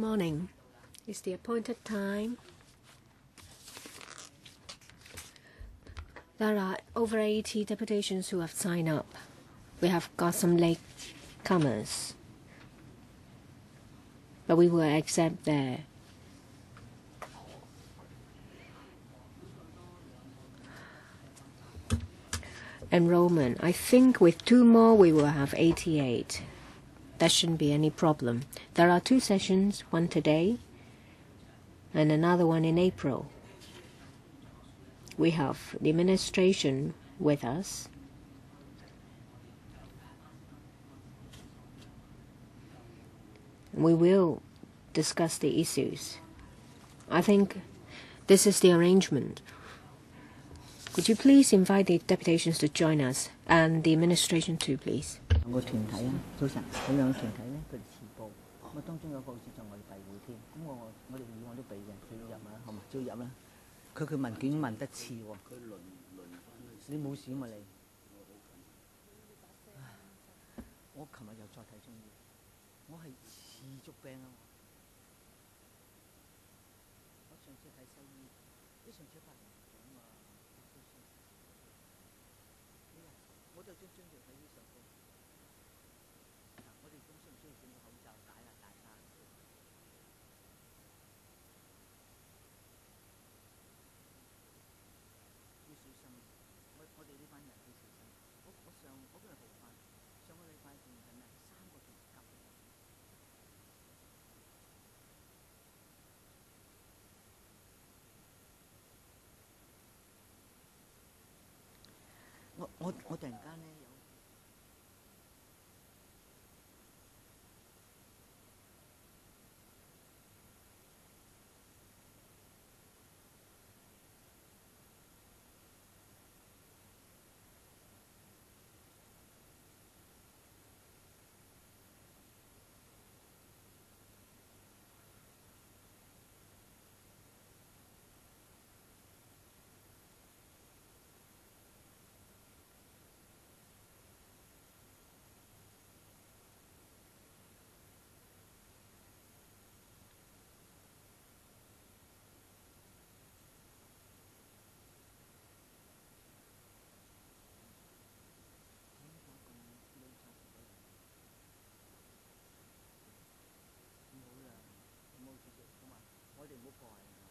Morning. It's the appointed time. There are over 80 deputations who have signed up. We have got some latecomers, but we will accept their enrollment. I think with 2 more we will have 88. That shouldn't be any problem. There are 2 sessions, one today and another one in April. We have the administration with us. We will discuss the issues. I think this is the arrangement. Could you please invite the deputations to join us and the administration too, please? 兩個團體啊，早晨，咁兩個團體咧，佢哋遲報，咁當中有個好似就我哋閉會添，咁我哋以往都俾嘅，照入啊，好嘛，照入啦。佢文件問得次喎，你冇事嘛你？我琴日又再睇中醫，我係持續病啊！我上次睇西醫，你上次發炎咗嘛？我就將條睇醫上報。 我哋咁需唔需要整個口罩戴啦，大家要小心。我哋呢班人要小心。我今日好翻，上個禮拜仲緊啊，3個仲急。我突然間咧有。 我哋唔好破壞啊！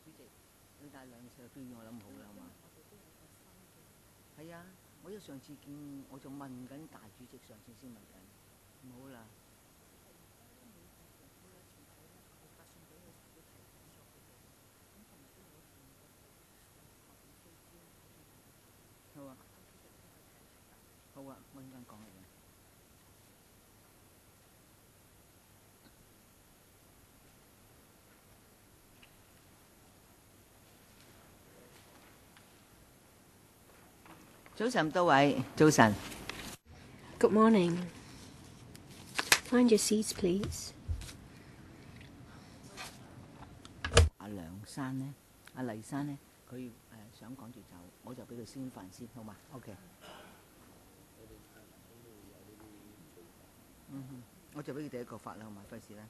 主席，你帶兩隻都要我諗好啦嘛。係啊，我一上次見我就問緊大主席，上次先問緊，唔好啦。好啊，好啊，我陣間講嚟嘅。 早晨，多位，早晨。Good morning. Find your seats, please. 阿梁生呢，阿黎生呢，佢想趕住走，我就俾佢先飯先，好嘛 ？OK。我就俾佢第一個發啦，好嘛？費事啦。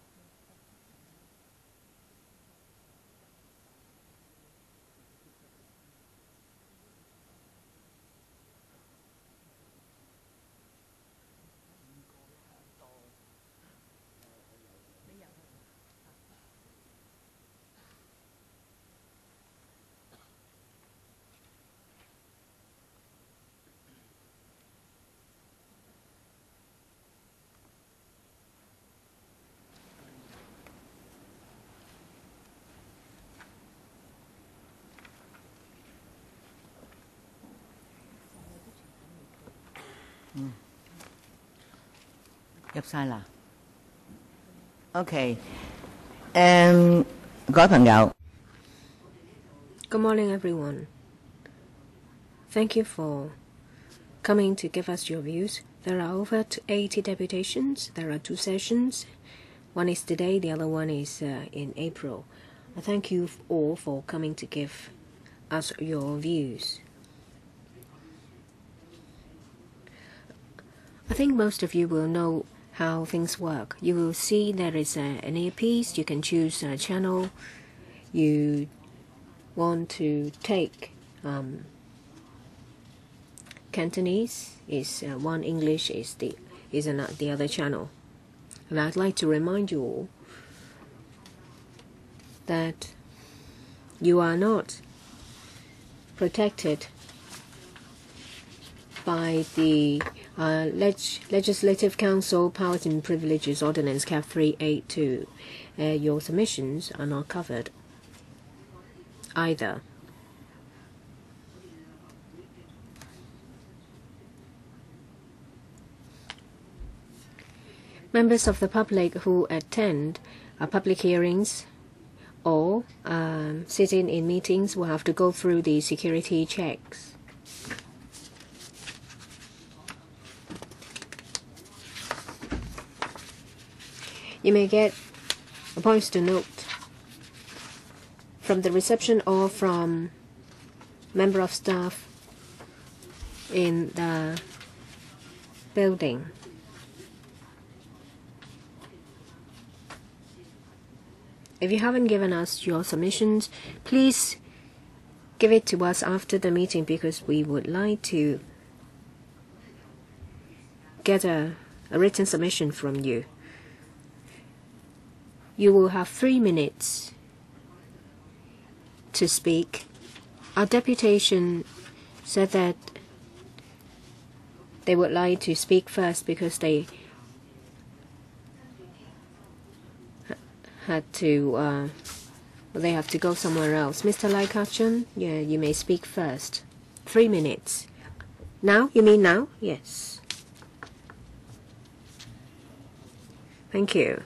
入晒啦 ，OK， 各位朋友 Good morning, everyone. Thank you for coming to give us your views. There are over 80 deputations. There are 2 sessions. One is today, the other one is in April. I thank you all for coming to give us your views. I think most of you will know how things work. You will see there is an earpiece. You can choose a channel you want to take. Cantonese is one, English is the other channel. And I'd like to remind you all that you are not protected by the Legislative Council Powers and Privileges Ordinance Cap 382. Your submissions are not covered either. Members of the public who attend public hearings or sitting in meetings will have to go through the security checks. You may get points to note from the reception or from member of staff in the building. If you haven't given us your submissions, please give it to us after the meeting, because we would like to get a written submission from you. You will have 3 minutes to speak. Our deputation said that they would like to speak first because they have to go somewhere else. Mr. Lai Ka-chun, yeah, you may speak first. 3 minutes. Now? You mean now? Yes. Thank you.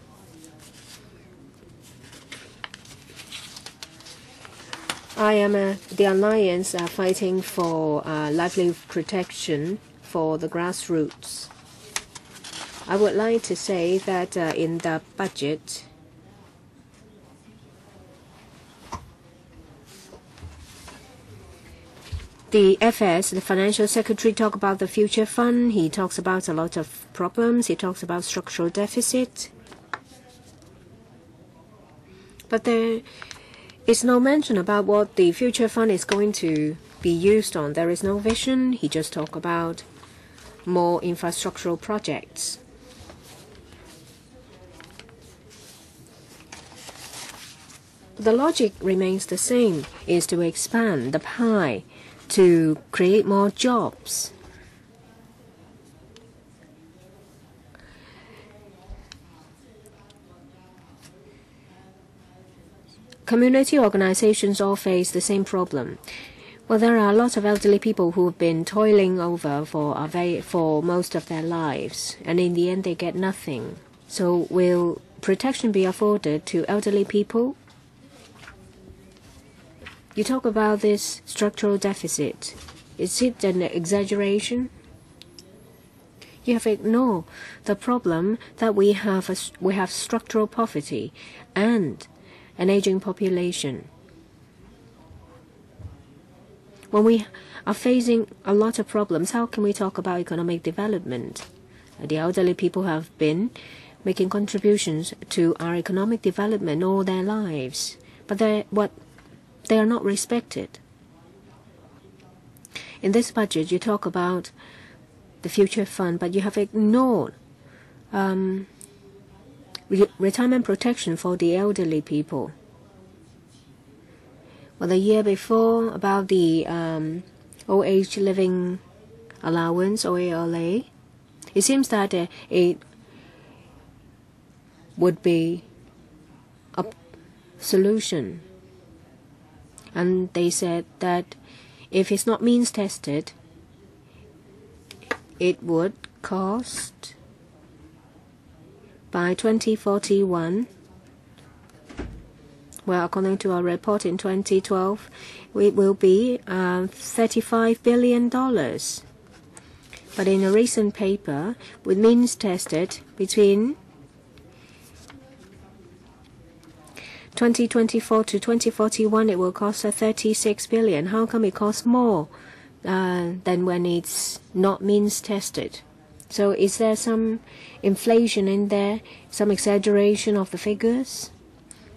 I am the Alliance fighting for livelihood protection for the grassroots. I would like to say that in the budget, the FS, the Financial Secretary, talks about the future fund. He talks about a lot of problems. He talks about structural deficit. But there is no mention about what the future fund is going to be used on. There is no vision. He just talks about more infrastructural projects. The logic remains the same, is to expand the pie, to create more jobs. Community organizations all face the same problem. Well, there are a lot of elderly people who have been toiling over for most of their lives, and in the end they get nothing. So will protection be afforded to elderly people? You talk about this structural deficit. Is it an exaggeration? You have ignored the problem that we have structural poverty and an aging population. When we are facing a lot of problems, how can we talk about economic development? The elderly people have been making contributions to our economic development all their lives, but they are not respected. In this budget, you talk about the future fund, but you have ignored retirement protection for the elderly people. Well, the year before, about the old age living allowance, OALA, it seems that it would be a solution. And they said that if it's not means tested, it would cost by 2041. Well, according to our report in 2012, it will be $35 billion. But in a recent paper, with means tested between 2024 to 2041, it will cost $36 billion. How come it costs more than when it's not means tested? So is there some inflation in there, some exaggeration of the figures?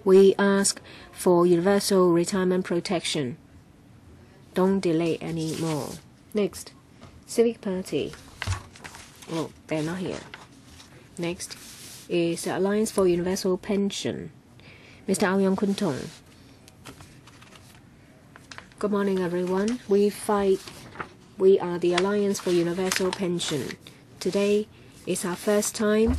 We ask for universal retirement protection. Don't delay anymore. Next, Civic Party. Oh, they're not here. Next is the Alliance for Universal Pension. Mr. Aoyong Kuntong. Good morning, everyone. We are the Alliance for Universal Pension. Today is our first time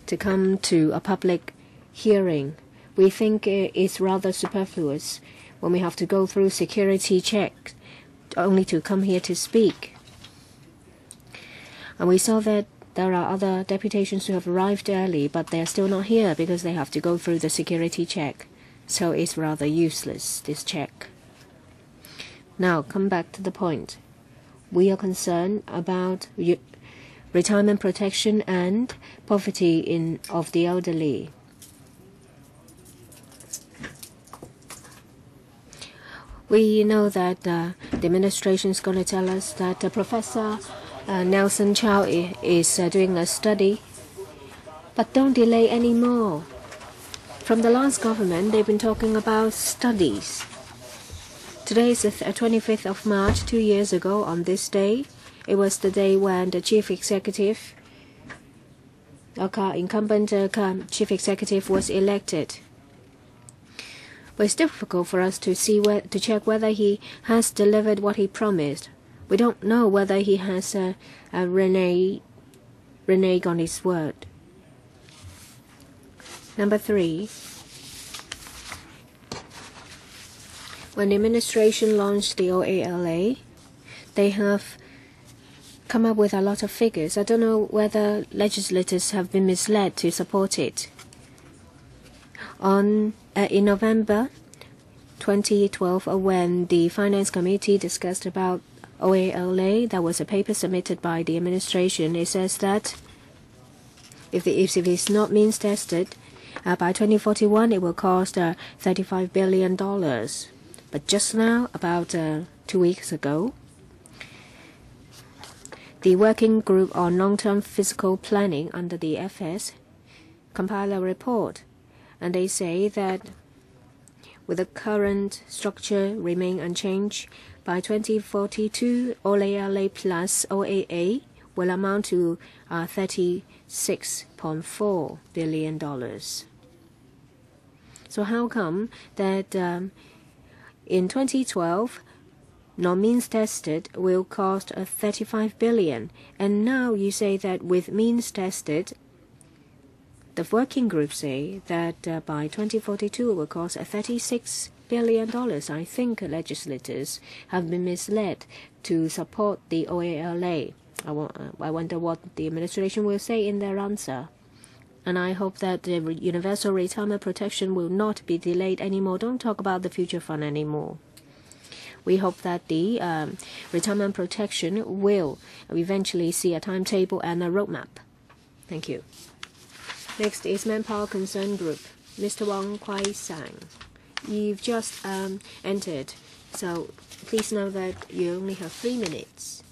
to come to a public hearing. We think it's rather superfluous when we have to go through security checks only to come here to speak. And we saw that there are other deputations who have arrived early, but they're still not here because they have to go through the security check. So it's rather useless, this check. Now, come back to the point. We are concerned about retirement protection and poverty of the elderly. We know that the administration is going to tell us that Professor Nelson Chow is doing a study, but don't delay anymore. From the last government, they've been talking about studies. Today is the 25th of March, 2 years ago on this day. It was the day when the chief executive, incumbent chief executive, was elected. But it's difficult for us to check whether he has delivered what he promised. We don't know whether he has reneged on his word. Number 3. When the administration launched the OALA, they have come up with a lot of figures. I don't know whether legislators have been misled to support it. In November 2012, when the Finance Committee discussed about OALA, there was a paper submitted by the administration. It says that if it's not means tested, by 2041 it will cost $35 billion. But just now, about 2 weeks ago, the Working Group on Long-Term Fiscal Planning under the FS compiled a report, and they say that with the current structure remain unchanged, by 2042, OALA plus OAA will amount to $36.4 billion. So how come that in 2012, non-means tested will cost $35 billion, and now you say that with means tested, the working group say that by 2042 it will cost $36 billion. I think legislators have been misled to support the OALA. I wonder what the administration will say in their answer. And I hope that the universal retirement protection will not be delayed anymore. Don't talk about the future fund anymore. We hope that the retirement protection will eventually see a timetable and a roadmap. Thank you. Next is Manpower Concern Group. Mr. Wong Kwai Sang. You've just entered, so please know that you only have 3 minutes.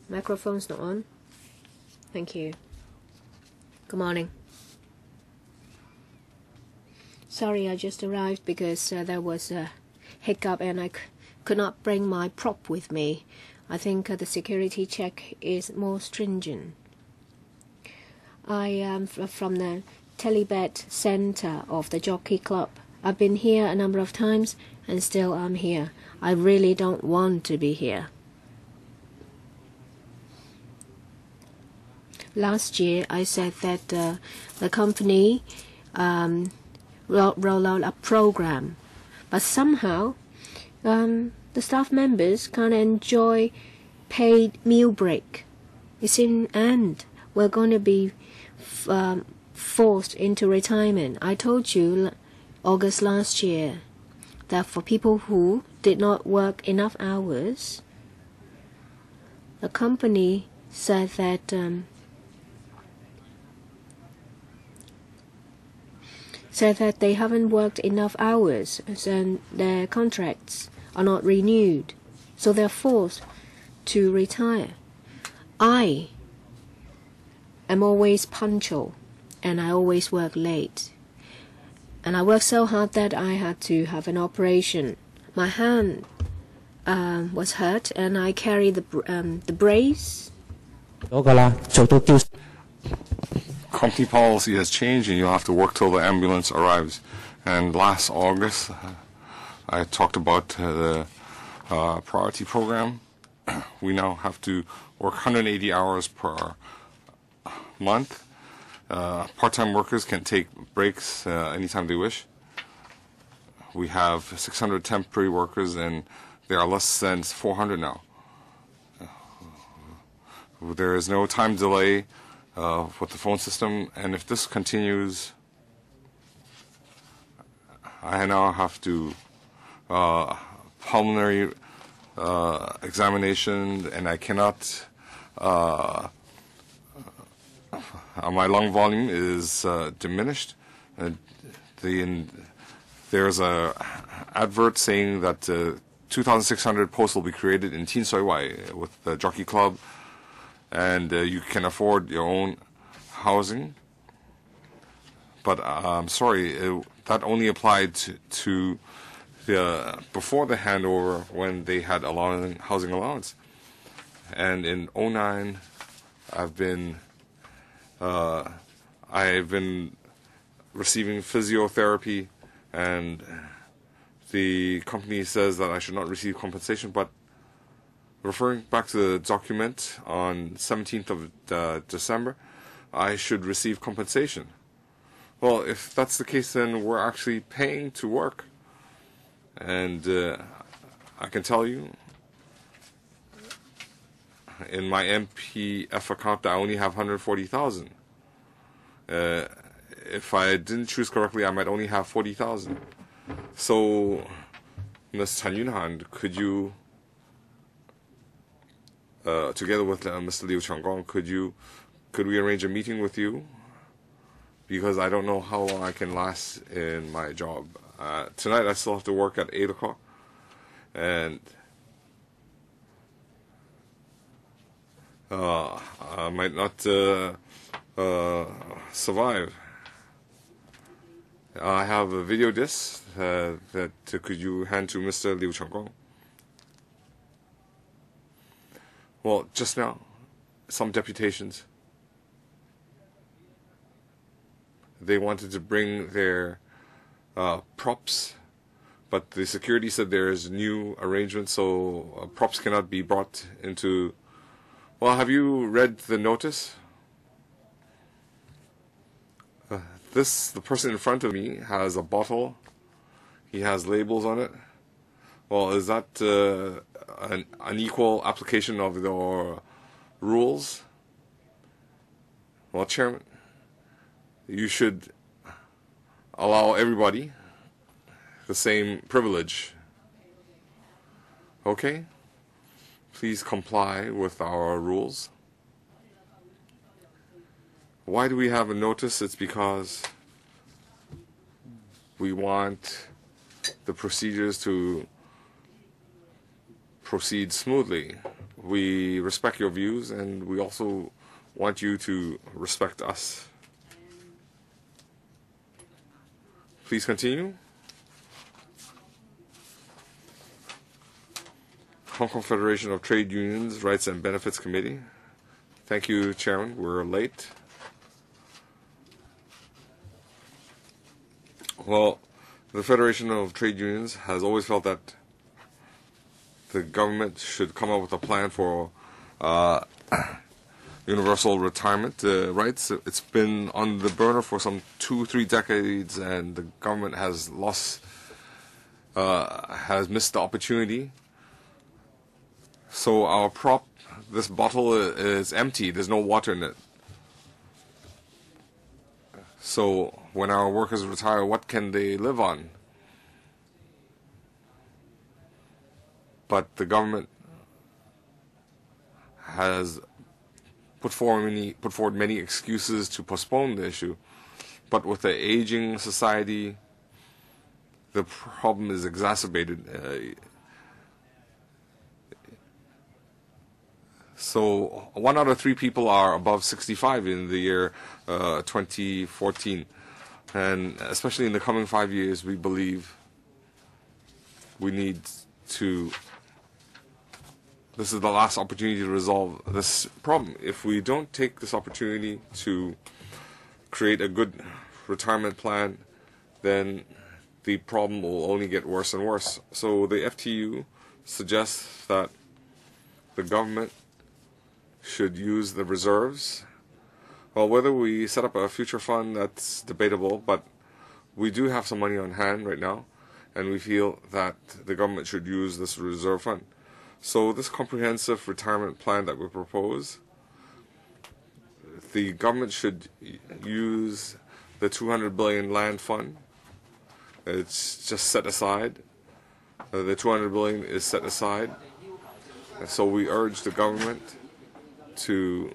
Microphone's not on. Thank you. Good morning. Sorry, I just arrived because there was a hiccup and I could not bring my prop with me. I think the security check is more stringent. I am from the Telebed Center of the Jockey Club. I've been here a number of times and still I'm here. I really don't want to be here. Last year I said that the company roll out a program, but somehow the staff members can't enjoy paid meal break. It's in end. We're going to be forced into retirement. I told you August last year that for people who did not work enough hours, the company said that they haven't worked enough hours and their contracts are not renewed, so they're forced to retire. I I'm always punctual, and I always work late. And I worked so hard that I had to have an operation. My hand was hurt, and I carried the brace. Company policy has changed, and you'll have to work till the ambulance arrives. And last August, I talked about the priority program. We now have to work 180 hours per month. Part-time workers can take breaks anytime they wish. We have 600 temporary workers, and there are less than 400 now. There is no time delay with the phone system, and if this continues, I now have to pulmonary examination, and I cannot. My lung volume is diminished. There's a advert saying that 2,600 posts will be created in Tin Soi Wai with the Jockey Club, and you can afford your own housing. But I'm sorry, that only applied to before the handover when they had housing allowance. And in 2009, I've been receiving physiotherapy, and the company says that I should not receive compensation. But referring back to the document on 17th of December, I should receive compensation. Well, if that's the case, then we're actually paying to work. And I can tell you, in my MPF account, I only have 140,000. If I didn't choose correctly, I might only have 40,000. So, Ms. Chan Yunhan, could you, together with Mr. Liu Changgong, could we arrange a meeting with you? Because I don't know how long I can last in my job. Tonight I still have to work at 8 o'clock, and I might not survive. I have a video disc that could you hand to Mr. Liu Changgong? Well, just now, some deputations, they wanted to bring their props, but the security said there is new arrangements, so props cannot be brought into. Well, have you read the notice? The person in front of me has a bottle. He has labels on it. Well, is that an unequal application of the rules? Well, Chairman, you should allow everybody the same privilege. Okay? Please comply with our rules. Why do we have a notice? It's because we want the procedures to proceed smoothly. We respect your views, and we also want you to respect us. Please continue. Hong Kong Federation of Trade Unions Rights and Benefits Committee. Thank you, Chairman. We're late. Well, the Federation of Trade Unions has always felt that the government should come up with a plan for universal retirement rights. It's been on the burner for some 2-3 decades, and the government has missed the opportunity. So our this bottle is empty. There's no water in it. So when our workers retire, what can they live on? But the government has put forward many excuses to postpone the issue. But with the aging society, the problem is exacerbated. So 1 out of 3 people are above 65 in the year 2014. And especially in the coming 5 years, we believe we need to, this is the last opportunity to resolve this problem. If we don't take this opportunity to create a good retirement plan, then the problem will only get worse and worse. So the FTU suggests that the government should use the reserves. Well, whether we set up a future fund, that's debatable, but we do have some money on hand right now, and we feel that the government should use this reserve fund. So this comprehensive retirement plan that we propose, the government should use the 200 billion land fund. It's just set aside. The 200 billion is set aside. And so we urge the government to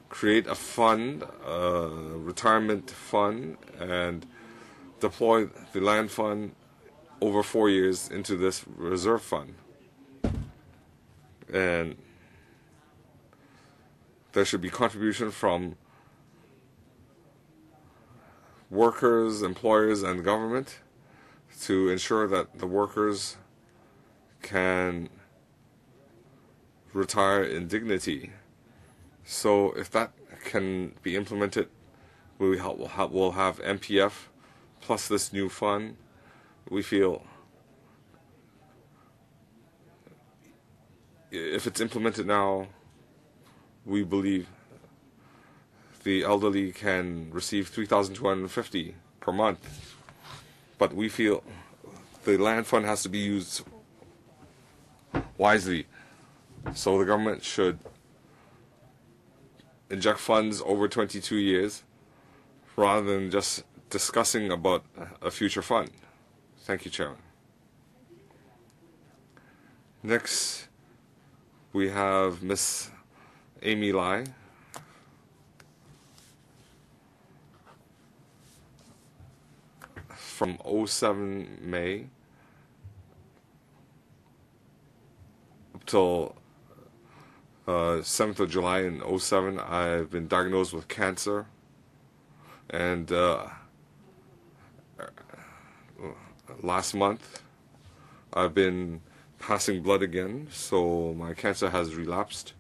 create a fund, a retirement fund, and deploy the land fund over 4 years into this reserve fund. And there should be contribution from workers, employers, and government to ensure that the workers can retire in dignity. So if that can be implemented, we'll have MPF plus this new fund. We feel if it's implemented now, we believe the elderly can receive 3,250 per month. But we feel the land fund has to be used wisely. So the government should inject funds over 22 years rather than just discussing about a future fund. Thank you, Chairman. Next, we have Ms. Amy Lai. From 07 May up till 7th of July in 07, I've been diagnosed with cancer, and last month I've been passing blood again, so my cancer has relapsed.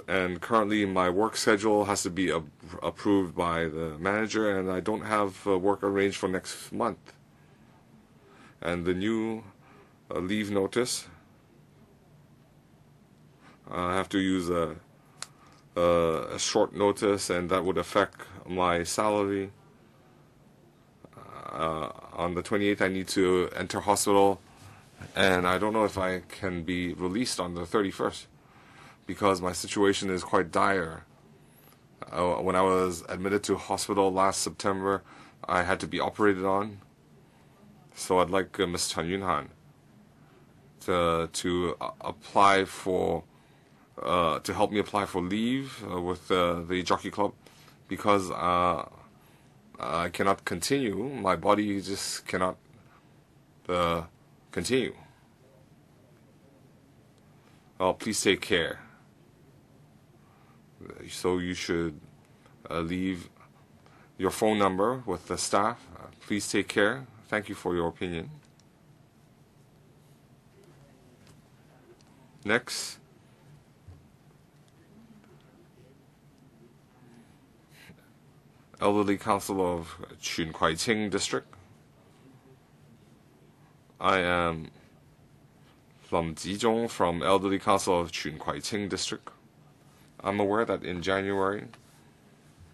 And currently my work schedule has to be approved by the manager, and I don't have work arranged for next month. And the new leave notice, I have to use a short notice, and that would affect my salary. On the 28th I need to enter hospital, and I don't know if I can be released on the 31st. Because my situation is quite dire. When I was admitted to hospital last September, I had to be operated on. So I'd like Ms. Chan Yunhan to apply for, to help me apply for leave with the Jockey Club, because I cannot continue. My body just cannot continue. Please take care. So you should leave your phone number with the staff. Please take care. Thank you for your opinion. Next, Elderly Council of Chun Kwai Tsing District. I am Lam Jizhong from Elderly Council of Chun Kwai Tsing District. I'm aware that in January,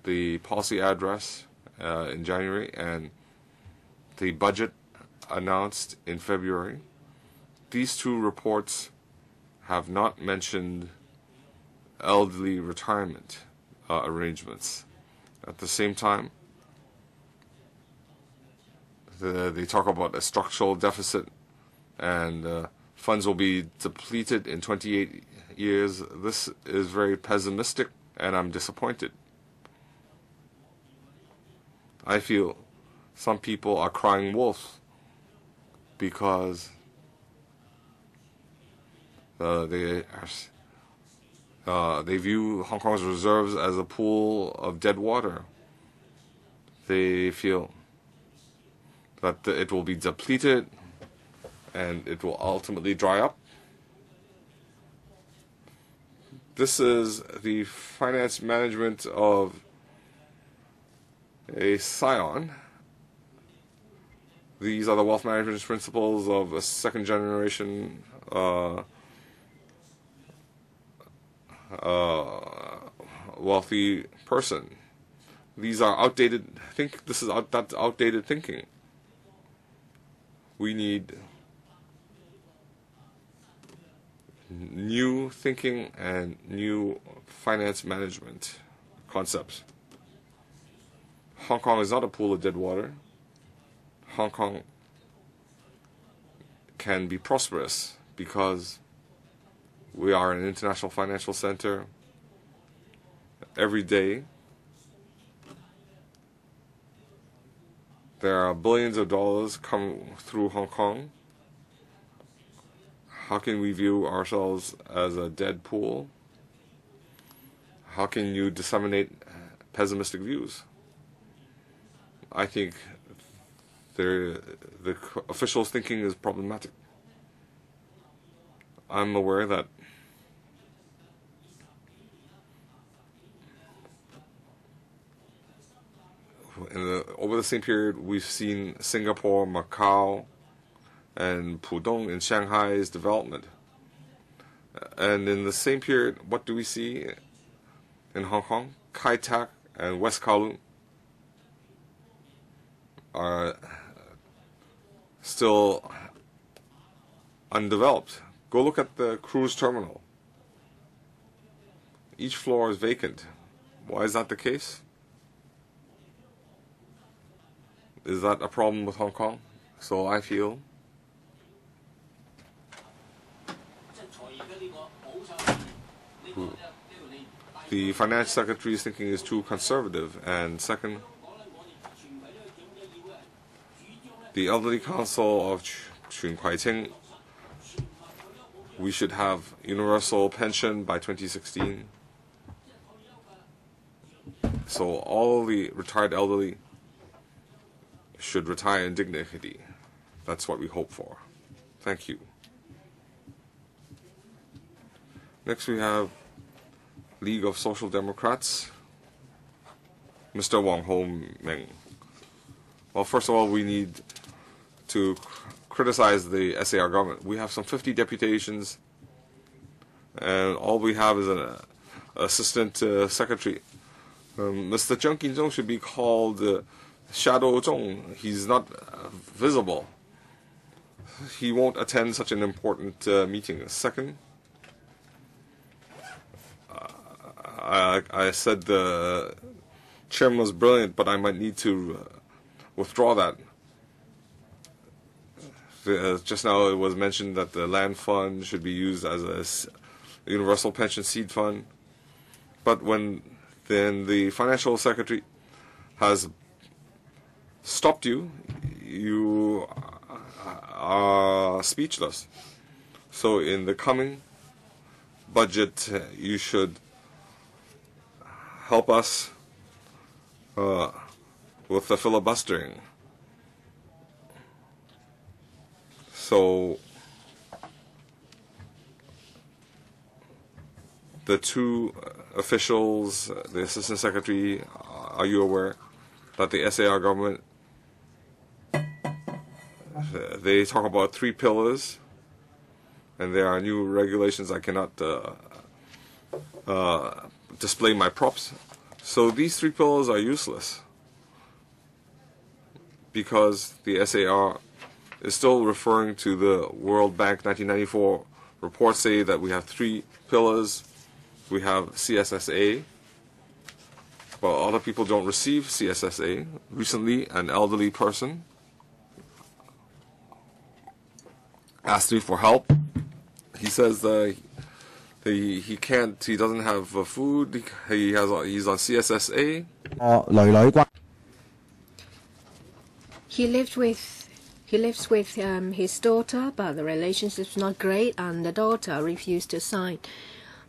the policy address in January and the budget announced in February, these two reports have not mentioned elderly retirement arrangements. At the same time, they talk about a structural deficit, and funds will be depleted in 28 years. This is very pessimistic, and I'm disappointed. I feel some people are crying wolf because they view Hong Kong's reserves as a pool of dead water. They feel that it will be depleted and it will ultimately dry up. This is the finance management of a scion. These are the wealth management principles of a second generation wealthy person. These are outdated. That's outdated thinking. We need new thinking and new finance management concepts. Hong Kong is not a pool of dead water. Hong Kong can be prosperous because we are an international financial center. Every day, there are billions of dollars come through Hong Kong. How can we view ourselves as a dead pool? How can you disseminate pessimistic views? I think the officials' thinking is problematic. I'm aware that over the same period, we've seen Singapore, Macau, and Pudong in Shanghai's development. And in the same period, what do we see in Hong Kong? Kai Tak and West Kowloon are still undeveloped. Go look at the cruise terminal. Each floor is vacant. Why is that the case? Is that a problem with Hong Kong? So I feel the finance secretary's thinking is too conservative. And second, the elderly council of Chun Kwai Ting, we should have universal pension by 2016. So all the retired elderly should retire in dignity. That's what we hope for. Thank you. Next we have League of Social Democrats, Mr. Wong Ho Meng. Well, first of all, we need to criticize the SAR government. We have some 50 deputations, and all we have is an assistant secretary. Mr. Zheng Kin-zhong should be called Shadow Zhong. He's not visible. He won't attend such an important meeting. Second, I said the chairman was brilliant, but I might need to withdraw that. Just now it was mentioned that the land fund should be used as a universal pension seed fund. But when then the financial secretary has stopped you, you are speechless. So in the coming budget, you should help us with the filibustering. So the two officials, the assistant secretary, are you aware that the SAR government, they talk about 3 pillars, and there are new regulations. I cannot display my props. So these 3 pillars are useless because the SAR is still referring to the World Bank 1994 reports say that we have 3 pillars. We have CSSA, but a lot of people don't receive CSSA. Recently, an elderly person asked me for help. He says he can't. He doesn't have food. He's on CSSA. He lives with his daughter, but the relationship's not great, and the daughter refused to sign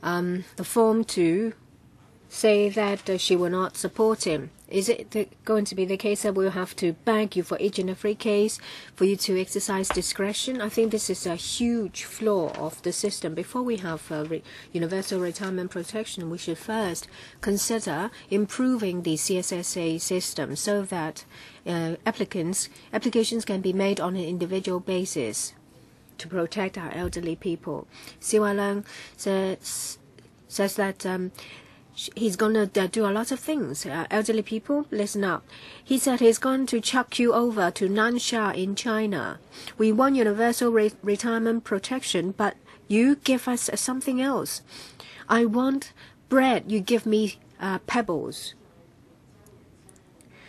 the form to say that she will not support him. Is it going to be the case that we'll have to beg you for each and every case for you to exercise discretion? I think this is a huge flaw of the system. Before we have universal retirement protection, we should first consider improving the CSSA system so that applications can be made on an individual basis to protect our elderly people. Siwa Leung says that he's going to do a lot of things. Elderly people, listen up. He said he's going to chuck you over to Nansha in China. We want universal retirement protection, but you give us something else. I want bread. You give me pebbles.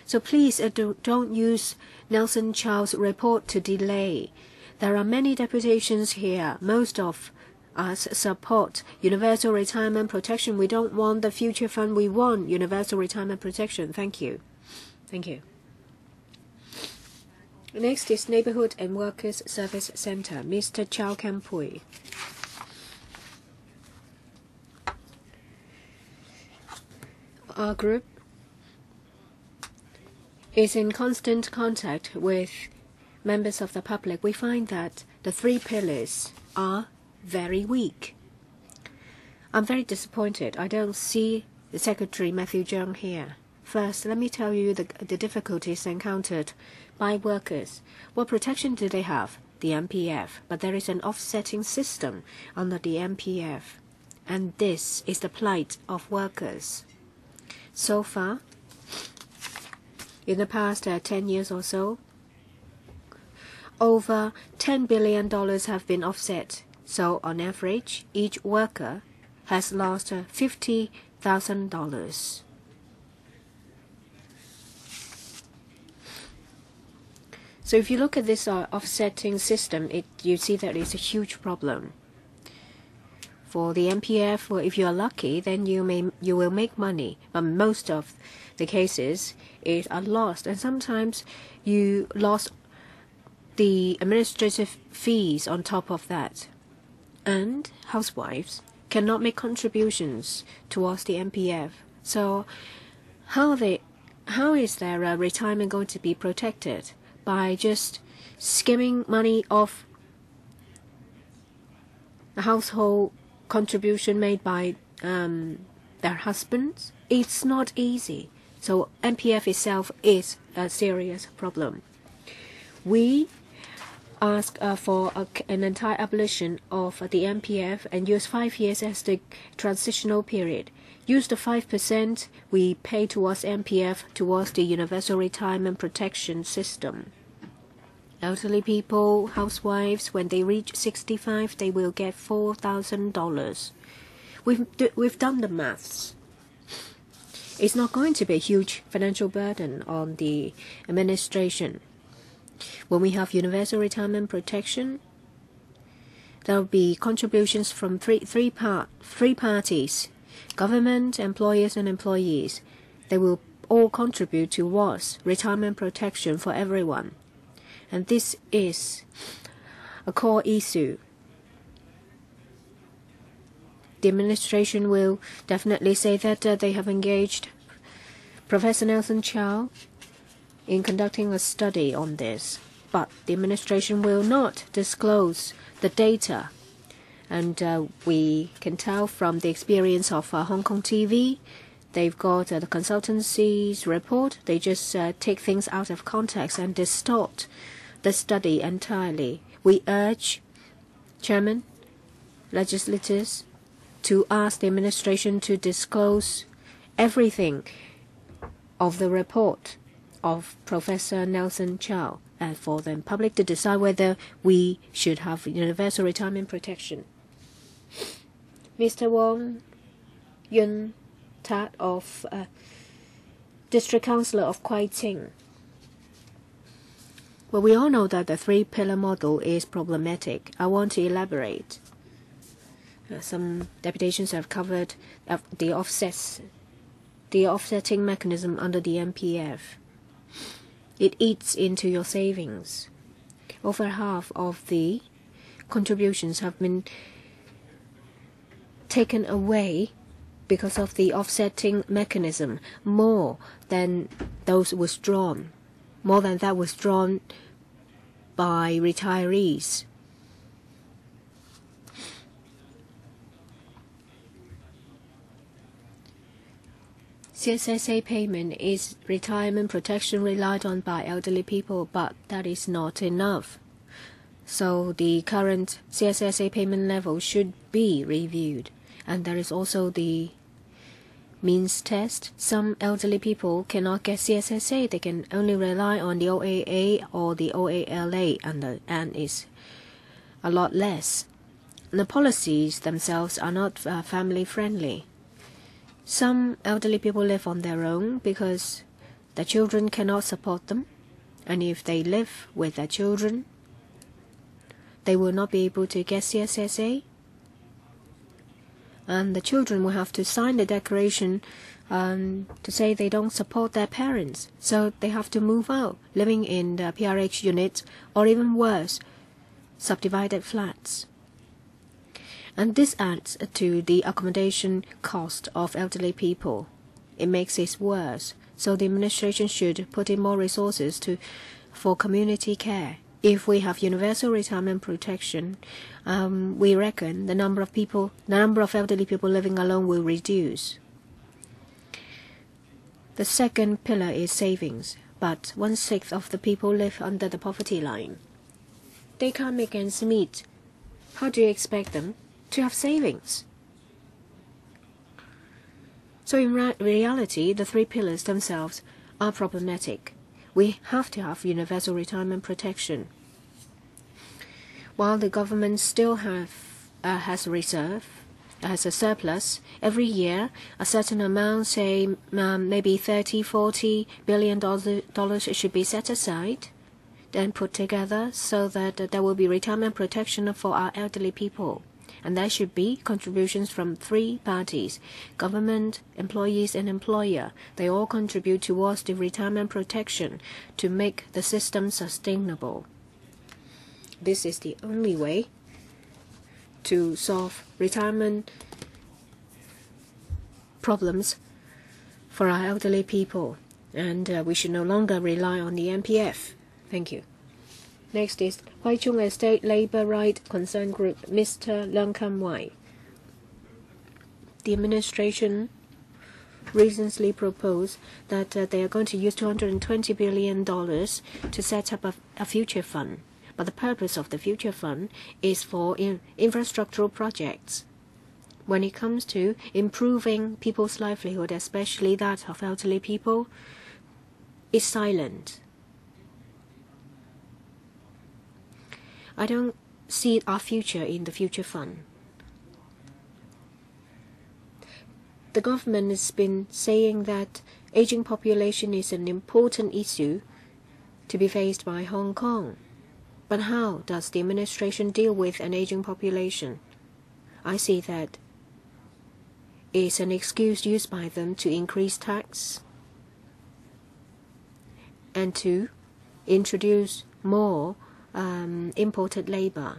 So please don't use Nelson Chow's report to delay. There are many deputations here. Most of us support universal retirement protection. We don't want the future fund. We want universal retirement protection. Thank you. Thank you. Next is Neighborhood and Workers Service Center. Mr. Chow Kampui. Our group is in constant contact with members of the public. We find that the 3 pillars are very weak. I'm very disappointed. I don't see the Secretary Matthew Cheung here. First, let me tell you the difficulties encountered by workers. What protection do they have? The MPF. But there is an offsetting system under the MPF. And this is the plight of workers. So far, in the past 10 years or so, over $10 billion have been offset. So, on average, each worker has lost $50,000. So, if you look at this offsetting system, you see that it's a huge problem. For the MPF, well, if you are lucky, then you will make money. But most of the cases are lost, and sometimes you lost the administrative fees on top of that. And housewives cannot make contributions towards the MPF. So how is their retirement going to be protected? By just skimming money off the household contribution made by their husbands? It's not easy. So MPF itself is a serious problem. We ask for an entire abolition of the MPF and use 5 years as the transitional period. Use the 5% we pay towards MPF towards the universal retirement protection system. Elderly people, housewives, when they reach 65, they will get $4,000. We've done the maths. It's not going to be a huge financial burden on the administration. When we have universal retirement protection, there will be contributions from three parties: government, employers, and employees. They will all contribute towards retirement protection for everyone. And this is a core issue. The administration will definitely say that they have engaged Professor Nelson Chow in conducting a study on this, but the administration will not disclose the data. And we can tell from the experience of Hong Kong TV, they've got the consultancy's report. They just take things out of context and distort the study entirely. We urge Chairman, legislators, to ask the administration to disclose everything of the report of Professor Nelson Chow, and for the public to decide whether we should have universal retirement protection. Mr. Wong Yun Tat of District Councillor of Kwai Tsing. Well, we all know that the 3-pillar model is problematic. I want to elaborate. Some deputations have covered the offsetting mechanism under the MPF. It eats into your savings. Over half of the contributions have been taken away because of the offsetting mechanism, more than that withdrawn by retirees. CSSA payment is retirement protection relied on by elderly people, but that is not enough. So the current CSSA payment level should be reviewed. And there is also the means test. Some elderly people cannot get CSSA. They can only rely on the OAA or the OALA, and is a lot less. The policies themselves are not family friendly. Some elderly people live on their own because their children cannot support them. And if they live with their children, they will not be able to get CSSA. And the children will have to sign the declaration to say they don't support their parents. So they have to move out, living in the PRH units, or even worse, subdivided flats. And this adds to the accommodation cost of elderly people. It makes it worse. So the administration should put in more resources for community care. If we have universal retirement protection, we reckon the number of elderly people living alone will reduce. The second pillar is savings, but 1/6 of the people live under the poverty line. They can't make ends meet. How do you expect them to have savings? So in reality, the 3 pillars themselves are problematic. We have to have universal retirement protection. While the government still has a surplus, every year a certain amount, say maybe $30–40 billion should be set aside, then put together so that there will be retirement protection for our elderly people. And there should be contributions from 3 parties: government, employees, and employer. They all contribute towards the retirement protection to make the system sustainable. This is the only way to solve retirement problems for our elderly people. And we should no longer rely on the MPF. Thank you. Next is Huaichung Estate Labour Right Concern Group, Mr. Leung Kam Wai. The administration recently proposed that they are going to use $220 billion to set up a future fund. But the purpose of the future fund is for infrastructural projects. When it comes to improving people's livelihood, especially that of elderly people, it's silent. I don't see our future in the future fund. The government has been saying that aging population is an important issue to be faced by Hong Kong. But how does the administration deal with an aging population? I see that it's an excuse used by them to increase tax and to introduce more imported labor.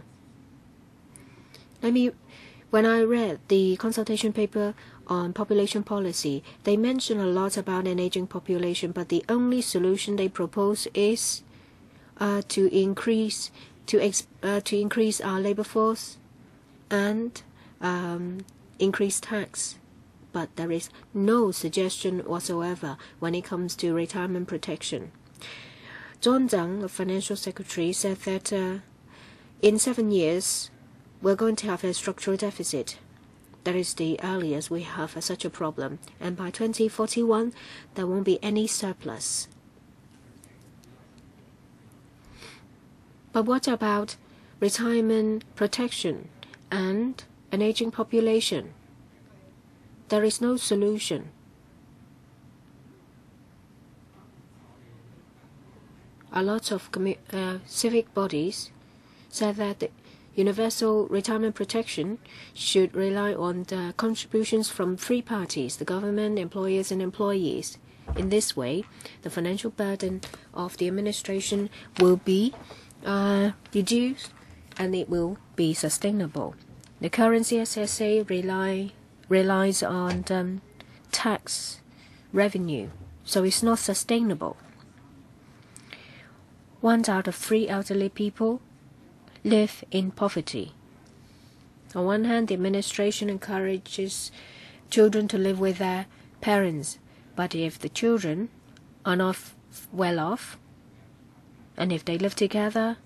When I read the consultation paper on population policy, they mention a lot about an aging population, but the only solution they propose is to increase our labor force and increase tax. But there is no suggestion whatsoever when it comes to retirement protection. John Zhang, the financial secretary, said that in 7 years we're going to have a structural deficit. That is the earliest we have such a problem. And by 2041, there won't be any surplus. But what about retirement protection and an aging population? There is no solution. A lot of civic bodies said that universal retirement protection should rely on the contributions from three parties: the government, employers, and employees. In this way, the financial burden of the administration will be reduced and it will be sustainable. The current CSSA relies on tax revenue, so it's not sustainable. 1 out of 3 elderly people live in poverty. On one hand, the administration encourages children to live with their parents, but if the children are not well off, and if they live together,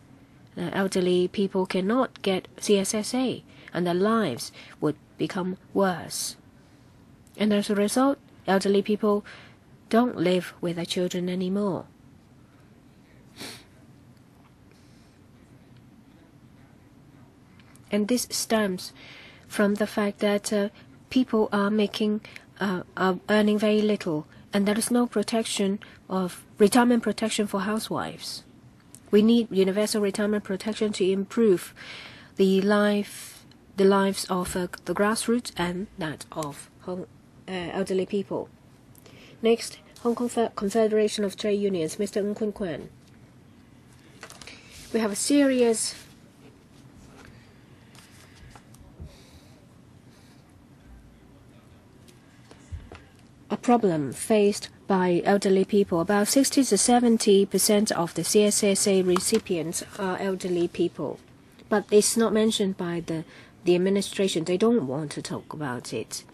elderly people cannot get CSSA, and their lives would become worse. And as a result, elderly people don't live with their children anymore. And this stems from the fact that people are earning very little, and there is no protection of retirement protection for housewives. We need universal retirement protection to improve the lives of the grassroots and that of elderly people. Next, Hong Kong Confederation of Trade Unions, Mr. Ng Kun Kwan. We have a serious problem faced by elderly people. About 60 to 70% of the CSSA recipients are elderly people, but it's not mentioned by the administration. They don't want to talk about it.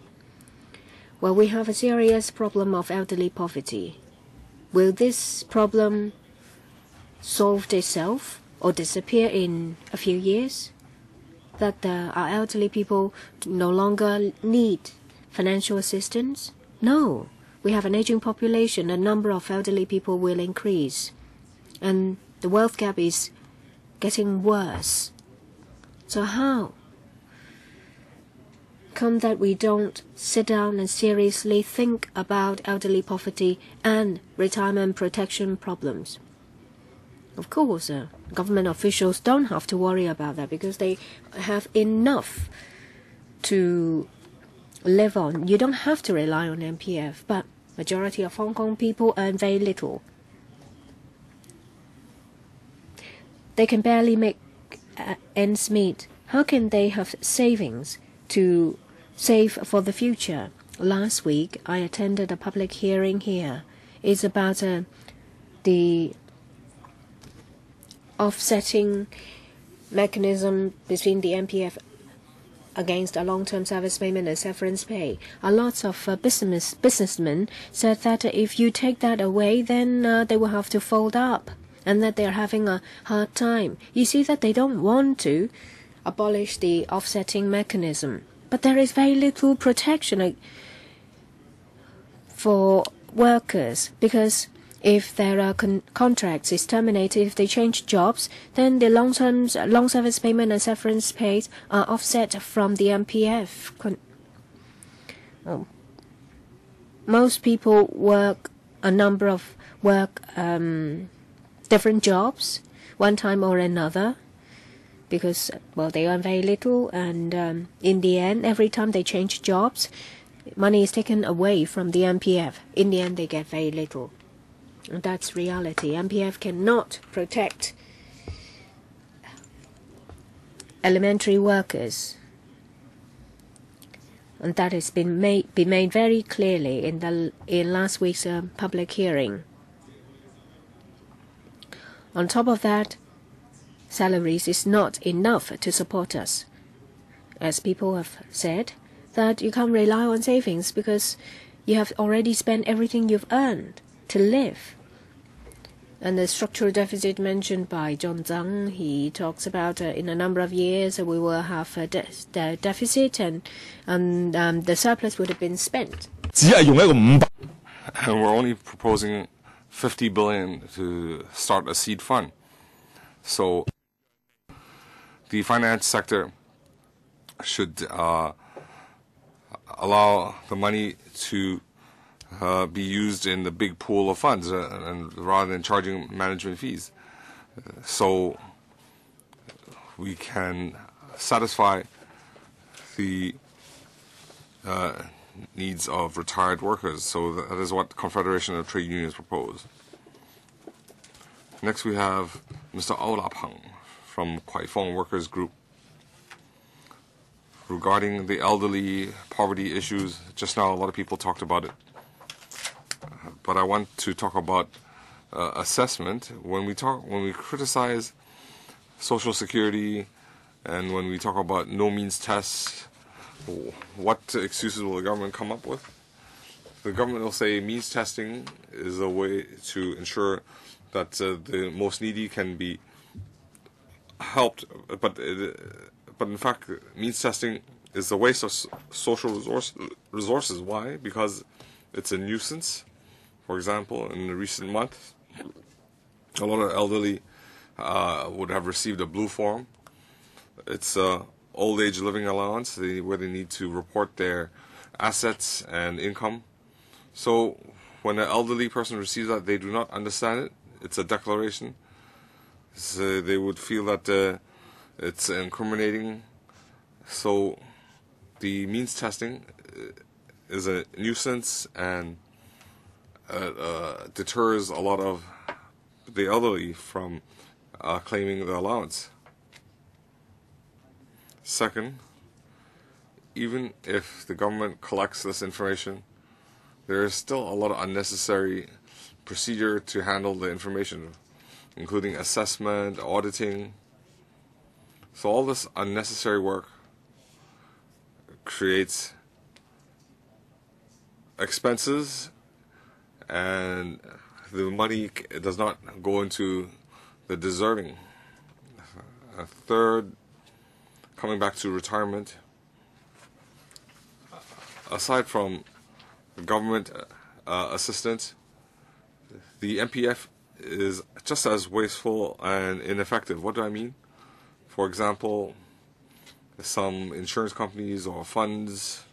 Well, we have a serious problem of elderly poverty. Will this problem solve itself or disappear in a few years? That our elderly people no longer need financial assistance? No. We have an aging population. The number of elderly people will increase, and the wealth gap is getting worse. So how come that we don't sit down and seriously think about elderly poverty and retirement protection problems? Of course, government officials don't have to worry about that because they have enough to live on. You don't have to rely on MPF, but majority of Hong Kong people earn very little. They can barely make ends meet. How can they have savings to save for the future? Last week, I attended a public hearing here. It's about the offsetting mechanism between the MPF against a long-term service payment and severance pay. A lot of businessmen said that if you take that away, then they will have to fold up, and that they're having a hard time. You see that they don't want to abolish the offsetting mechanism, but there is very little protection for workers, because if their contracts is terminated, if they change jobs, then the long service payment and severance pays are offset from the MPF. Most people work a number of different jobs, one time or another, because, well, they earn very little, and in the end, every time they change jobs, money is taken away from the MPF. In the end, they get very little. That's reality. MPF cannot protect elementary workers, and that has been made very clearly in last week's public hearing. On top of that, salaries is not enough to support us. As people have said, that you can't rely on savings because you have already spent everything you've earned to live. And the structural deficit mentioned by John Zhang, he talks about in a number of years we will have a deficit, and the surplus would have been spent. And we're only proposing 50 billion to start a seed fund. So the finance sector should allow the money to be used in the big pool of funds, and rather than charging management fees. So we can satisfy the needs of retired workers. So that is what the Confederation of Trade Unions propose. Next we have Mr. Aulapang from Kwai Fong Workers Group. Regarding the elderly poverty issues, just now a lot of people talked about it. But I want to talk about assessment. When we criticize Social Security and when we talk about no means tests, what excuses will the government come up with? The government will say means testing is a way to ensure that the most needy can be helped, but in fact, means testing is a waste of social resources. Why? Because it's a nuisance. For example, in the recent month, a lot of elderly would have received a blue form. It's old age living allowance where they need to report their assets and income. So when an elderly person receives that, they do not understand it. It's a declaration. So they would feel that it's incriminating. So the means testing is a nuisance and deters a lot of the elderly from claiming the allowance. Second, even if the government collects this information, there is still a lot of unnecessary procedure to handle the information, including assessment, auditing. So all this unnecessary work creates expenses, and the money does not go into the deserving. Third, coming back to retirement, aside from government assistance, the MPF is just as wasteful and ineffective. What do I mean? For example, some insurance companies or funds,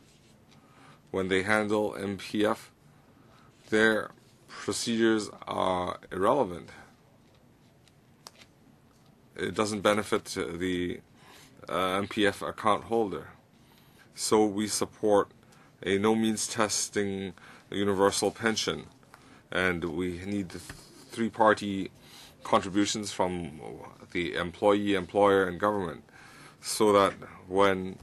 when they handle MPF, their procedures are irrelevant. It doesn't benefit the MPF account holder. So we support a no means testing universal pension, and we need three-party contributions from the employee, employer, and government, so that when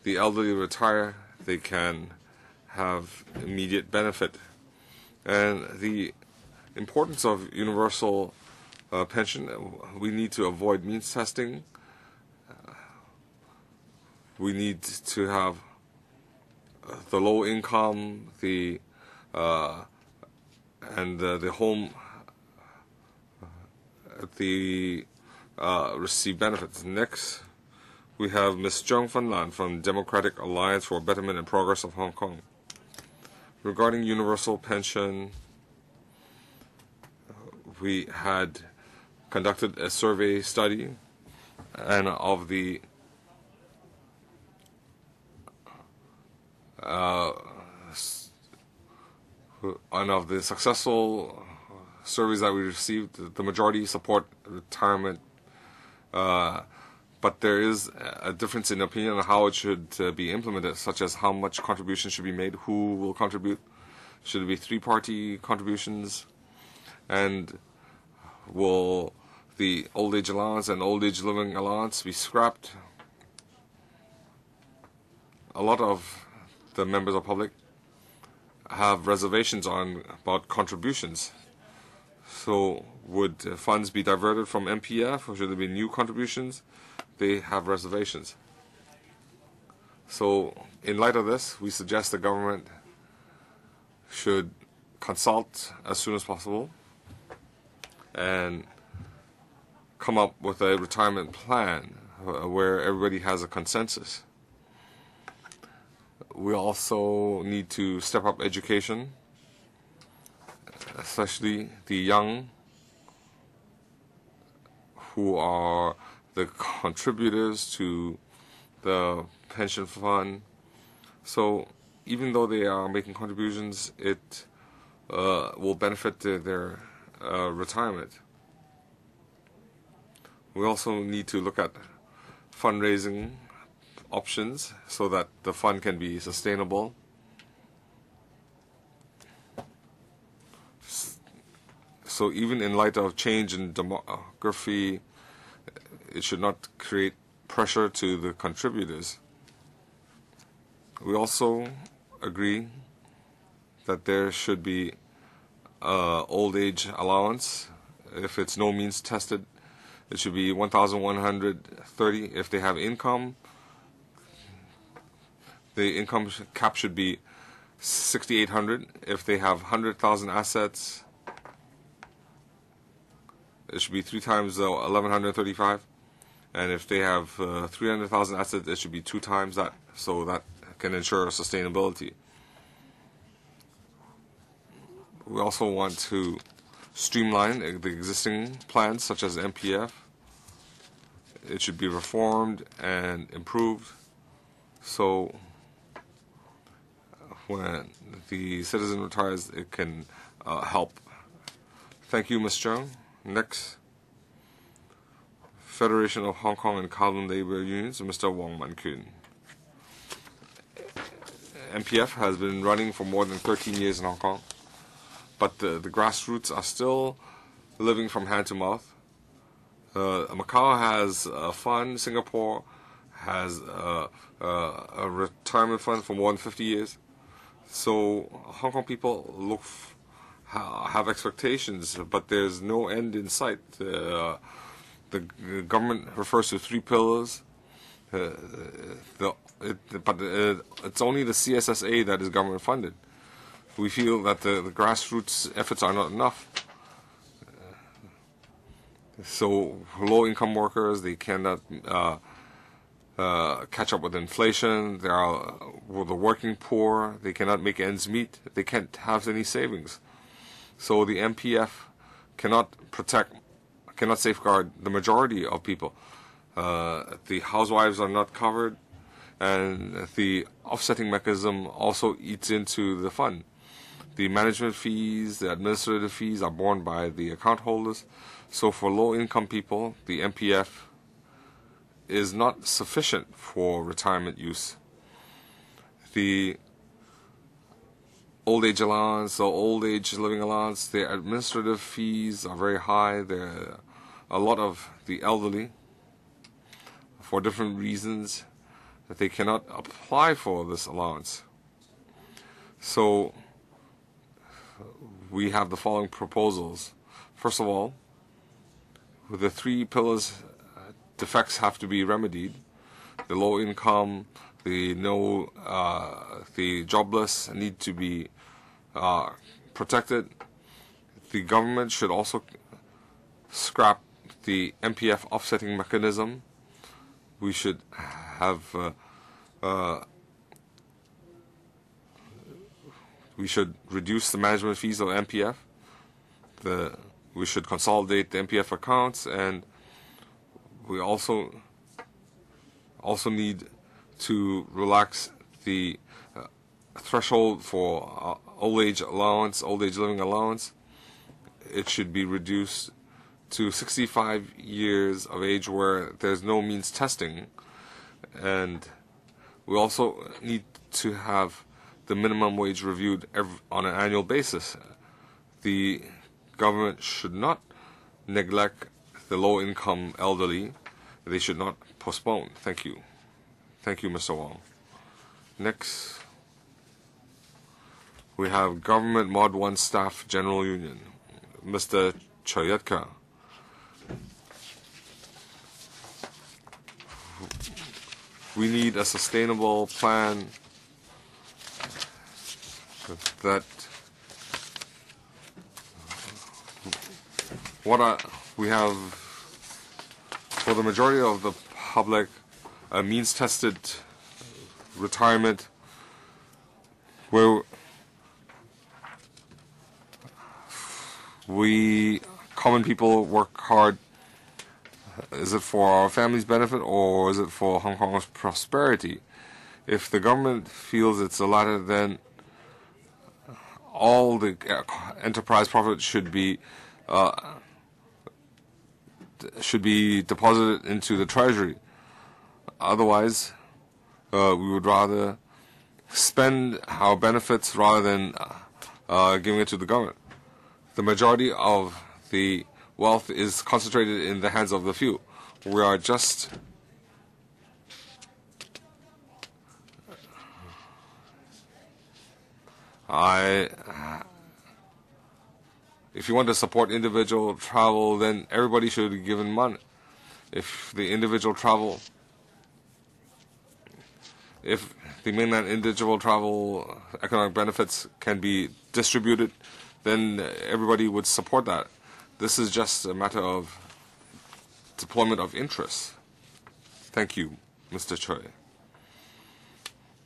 the elderly retire, they can have immediate benefit. And the importance of universal pension, we need to avoid means testing. We need to have the low income, the home, receive benefits. Next, we have Ms. Zheng Fanlan from Democratic Alliance for Betterment and Progress of Hong Kong. Regarding universal pension, we had conducted a survey study, and of the successful surveys that we received, the majority support retirement, but there is a difference in opinion on how it should be implemented, such as how much contribution should be made, who will contribute, should it be three-party contributions, and will the old age allowance and old age living allowance be scrapped? A lot of the members of the public have reservations about contributions. So would funds be diverted from MPF, or should there be new contributions? They have reservations. So in light of this, we suggest the government should consult as soon as possible and come up with a retirement plan where everybody has a consensus. We also need to step up education, especially the young, who are the contributors to the pension fund. So even though they are making contributions, it will benefit their retirement. We also need to look at fundraising options so that the fund can be sustainable. So even in light of change in demography, it should not create pressure to the contributors. We also agree that there should be old age allowance. If it's no means tested, it should be 1,130. If they have income, the income cap should be 6,800. If they have 100,000 assets, it should be 3 times 1,135. And if they have 300,000 assets, it should be 2 times that, so that can ensure sustainability. We also want to streamline the existing plans, such as MPF. It should be reformed and improved, so when the citizen retires, it can help. Thank you, Ms. Chung. Next, Federation of Hong Kong and Kowloon Labour Unions, Mr. Wong Man-Kun. MPF has been running for more than 13 years in Hong Kong, but the grassroots are still living from hand to mouth. Macau has a fund, Singapore has a retirement fund for more than 50 years. So Hong Kong people have expectations, but there's no end in sight. The government refers to 3 pillars, but it's only the CSSA that is government funded. We feel that the grassroots efforts are not enough. So low-income workers, they cannot catch up with inflation. There are the working poor. They cannot make ends meet. They can't have any savings. So the MPF cannot safeguard the majority of people. The housewives are not covered, and the offsetting mechanism also eats into the fund. The management fees, the administrative fees are borne by the account holders. So for low-income people, the MPF is not sufficient for retirement use. The old age allowance, the old age living allowance, the administrative fees are very high. There are a lot of the elderly, for different reasons, that they cannot apply for this allowance. So we have the following proposals. First of all, with the 3 pillars, defects have to be remedied. The low income, the jobless need to be protected. The government should also scrap the MPF offsetting mechanism. We should have we should reduce the management fees of MPF. We should consolidate the MPF accounts, and we also need to relax the threshold for old age living allowance. It should be reduced to 65 years of age where there's no means testing, and we also need to have the minimum wage reviewed on an annual basis. The government should not neglect the low-income elderly. They should not postpone. Thank you. Thank you, Mr. Wong. Next, we have Government Mod 1 Staff General Union, Mr. Choyetka. We need a sustainable plan that we have for the majority of the public a means-tested retirement where we common people work hard. Is it for our family's benefit, or is it for Hong Kong's prosperity? If the government feels it's the latter, then all the enterprise profit should be deposited into the treasury. Otherwise, we would rather spend our benefits rather than giving it to the government. The majority of the wealth is concentrated in the hands of the few. We are just if you want to support individual travel, then everybody should be given money. If the mainland individual travel economic benefits can be distributed, then everybody would support that. This is just a matter of deployment of interest. Thank you, Mr. Choi.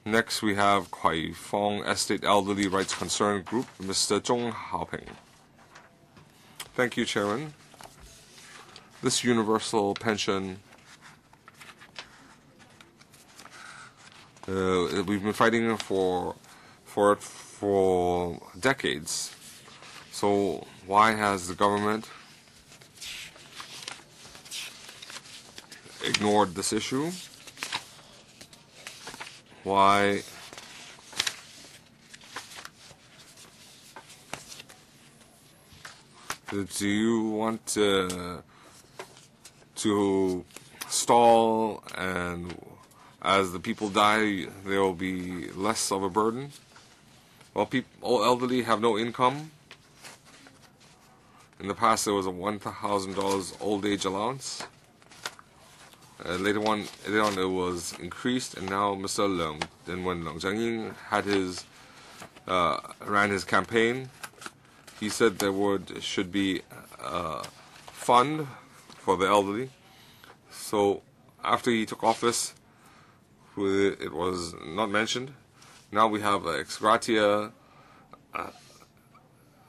Next, we have Kwai Fong Estate Elderly Rights Concern Group, Mr. Zhong Haoping. Thank you, Chairman. This universal pension, we've been fighting for it for decades. So why has the government ignored this issue? Why do you want to stall, and as the people die, there will be less of a burden? Well, all elderly have no income. In the past, there was a $1,000 old age allowance. Later on, it was increased, and now Mr. Leung, and when Leung Cheng-ying had ran his campaign, he said there should be a fund for the elderly. So after he took office, it was not mentioned. Now we have an ex gratia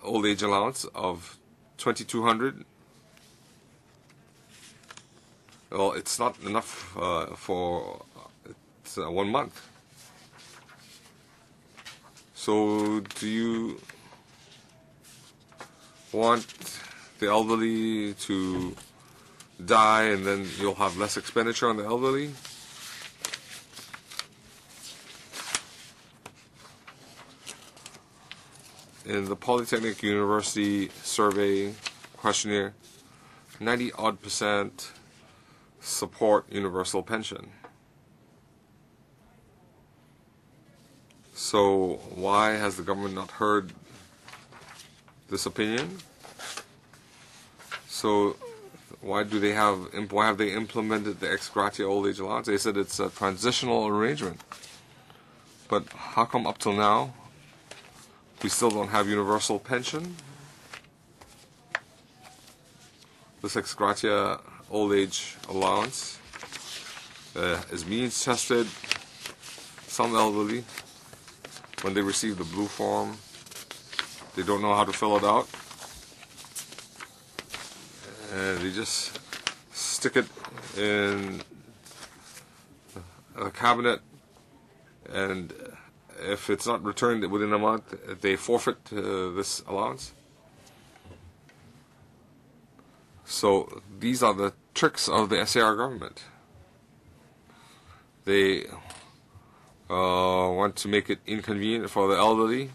old age allowance of $2,200. Well, it's not enough for 1 month. So do you want the elderly to die and then you'll have less expenditure on the elderly? In the Polytechnic University survey questionnaire, 90-odd% support universal pension. So why has the government not heard this opinion? So why have they implemented the ex gratia old age allowance? They said it's a transitional arrangement. But how come up till now we still don't have universal pension? This ex gratia old age allowance is means tested. Some elderly, when they receive the blue form, they don't know how to fill it out, and they just stick it in a cabinet, and if it's not returned within a month, they forfeit this allowance. So these are the tricks of the SAR government. They want to make it inconvenient for the elderly.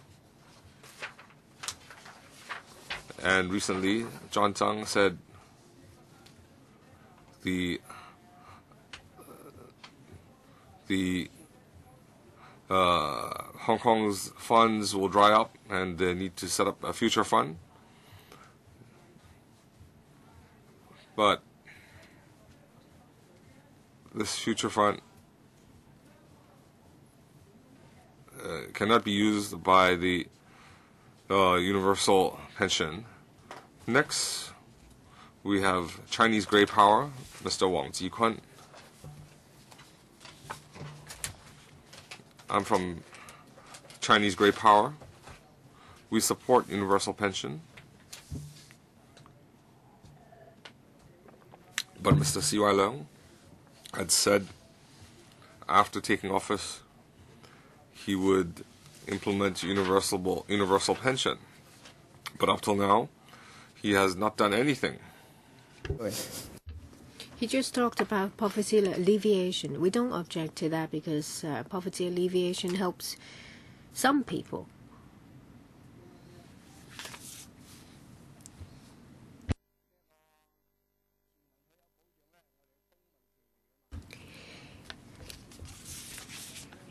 And recently, John Tsang said the Hong Kong's funds will dry up and they need to set up a future fund. But this future fund cannot be used by the universal pension. Next, we have Chinese Grey Power, Mr. Wang Jikun. I'm from Chinese Grey Power. We support universal pension. But Mr. C.Y. Leung had said after taking office he would implement universal pension. But up till now, he has not done anything. He just talked about poverty alleviation. We don't object to that because poverty alleviation helps some people.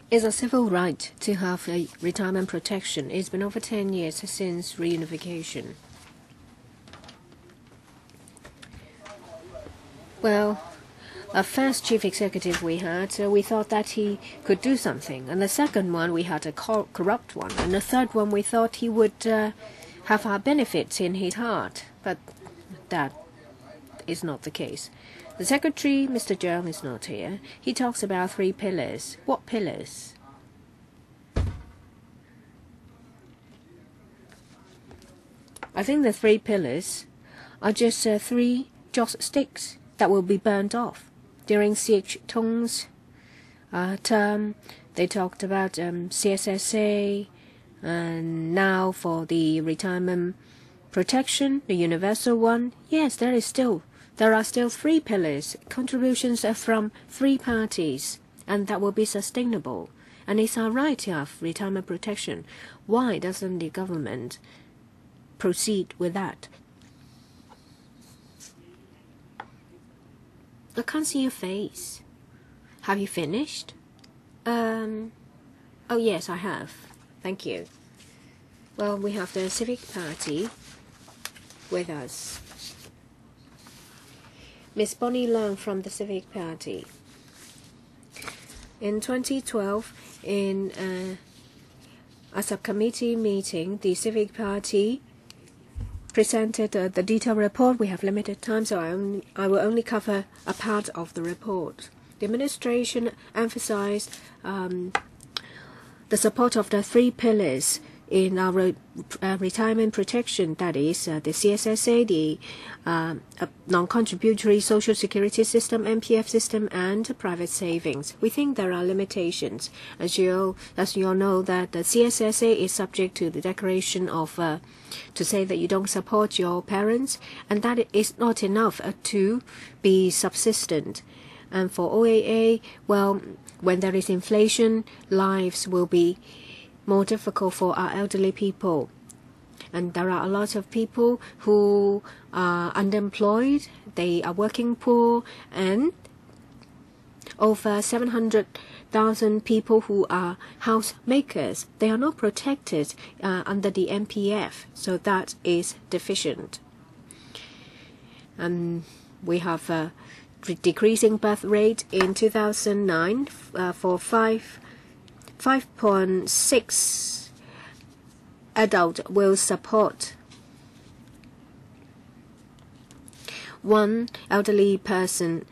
It's a civil right to have a retirement protection. It's been over 10 years since reunification. Well, a first chief executive we had, we thought that he could do something. And the second one, we had a corrupt one. And the third one, we thought he would have our benefits in his heart. But that is not the case. The secretary, Mr. Zhang, is not here. He talks about 3 pillars. What pillars? I think the 3 pillars are just 3 joss sticks that will be burned off. During CH Tong's term, they talked about CSSA, and now for the retirement protection, the universal one. Yes, there are still 3 pillars, contributions from 3 parties, and that will be sustainable. And it's our right to have retirement protection. Why doesn't the government proceed with that? I can't see your face. Have you finished? Oh yes, I have. Thank you. Well, we have the Civic Party with us. Miss Bonnie Leung from the Civic Party. In 2012, in a subcommittee meeting, the Civic Party presented the detailed report. We have limited time, so I will only cover a part of the report. The administration emphasized the support of the 3 pillars in our retirement protection, that is the CSSA, the non-contributory social security system, MPF system, and private savings. We think there are limitations. As you all know, that the CSSA is subject to the declaration of to say that you don't support your parents, and that is not enough to be subsistent. And for OAA, well, when there is inflation, lives will be more difficult for our elderly people. And there are a lot of people who are unemployed, they are working poor, and over 700,000 people who are housemakers. They are not protected under the MPF, so that is deficient. We have a decreasing birth rate in 2009 for 5.6 adult will support 1 elderly person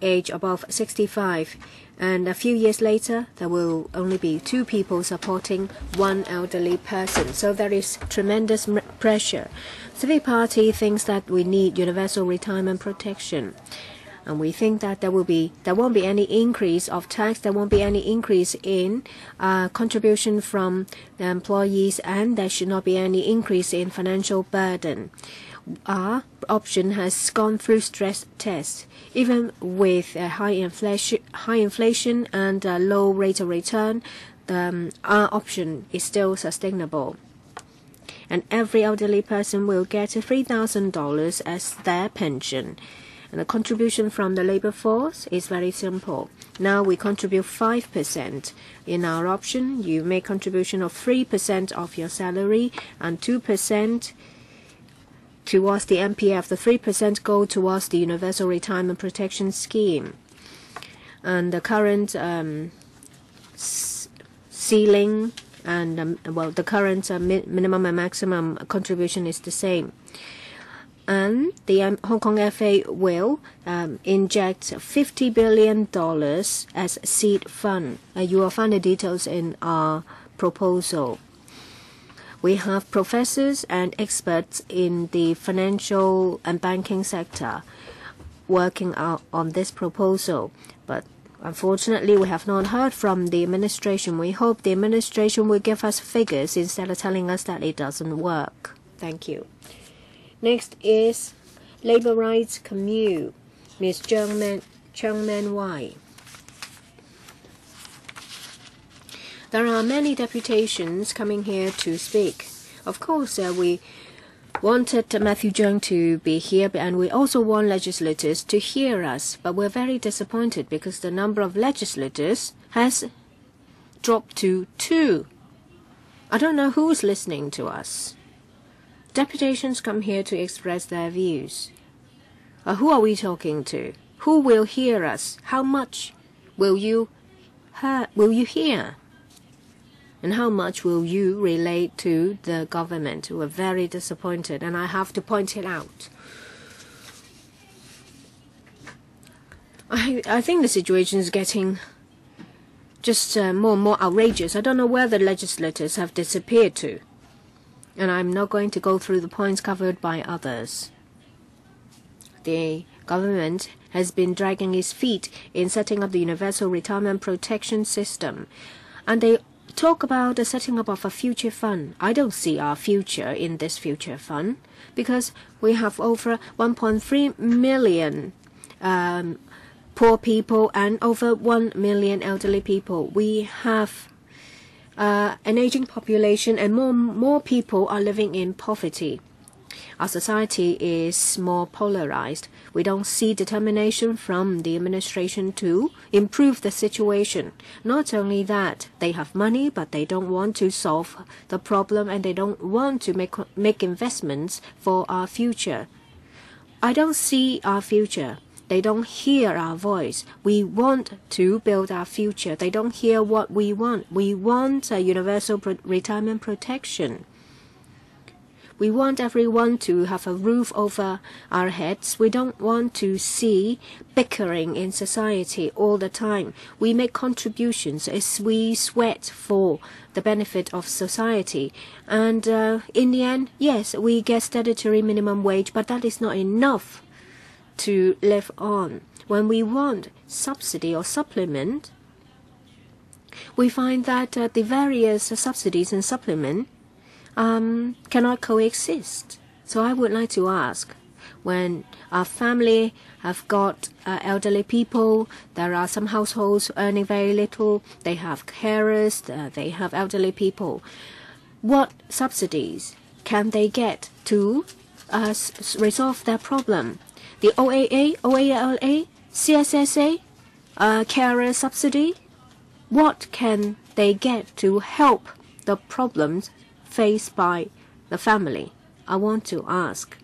age above 65, and a few years later there will only be 2 people supporting 1 elderly person. So there is tremendous pressure. Civic Party thinks that we need universal retirement protection. And we think that there won't be any increase of tax, there won't be any increase in contribution from the employees, and there should not be any increase in financial burden. Our option has gone through stress tests. Even with high inflation and a low rate of return, our option is still sustainable. And every elderly person will get $3,000 as their pension. And the contribution from the labor force is very simple. Now we contribute 5%. In our option, you make contribution of 3% of your salary and 2% towards the MPF. The 3% go towards the Universal Retirement Protection Scheme. And the current ceiling and the current minimum and maximum contribution is the same. And the Hong Kong FA will inject $50 billion as seed fund. You will find the details in our proposal. We have professors and experts in the financial and banking sector working out on this proposal. But unfortunately, we have not heard from the administration. We hope the administration will give us figures instead of telling us that it doesn't work. Thank you. Next is Labour Rights Commune. Ms. Changman Wai. There are many deputations coming here to speak. Of course, we wanted Matthew Cheung to be here, and we also want legislators to hear us. But we're very disappointed because the number of legislators has dropped to 2. I don't know who's listening to us. Deputations come here to express their views. Who are we talking to? Who will hear us? How much will you hear? And how much will you relate to the government? We're very disappointed, and I have to point it out. I think the situation is getting just more and more outrageous. I don't know where the legislators have disappeared to. And I'm not going to go through the points covered by others. The government has been dragging its feet in setting up the universal retirement protection system. And they talk about the setting up of a future fund. I don't see our future in this future fund because we have over 1.3 million poor people and over 1 million elderly people. We have an aging population, and more people are living in poverty. Our society is more polarized. We don't see determination from the administration to improve the situation. Not only that, they have money, but they don't want to solve the problem, and they don't want to make investments for our future. I don't see our future. They don't hear our voice. We want to build our future. They don't hear what we want. We want a universal retirement protection. We want everyone to have a roof over our heads. We don't want to see bickering in society all the time. We make contributions as we sweat for the benefit of society. And in the end, yes, we get statutory minimum wage, but that is not enough to live on. When we want subsidy or supplement, we find that the various subsidies and supplement cannot coexist. So I would like to ask, when our family have got elderly people, there are some households earning very little, they have carers, they have elderly people, what subsidies can they get to resolve their problem? The OAA, OALA, CSSA, carer subsidy, what can they get to help the problems faced by the family? I want to ask.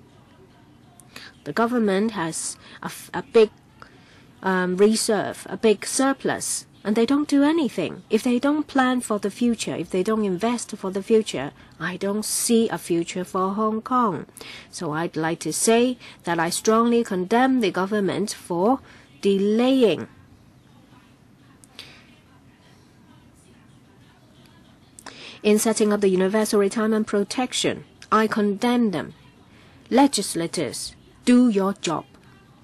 The government has a big reserve, a big surplus, and they don't do anything. If they don't plan for the future, if they don't invest for the future, I don't see a future for Hong Kong. So I'd like to say that I strongly condemn the government for delaying in setting up the universal retirement protection. I condemn them. Legislators, do your job.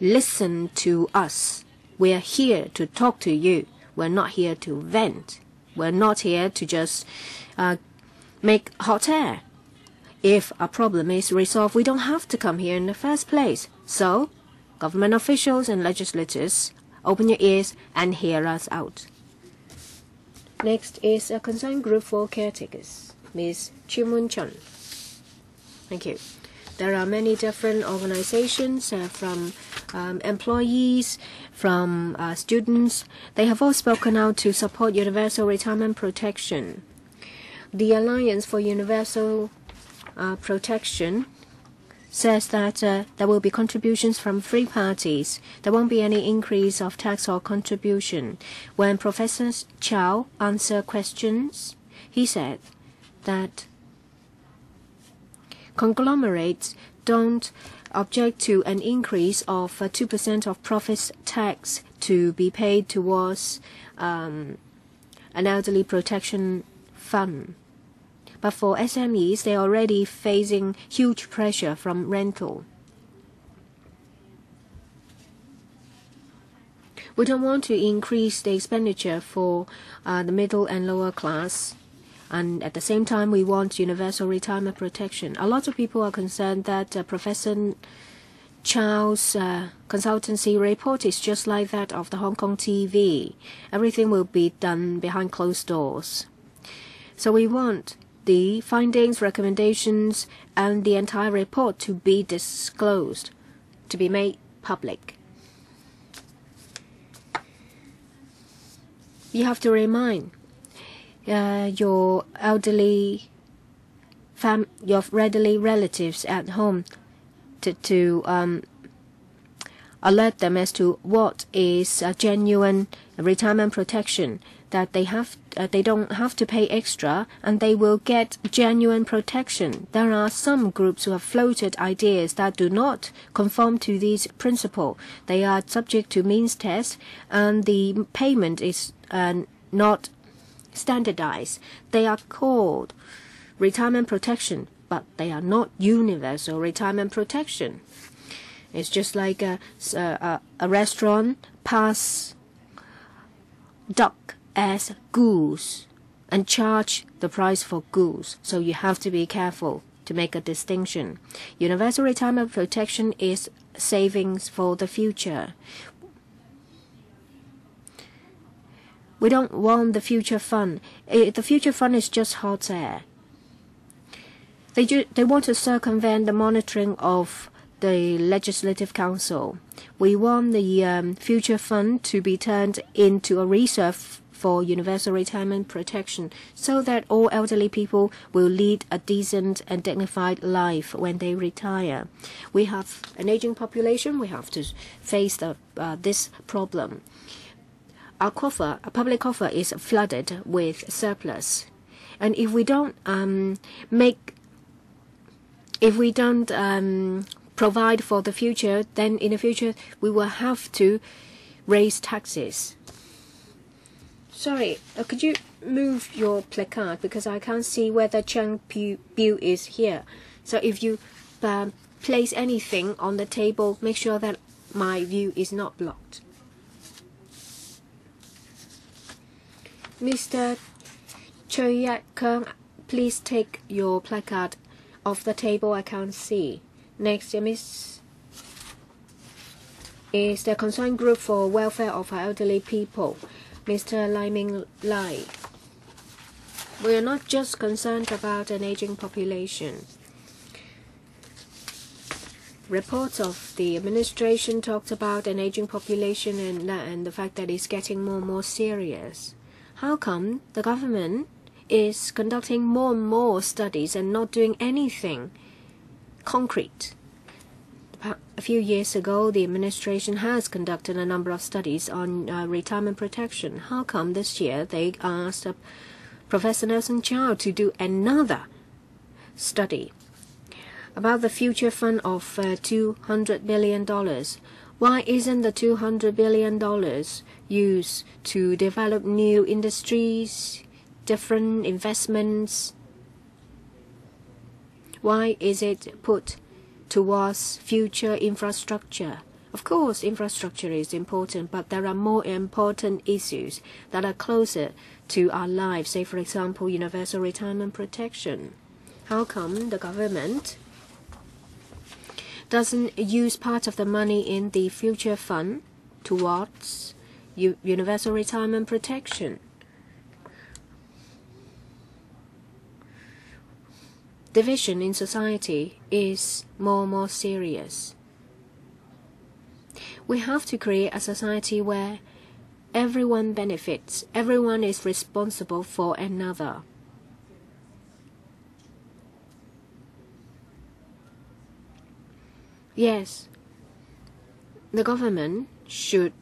Listen to us. We're here to talk to you. We're not here to vent. We're not here to just make hot air. If a problem is resolved, we don't have to come here in the first place. So, government officials and legislators, open your ears and hear us out. Next is a concerned group for caretakers, Ms. Chim Woon Chun. Thank you. There are many different organizations from employees, from students. They have all spoken out to support universal retirement protection. The Alliance for Universal Protection says that there will be contributions from 3 parties. There won't be any increase of tax or contribution. When Professor Chow answered questions, he said that conglomerates don't object to an increase of 2% of profits tax to be paid towards an elderly protection fund. But for SMEs, they are already facing huge pressure from rental. We don't want to increase the expenditure for the middle and lower class. And at the same time, we want universal retirement protection. A lot of people are concerned that Professor Chow's consultancy report is just like that of the Hong Kong TV. Everything will be done behind closed doors. So we want the findings, recommendations, and the entire report to be disclosed, to be made public. You have to remind your elderly your elderly relatives at home to alert them as to what is a genuine retirement protection, that they don't have to pay extra and they will get genuine protection. There are some groups who have floated ideas that do not conform to this principle. They are subject to means test and the payment is not standardized. They are called retirement protection, but they are not universal retirement protection. It's just like a restaurant pass duck as goose and charge the price for goose. So you have to be careful to make a distinction. Universal retirement protection is savings for the future. We don't want the future fund. The future fund is just hot air. They want to circumvent the monitoring of the Legislative Council. We want the future fund to be turned into a reserve for universal retirement protection so that all elderly people will lead a decent and dignified life when they retire. We have an aging population. We have to face this problem. Our public coffer is flooded with surplus. And if we don't provide for the future, then in the future we will have to raise taxes. Sorry, could you move your placard because I can't see whether Chang Biu is here. So if you place anything on the table, make sure that my view is not blocked. Mr. Choi Yak Kung, please take your placard off the table. I can't see. Next is the concerned group for welfare of elderly people, Mr. Lai Ming Lai. We are not just concerned about an aging population. Reports of the administration talked about an aging population and the fact that it's getting more and more serious. How come the government is conducting more and more studies and not doing anything concrete? A few years ago, the administration has conducted a number of studies on retirement protection. How come this year they asked Professor Nelson Chow to do another study about the future fund of $200 billion? Why isn't the $200 billion used to develop new industries, different investments? Why is it put towards future infrastructure? Of course, infrastructure is important, but there are more important issues that are closer to our lives. Say, for example, universal retirement protection. How come the government doesn't use part of the money in the future fund towards universal retirement protection? Division in society is more and more serious. We have to create a society where everyone benefits, everyone is responsible for another. Yes, the government should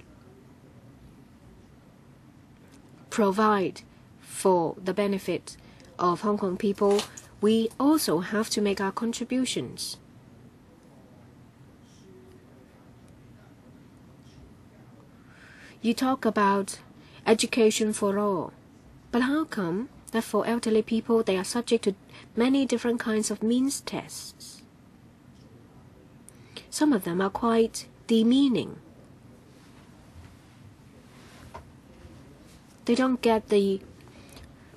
provide for the benefit of Hong Kong people. We also have to make our contributions. You talk about education for all, but how come that for elderly people they are subject to many different kinds of means tests? Some of them are quite demeaning. They don't get the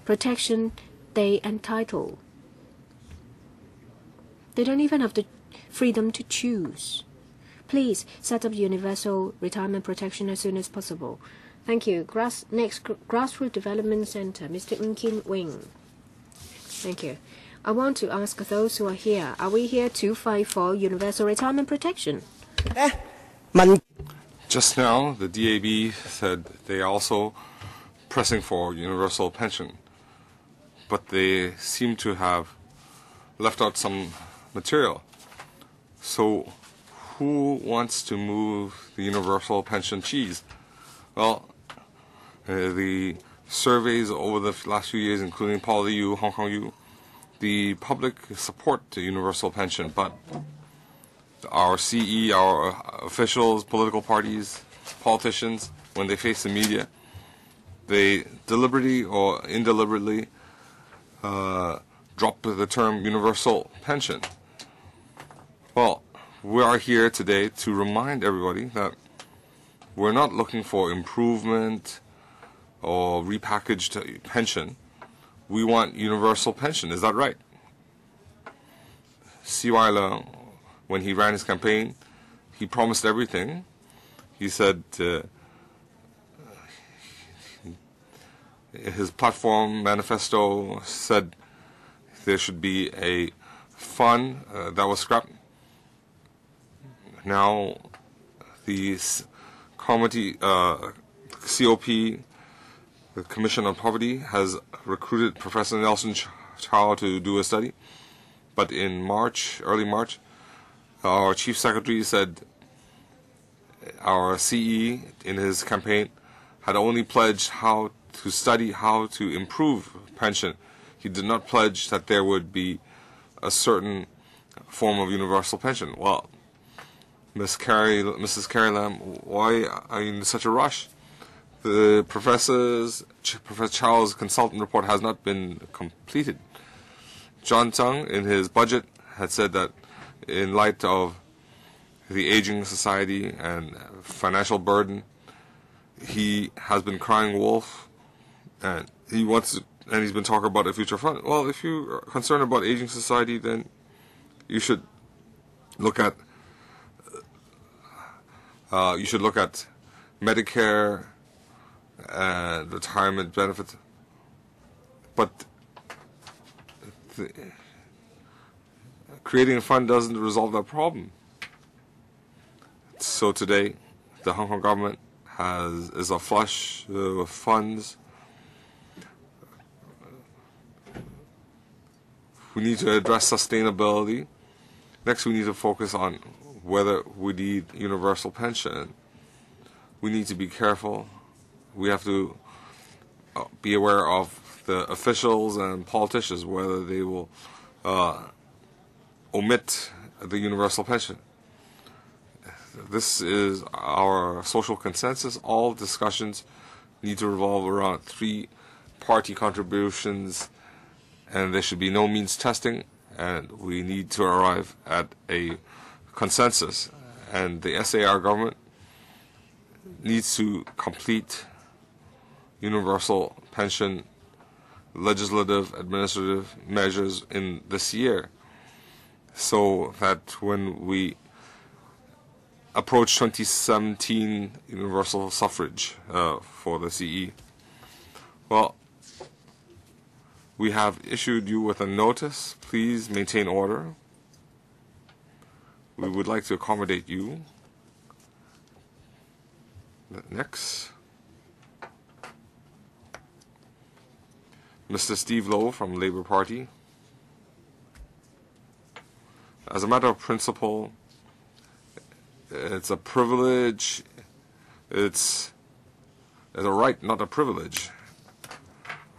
protection they entitle. They don't even have the freedom to choose. Please set up universal retirement protection as soon as possible. Thank you. Next, Grassroots Development Center, Mr. Unkin Wing. Thank you. I want to ask those who are here, are we here to fight for universal retirement protection? Just now, the DAB said they are also pressing for universal pension, but they seem to have left out some material. So who wants to move the universal pension cheese? Well, the surveys over the last few years, including Poly U, Hong Kong U, the public support the universal pension, but our CE, our officials, political parties, politicians, when they face the media, they deliberately or indeliberately drop the term universal pension. Well, we are here today to remind everybody that we're not looking for improvement or repackaged pension. We want universal pension. Is that right? C.Y. Leung, when he ran his campaign, he promised everything. He said his platform manifesto said there should be a fund that was scrapped. Now the committee, COP, the Commission on Poverty, has recruited Professor Nelson Chow to do a study. But in March, early March, our Chief Secretary said our CE in his campaign had only pledged how to study how to improve pension. He did not pledge that there would be a certain form of universal pension. Well, Mrs. Carrie Lam, why are you in such a rush? The Professor Chow's consultant report has not been completed. John Tsang, in his budget, had said that in light of the aging society and financial burden, he has been crying wolf, and he's been talking about a future fund. Well, if you are concerned about aging society, then you should look at Medicare and retirement benefits. But creating a fund doesn't resolve that problem. So today, the Hong Kong government is flush with funds. We need to address sustainability. Next, we need to focus on whether we need universal pension. We need to be careful. We have to be aware of the officials and politicians, whether they will omit the universal pension. This is our social consensus. All discussions need to revolve around 3 party contributions, and there should be no means testing, and we need to arrive at a consensus. And the SAR government needs to complete universal pension legislative, administrative measures in this year, so that when we approach 2017 universal suffrage for the CE, well, we have issued you with a notice. Please maintain order. We would like to accommodate you. Next. Mr. Steve Lowe from Labour Party. As a matter of principle, it's a privilege. It's a right, not a privilege.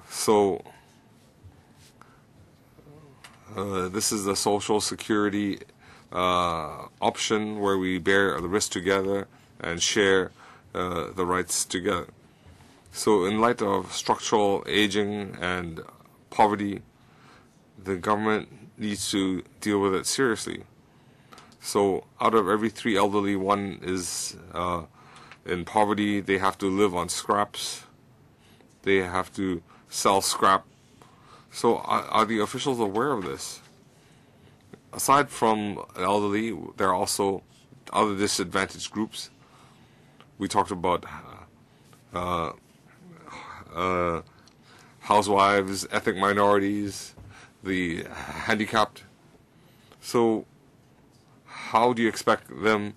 So this is the Social Security option where we bear the risk together and share the rights together. So in light of structural aging and poverty, the government needs to deal with it seriously. So out of every 3 elderly, 1 is in poverty. They have to live on scraps. They have to sell scrap. So are the officials aware of this? Aside from elderly, there are also other disadvantaged groups. We talked about housewives, ethnic minorities, the handicapped. So how do you expect them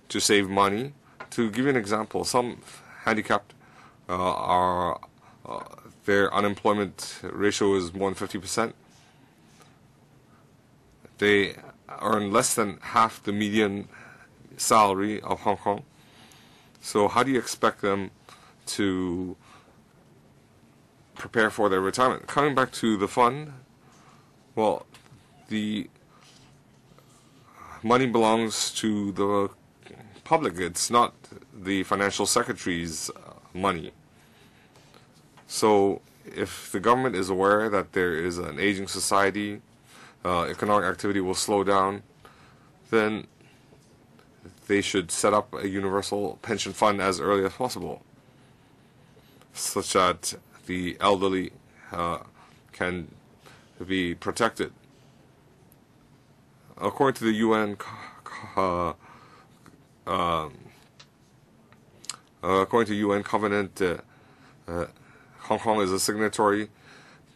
to save money? To give you an example, some handicapped their unemployment ratio is more than 50%. They earn less than half the median salary of Hong Kong. So how do you expect them to prepare for their retirement? Coming back to the fund, well, the money belongs to the public. It's not the financial secretary's money. So if the government is aware that there is an aging society, economic activity will slow down, then they should set up a universal pension fund as early as possible, such that the elderly can be protected. According to the UN, according to UN covenant, Hong Kong is a signatory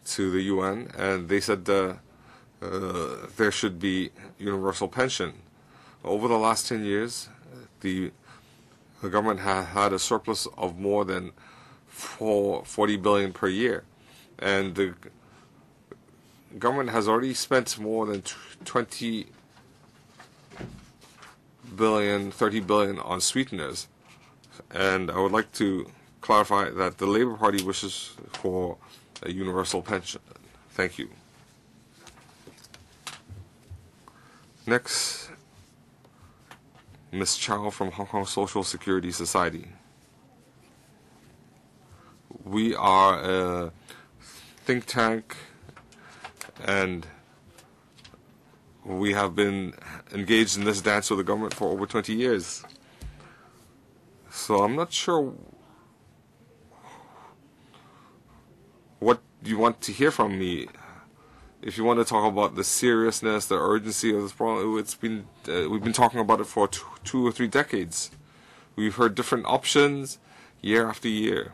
to the UN, and they said there should be universal pension. Over the last 10 years, the government has had a surplus of more than 40 billion per year, and the government has already spent more than 20 billion, 30 billion on sweeteners. And I would like to clarify that the Labour Party wishes for a universal pension. Thank you. Next, Ms. Chow from Hong Kong Social Security Society. We are a think tank, and we have been engaged in this dance with the government for over 20 years. So I'm not sure what you want to hear from me. If you want to talk about the seriousness, the urgency of this problem, we've been talking about it for 2 or 3 decades. We've heard different options year after year.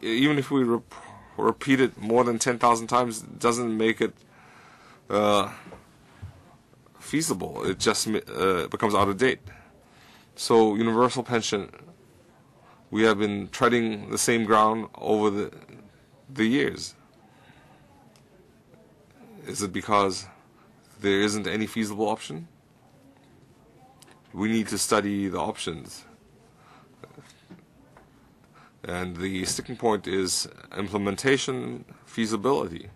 Even if we repeat it more than 10,000 times, it doesn't make it feasible. It just becomes out of date. So universal pension, we have been treading the same ground over the years. Is it because there isn't any feasible option? We need to study the options. And the sticking point is implementation, feasibility.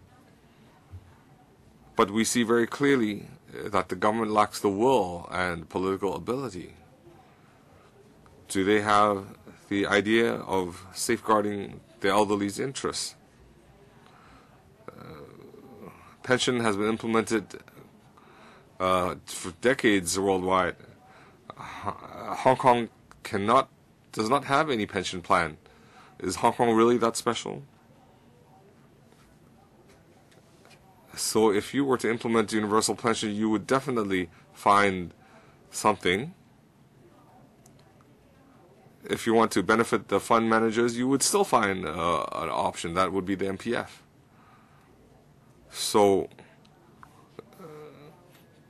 But we see very clearly that the government lacks the will and political ability. Do they have the idea of safeguarding the elderly's interests? Pension has been implemented for decades worldwide. Hong Kong does not have any pension plan. Is Hong Kong really that special? So if you were to implement universal pension, you would definitely find something. If you want to benefit the fund managers, you would still find an option. That would be the MPF. So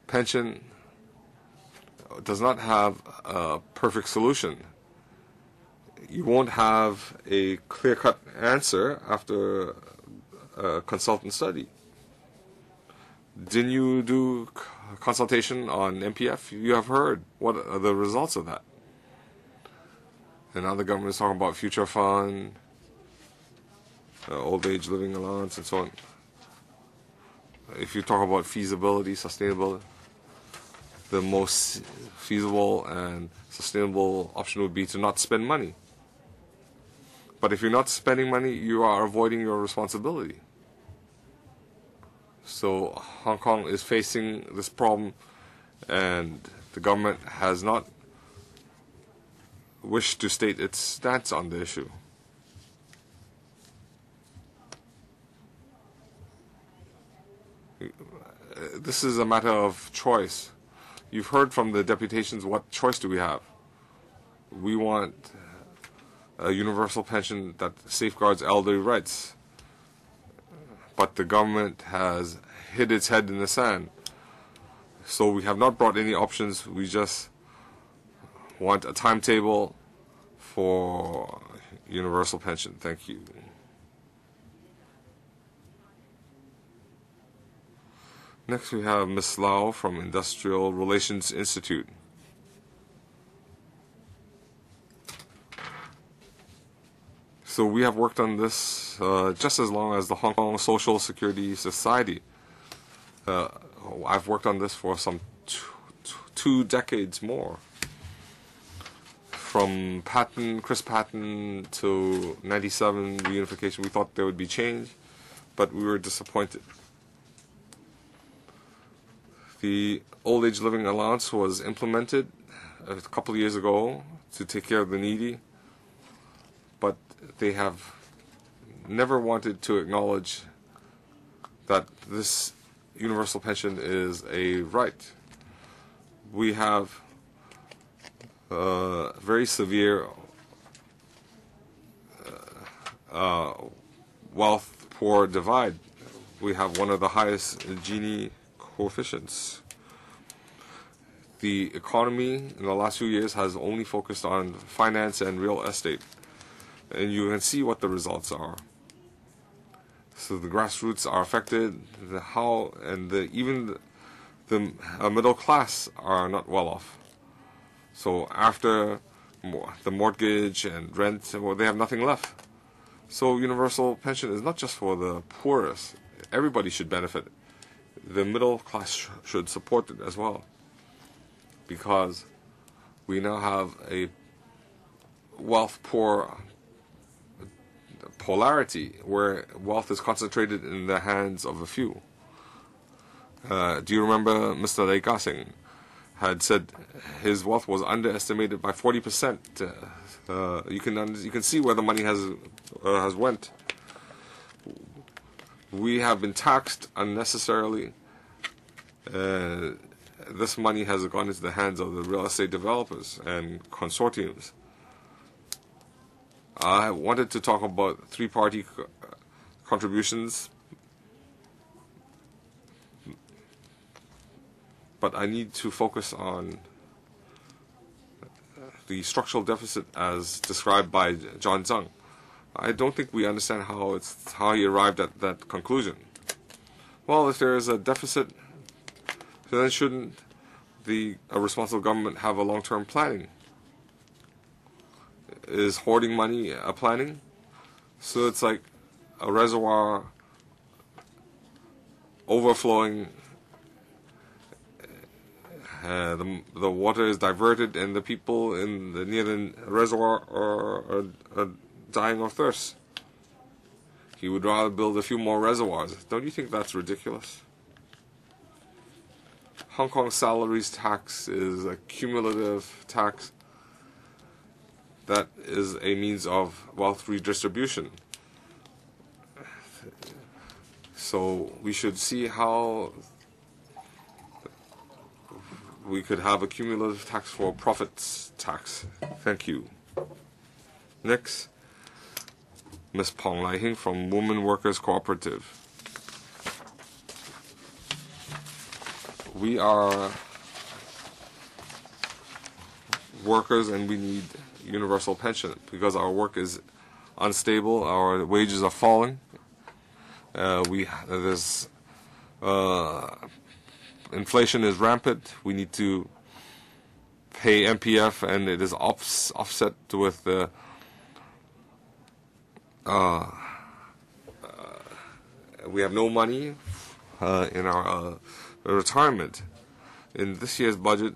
pension does not have a perfect solution. You won't have a clear-cut answer after a consultant study. Didn't you do consultation on MPF? You have heard. What are the results of that? And now the government is talking about future fund, old age living allowance, and so on. If you talk about feasibility, sustainability, the most feasible and sustainable option would be to not spend money. But if you're not spending money, you are avoiding your responsibility. So Hong Kong is facing this problem, and the government has not wished to state its stance on the issue. this is a matter of choice. You've heard from the deputations, what choice do we have? We want a universal pension that safeguards elderly rights. But the government has hid its head in the sand. So we have not brought any options. We just want a timetable for universal pension. Thank you. Next we have Ms. Lau from Industrial Relations Institute. So we have worked on this just as long as the Hong Kong Social Security Society. I've worked on this for some two decades more. From Chris Patton to 97 reunification, we thought there would be change, but we were disappointed. The old age living allowance was implemented a couple of years ago to take care of the needy, but they have never wanted to acknowledge that this universal pension is a right. We have very severe wealth-poor divide. We have one of the highest Gini coefficients. The economy in the last few years has only focused on finance and real estate, and you can see what the results are. So the grassroots are affected. Even the middle class are not well off. So after the mortgage and rent, well, they have nothing left. So universal pension is not just for the poorest. Everybody should benefit. The middle class should support it as well, because we now have a wealth-poor polarity where wealth is concentrated in the hands of a few. Do you remember Mr. Lee Ka-sing had said his wealth was underestimated by 40%? You can see where the money has went. We have been taxed unnecessarily. This money has gone into the hands of the real estate developers and consortiums. I wanted to talk about three-party contributions, but I need to focus on the structural deficit as described by John Tsang. I don't think we understand how he arrived at that conclusion. Well, if there is a deficit, then shouldn't a responsible government have a long-term planning? Is hoarding money a planning? So it's like a reservoir overflowing. The water is diverted, and the people near the reservoir are dying of thirst. He would rather build a few more reservoirs. Don't you think that's ridiculous? Hong Kong salaries tax is a cumulative tax that is a means of wealth redistribution. So we should see how we could have a cumulative tax for profits tax. Thank you. Next, Ms. Pong Lai Hing from Women Workers Cooperative. We are workers and we need universal pension because our work is unstable, our wages are falling. Inflation is rampant. We need to pay MPF, and it is offset with the we have no money in our retirement. In this year's budget,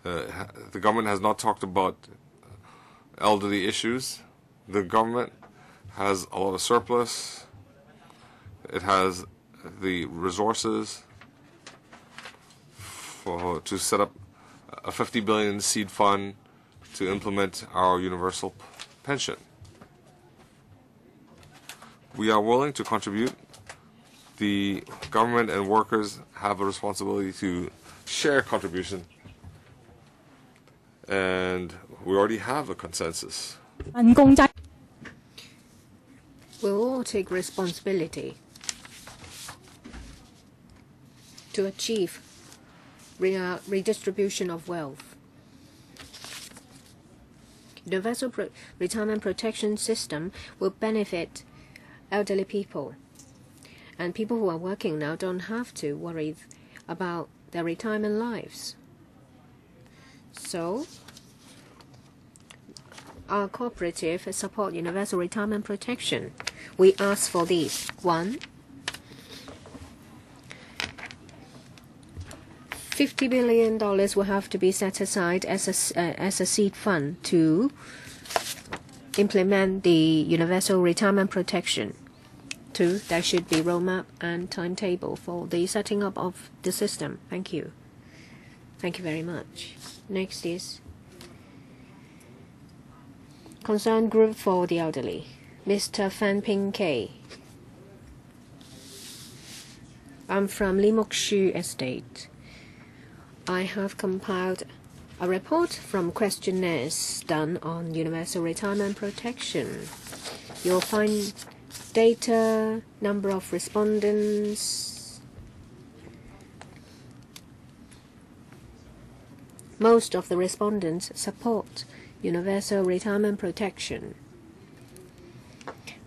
the government has not talked about elderly issues. The government has a lot of surplus. It has the resources to set up a 50 billion seed fund to implement our universal pension. We are willing to contribute, the government and workers have a responsibility to share contribution, and we already have a consensus. We'll all take responsibility to achieve redistribution of wealth. The universal retirement protection system will benefit elderly people, and people who are working now don't have to worry about their retirement lives. So, our cooperative support universal retirement protection. We ask for these. 1, $50 billion will have to be set aside as a seed fund to implement the universal retirement protection. 2, there should be roadmap and timetable for the setting up of the system. Thank you. Thank you very much. Next is Concerned Group for the Elderly, Mr. Fan Ping K. I'm from Limok Shu Estate. I have compiled a report from questionnaires done on universal retirement protection. You'll find data, number of respondents. Most of the respondents support universal retirement protection.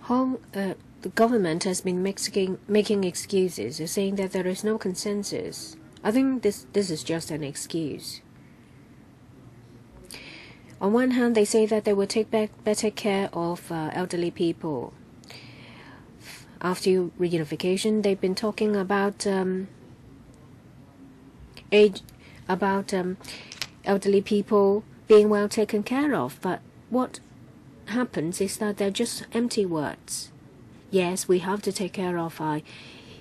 The government has been making excuses, saying that there is no consensus. I think this is just an excuse. On one hand, they say that they will take better care of elderly people. After reunification, they've been talking about elderly people being well taken care of. But what happens is that they're just empty words. Yes, we have to take care of our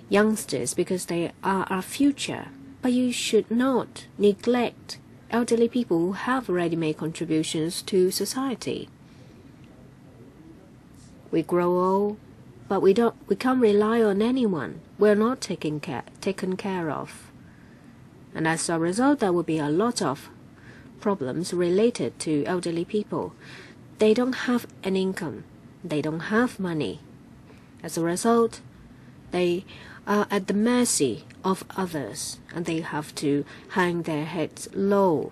youngsters because they are our future. But you should not neglect elderly people who have already made contributions to society. We grow old, but we can't rely on anyone. We're not taken care of. And as a result, there will be a lot of problems related to elderly people. They don't have an income. They don't have money. As a result, they are at the mercy of others, and they have to hang their heads low,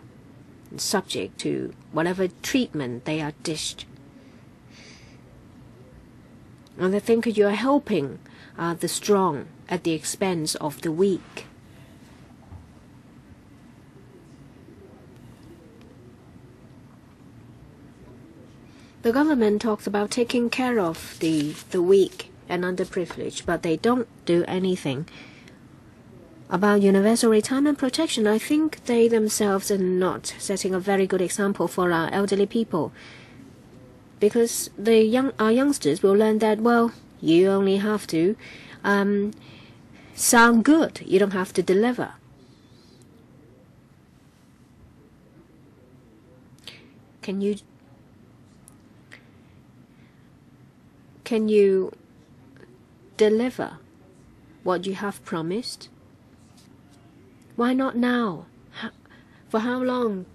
subject to whatever treatment they are dished. And I think you are helping the strong at the expense of the weak. The government talks about taking care of the weak and underprivileged, but they don't do anything about universal retirement protection. I think they themselves are not setting a very good example for our elderly people, because our youngsters will learn that, well, you only have to sound good. You don't have to deliver. Can you deliver what you have promised? Why not now? For how long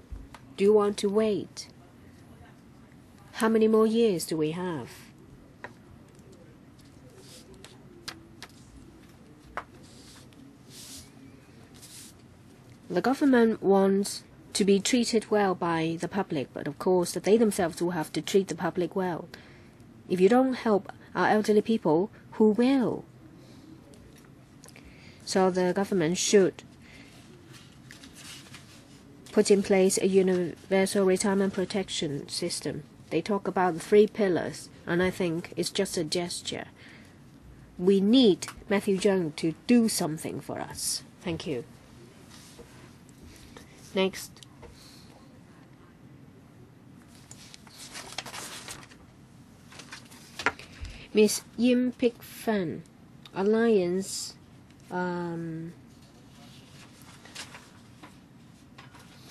do you want to wait? How many more years do we have? The government wants to be treated well by the public, but of course they themselves will have to treat the public well. If you don't help our elderly people, who will? So the government should put in place a universal retirement protection system. They talk about the 3 pillars, and I think it's just a gesture. We need Matthew Chung to do something for us. Thank you. Next. Miss Yim Pik Fan, Alliance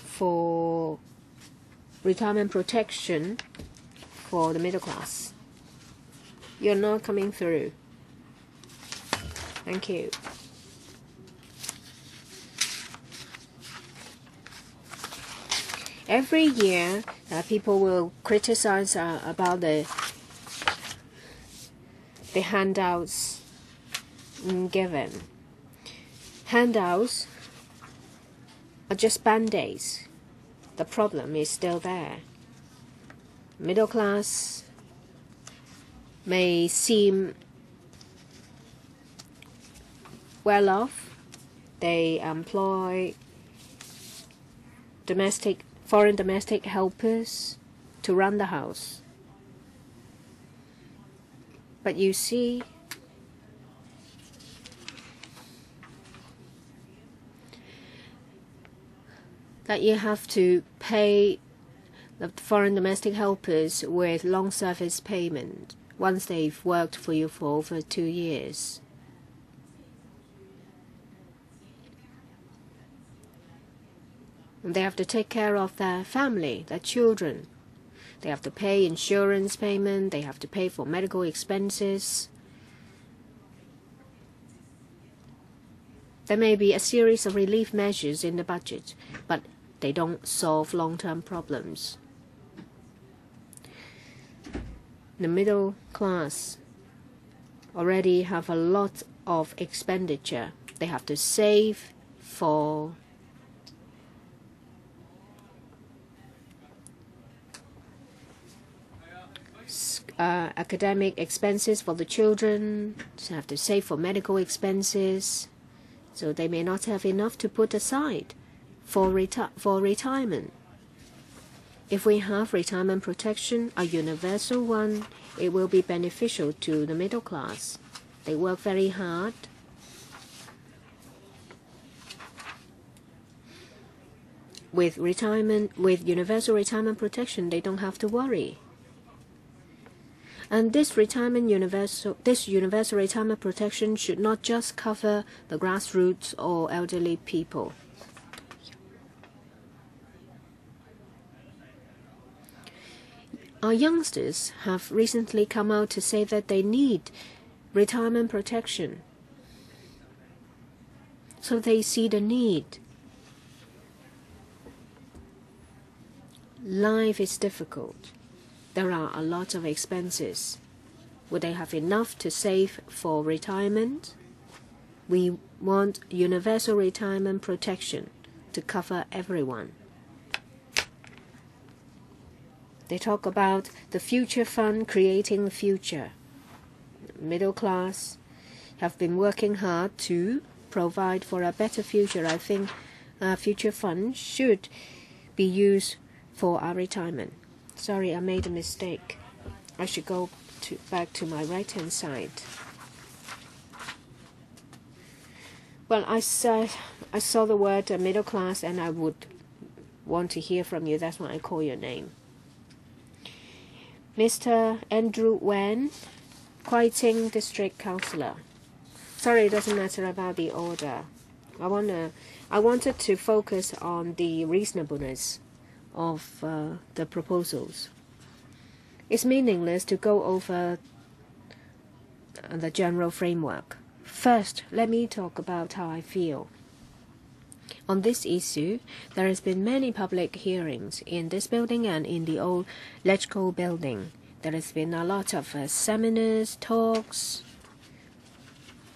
for retirement protection for the middle class. You're not coming through. Thank you. Every year, people will criticize about the handouts given. Handouts are just band-aids. The problem is still there. Middle class may seem well off. They employ foreign domestic helpers to run the house. But you see, that you have to pay the foreign domestic helpers with long service payment once they've worked for you for over 2 years. And they have to take care of their family, their children. They have to pay insurance payment. They have to pay for medical expenses. There may be a series of relief measures in the budget, but they don't solve long-term problems. The middle class already have a lot of expenditure. They have to save for academic expenses for the children. They have to save for medical expenses. So they may not have enough to put aside for retirement. If we have retirement protection, a universal one, it will be beneficial to the middle class. They work very hard. With universal retirement protection, they don't have to worry. And this universal retirement protection should not just cover the grassroots or elderly people. Our youngsters have recently come out to say that they need retirement protection. So they see the need. Life is difficult. There are a lot of expenses. Would they have enough to save for retirement? We want universal retirement protection to cover everyone. They talk about the future fund creating the future. Middle class have been working hard to provide for a better future. I think future fund should be used for our retirement. Sorry, I made a mistake. I should go back to my right-hand side. Well, I saw the word middle class, and I would want to hear from you. That's why I call your name. Mr. Andrew Wen, Kwai-Ting District Councillor. Sorry, it doesn't matter about the order. I wanted to focus on the reasonableness of the proposals. It's meaningless to go over the general framework. First, let me talk about how I feel. On this issue, there has been many public hearings in this building and in the old electrical building. There has been a lot of seminars, talks,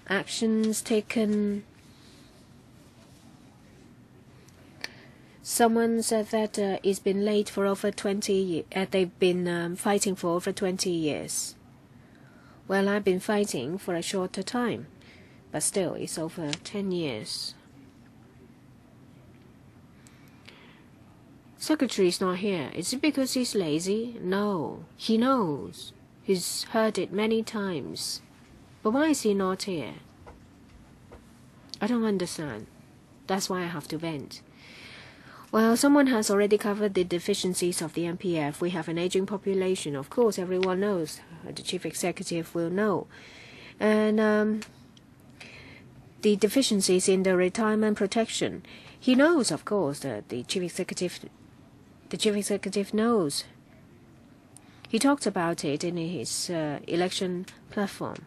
actions taken. Someone said that it's been late for over 20 years. They've been fighting for over 20 years. Well, I've been fighting for a shorter time, but still, it's over 10 years. Secretary is not here. Is it because he's lazy? No, he knows. He's heard it many times. But why is he not here? I don't understand. That's why I have to vent. Well, someone has already covered the deficiencies of the MPF. We have an aging population. Of course, everyone knows. The chief executive will know. And the deficiencies in the retirement protection. He knows, of course, that the chief executive knows. He talked about it in his election platform.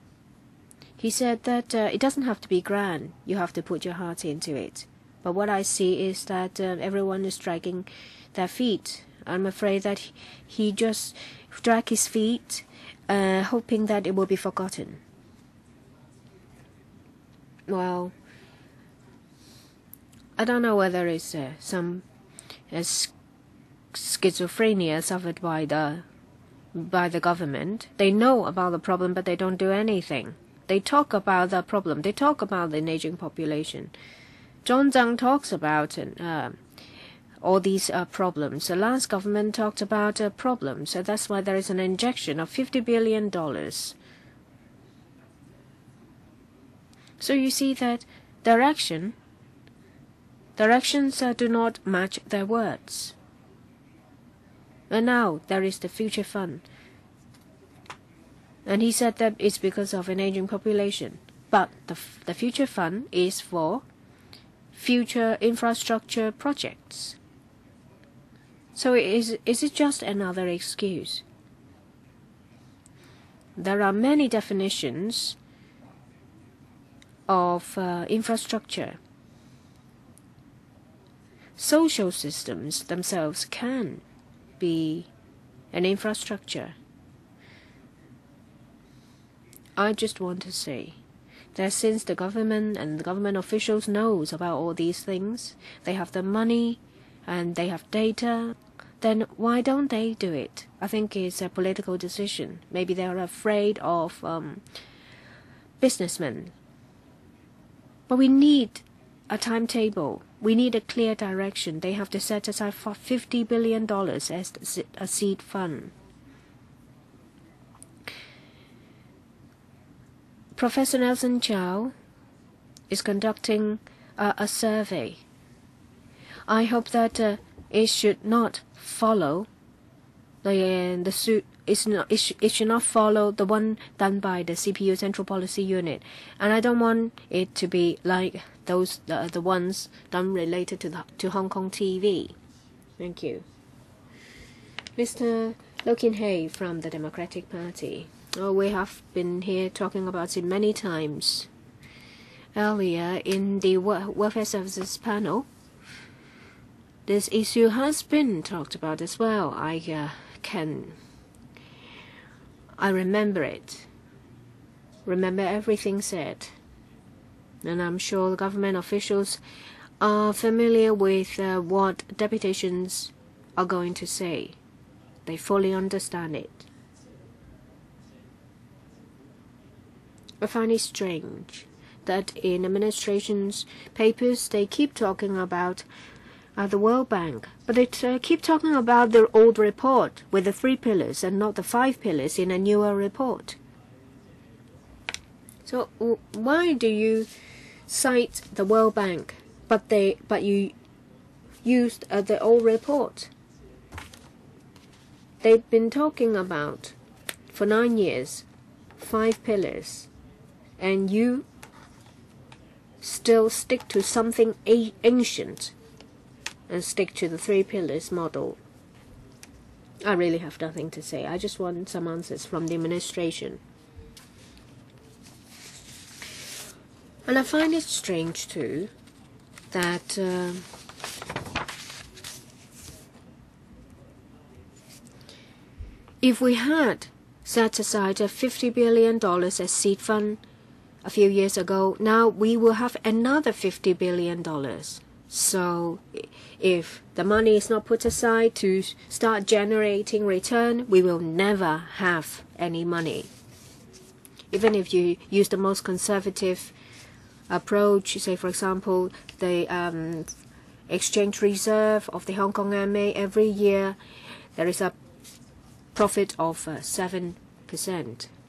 He said that it doesn't have to be grand. You have to put your heart into it. But what I see is that everyone is dragging their feet. I'm afraid that he just dragged his feet, hoping that it will be forgotten. Well, I don't know whether it's some schizophrenia suffered by the government. They know about the problem, but they don't do anything. They talk about the problem. They talk about the aging population. John Zhang talks about all these problems. The last government talked about problems, so that's why there is an injection of $50 billion. So you see that directions do not match their words. And now there is the future fund. And he said that it's because of an aging population. But the future fund is for future infrastructure projects. So is it just another excuse? There are many definitions of infrastructure. Social systems themselves can be an infrastructure. I just want to say that since the government and the government officials knows about all these things, they have the money and they have data, then why don't they do it? I think it's a political decision. Maybe they are afraid of businessmen. But we need a timetable. We need a clear direction. They have to set aside for $50 billion as a seed fund. Professor Nelson Chow is conducting a survey. I hope that it should not follow the suit. It should not follow the one done by the CPU Central Policy Unit, and I don't want it to be like those the ones done related to Hong Kong TV. Thank you, Mr. Loh Kin Hei from the Democratic Party. Oh, we have been here talking about it many times. Earlier in the Welfare Services panel, this issue has been talked about as well. I remember it. Remember everything said. And I'm sure the government officials are familiar with what deputations are going to say. They fully understand it. I find it strange that in administration's papers they keep talking about the World Bank, but they keep talking about their old report with the 3 pillars and not the 5 pillars in a newer report. So why do you cite the World Bank, but you used the old report? They've been talking about for 9 years 5 pillars, and you still stick to something ancient and stick to the 3 pillars model. I really have nothing to say. I just want some answers from the administration. And I find it strange too that if we had set aside $50 billion as seed fund a few years ago, now we will have another $50 billion. So if the money is not put aside to start generating return, we will never have any money. Even if you use the most conservative approach, say for example the exchange reserve of the Hong Kong MA, every year there is a profit of 7%.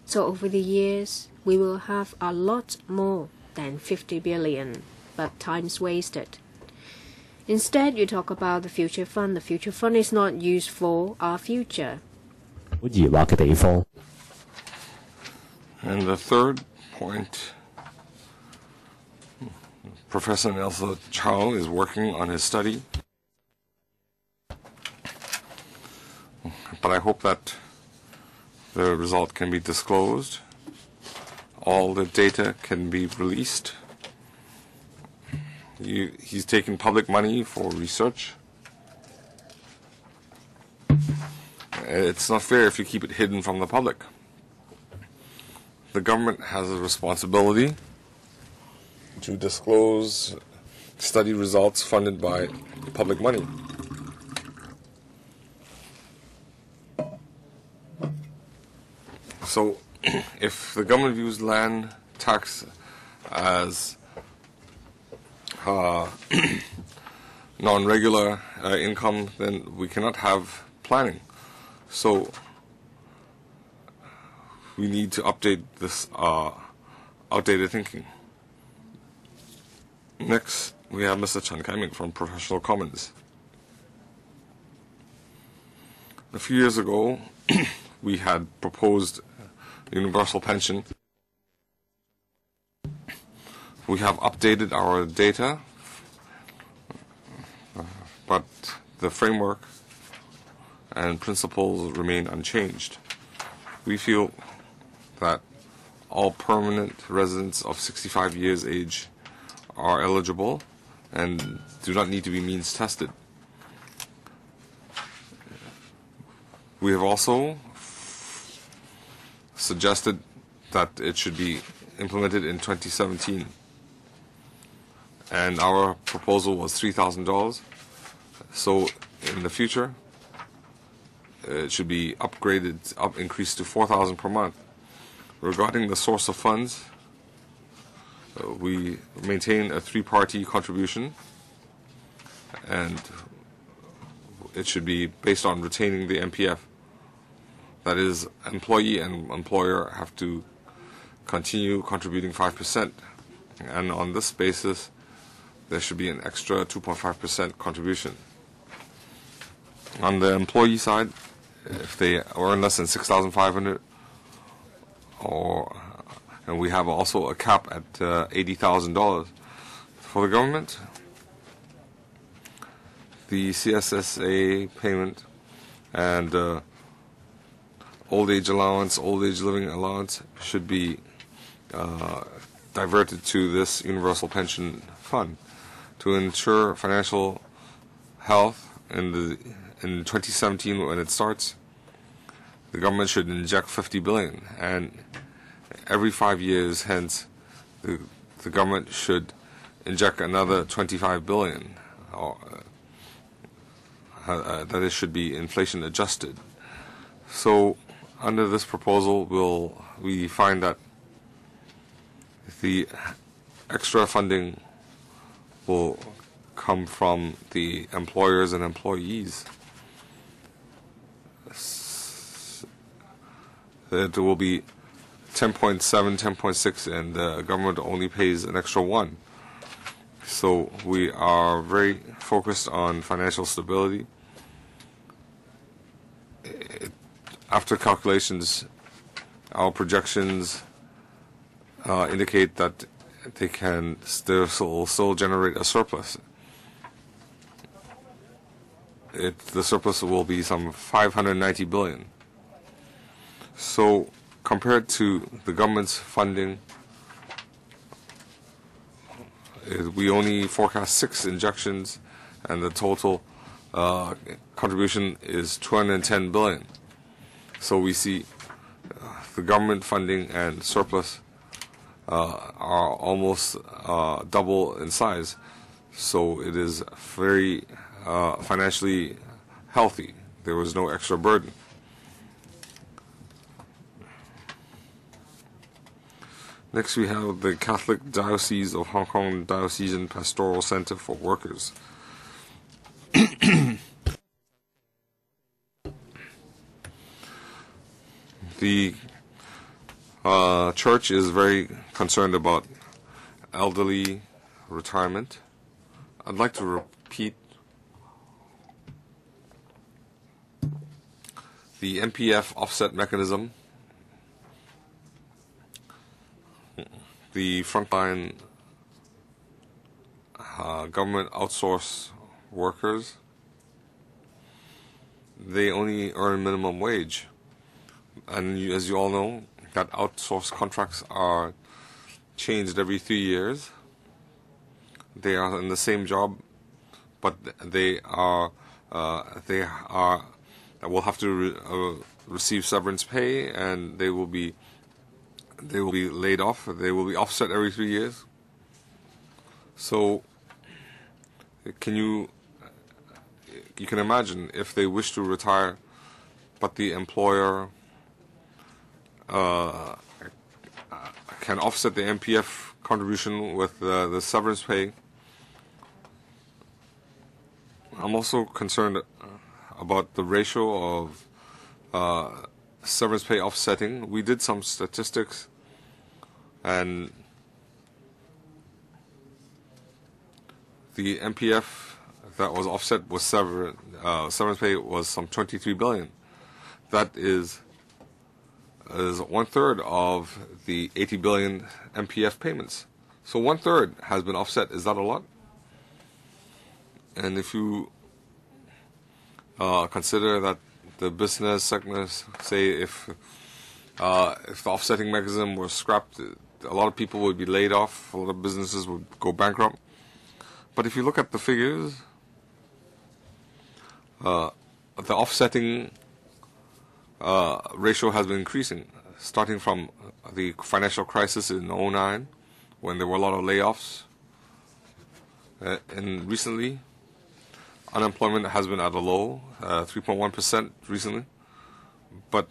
So over the years we will have a lot more than 50 billion, but time's wasted. Instead, you talk about the future fund. The future fund is not used for our future. And the third point, Professor Nelson Chow is working on his study. But I hope that the result can be disclosed. all the data can be released. He's taking public money for research. It's not fair if you keep it hidden from the public. The government has a responsibility to disclose study results funded by public money. So, if the government views land tax as non-regular income, then we cannot have planning. So we need to update this outdated thinking. Next, we have Mr. Chan Kai-ming from Professional Commons. A few years ago, we had proposed universal pension. We have updated our data, but the framework and principles remain unchanged. We feel that all permanent residents of 65 years age are eligible and do not need to be means tested. We have also suggested that it should be implemented in 2017. And our proposal was $3,000. So in the future, it should be increased to $4,000 per month. Regarding the source of funds, we maintain a three-party contribution, and it should be based on retaining the MPF. That is, employee and employer have to continue contributing 5%, and on this basis, there should be an extra 2.5% contribution. On the employee side, if they earn less than $6,500, and we have also a cap at $80,000. For the government, the CSSA payment and old age allowance, old age living allowance should be diverted to this universal pension fund to ensure financial health in 2017 when it starts. The government should inject $50 billion, and every 5 years hence the government should inject another $25 billion. That it should be inflation adjusted. So under this proposal, we find that the extra funding will come from the employers and employees. It will be 10.7, 10.6, and the government only pays an extra 1. So we are very focused on financial stability. After calculations, our projections indicate that they can still generate a surplus. The surplus will be some $590 billion. So compared to the government's funding, we only forecast 6 injections, and the total contribution is $210 billion. So we see the government funding and surplus are almost double in size. So it is very financially healthy. There was no extra burden. Next, we have the Catholic Diocese of Hong Kong Diocesan Pastoral Center for Workers. The church is very concerned about elderly retirement. I'd like to repeat the MPF offset mechanism. The frontline government outsource workers, they only earn minimum wage. And as you all know, that outsourced contracts are changed every 3 years. They are in the same job, but they will have to receive severance pay, and they will be laid off. They will be offset every 3 years. So you can imagine if they wish to retire, but the employer can offset the MPF contribution with the severance pay. I'm also concerned about the ratio of severance pay offsetting. We did some statistics, and the MPF that was offset with severance pay was some 23 billion. That is 1/3 of the 80 billion MPF payments. So 1/3 has been offset. Is that a lot? And if you consider that the business sectors, say if the offsetting mechanism was scrapped, a lot of people would be laid off, a lot of businesses would go bankrupt. But if you look at the figures, the offsetting ratio has been increasing, starting from the financial crisis in 2009, when there were a lot of layoffs. And recently, unemployment has been at a low, 3.1% recently. But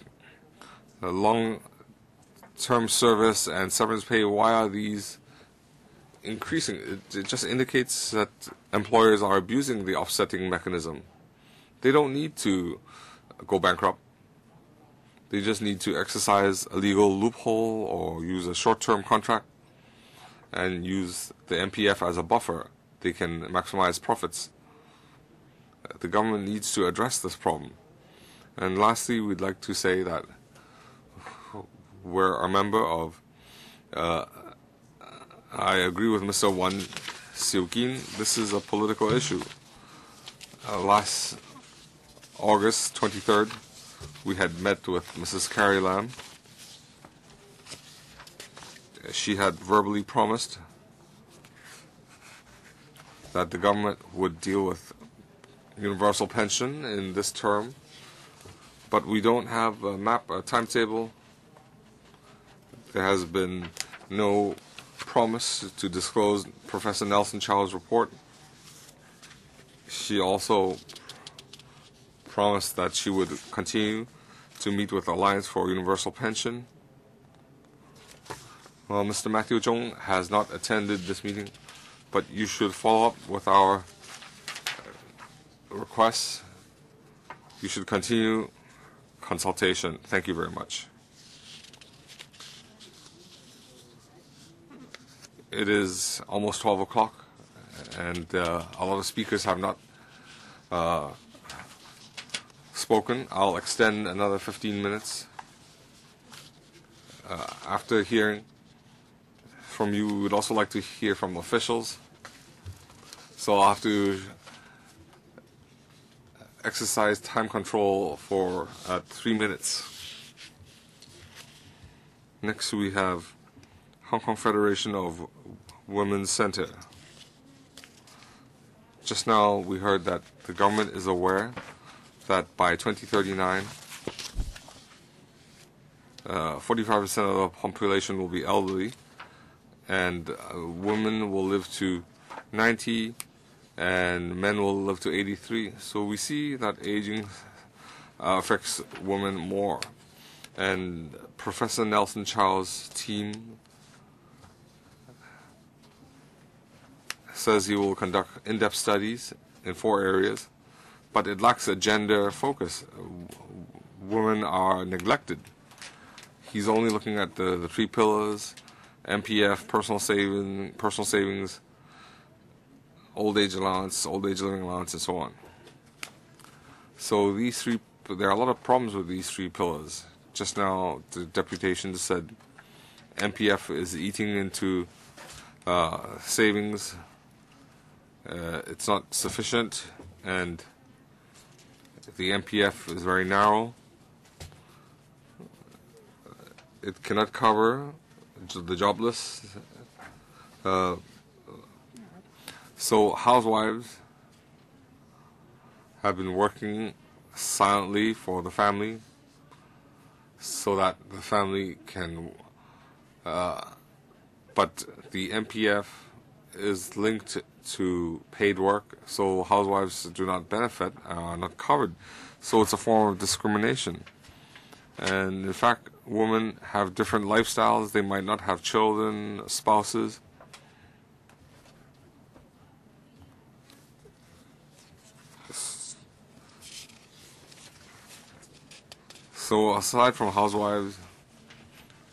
long-term service and severance pay, why are these increasing? It just indicates that employers are abusing the offsetting mechanism. They don't need to go bankrupt. They just need to exercise a legal loophole or use a short-term contract and use the MPF as a buffer. They can maximize profits. The government needs to address this problem. And lastly, we'd like to say that we're a member of, I agree with Mr. Wan Siu-kin, this is a political issue. Last August 23rd, we had met with Mrs. Carrie Lam. She had verbally promised that the government would deal with universal pension in this term, but we don't have a timetable. There has been no promise to disclose Professor Nelson Chow's report. She also promised that she would continue to meet with Alliance for Universal Pension. Well, Mr. Matthew Chung has not attended this meeting, but you should follow up with our requests. You should continue consultation. Thank you very much. It is almost 12 o'clock, and a lot of speakers have not spoken. I'll extend another 15 minutes. After hearing from you, we would also like to hear from officials. So I'll have to exercise time control for 3 minutes. Next we have Hong Kong Federation of Women's Center. Just now we heard that the government is aware that by 2039, 45% of the population will be elderly, and women will live to 90, and men will live to 83. So we see that aging affects women more. And Professor Nelson Chow's team says he will conduct in-depth studies in 4 areas, but it lacks a gender focus. Women are neglected. He's only looking at the 3 pillars: MPF, personal savings, old age allowance, old age living allowance, and so on. So there are a lot of problems with these 3 pillars. Just now, the deputations said MPF is eating into savings. It's not sufficient, and the MPF is very narrow. it cannot cover the jobless. So housewives have been working silently for the family so that the family can, but the MPF is linked to paid work, so housewives do not benefit, are not covered. So it's a form of discrimination. And in fact, women have different lifestyles. They might not have children, spouses. So aside from housewives,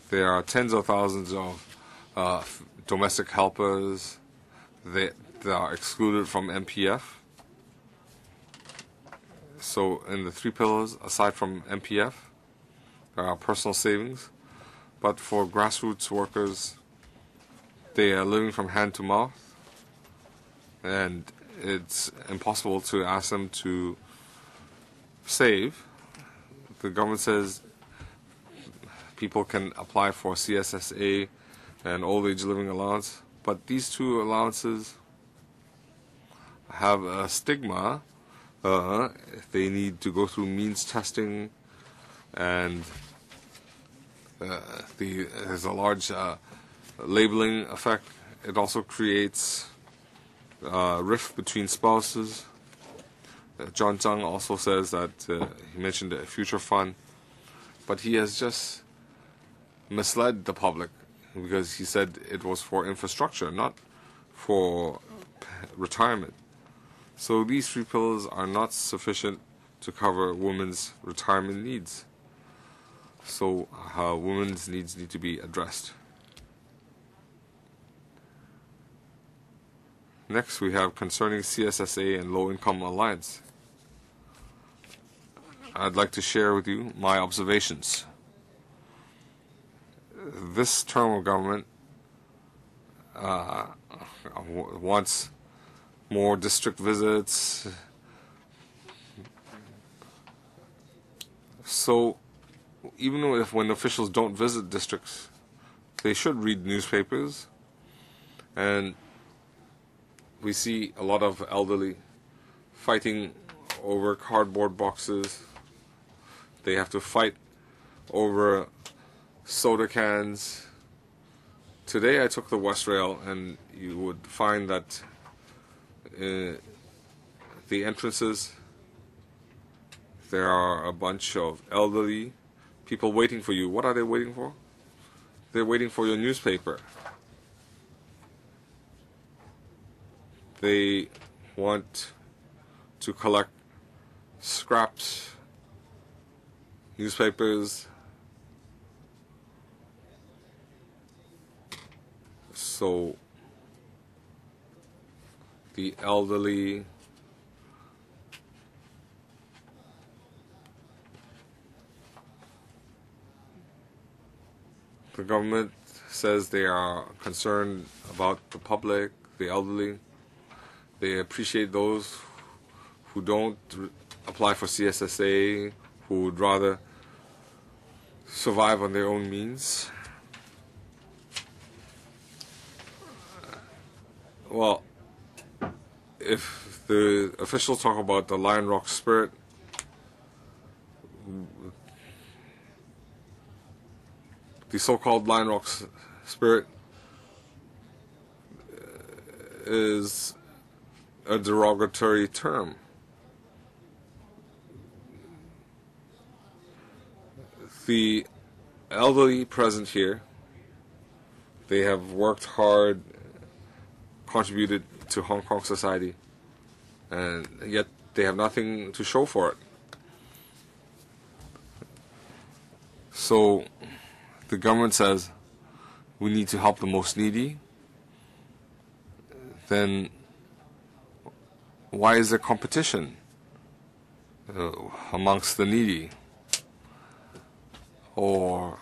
there are tens of thousands of domestic helpers that are excluded from MPF. So in the three pillars, aside from MPF, there are personal savings. But for grassroots workers, they are living from hand to mouth. And it's impossible to ask them to save. The government says people can apply for CSSA and old age living allowance, but these two allowances have a stigma. They need to go through means testing, and there's a large labeling effect. It also creates rift between spouses. John Tsang also says that he mentioned a future fund, but he has just misled the public because he said it was for infrastructure, not for retirement. So these three pillars are not sufficient to cover women's retirement needs. So women's needs need to be addressed. Next, we have concerning CSSA and Low Income Alliance. I'd like to share with you my observations. This term of government wants more district visits. So even if when officials don't visit districts, they should read newspapers. And we see a lot of elderly fighting over cardboard boxes. They have to fight over soda cans. Today I took the West Rail, and you would find that the entrances, there are a bunch of elderly people waiting for you. What are they waiting for? They're waiting for your newspaper. They want to collect scraps, newspapers. So the elderly, the government says they are concerned about the public, the elderly. They appreciate those who don't apply for CSSA, who would rather survive on their own means. Well, if the officials talk about the Lion Rock spirit, the so-called Lion Rock spirit is a derogatory term. The elderly present here, they have worked hard, contributed to Hong Kong society, and yet they have nothing to show for it. So the government says we need to help the most needy. Then why is there competition amongst the needy? Or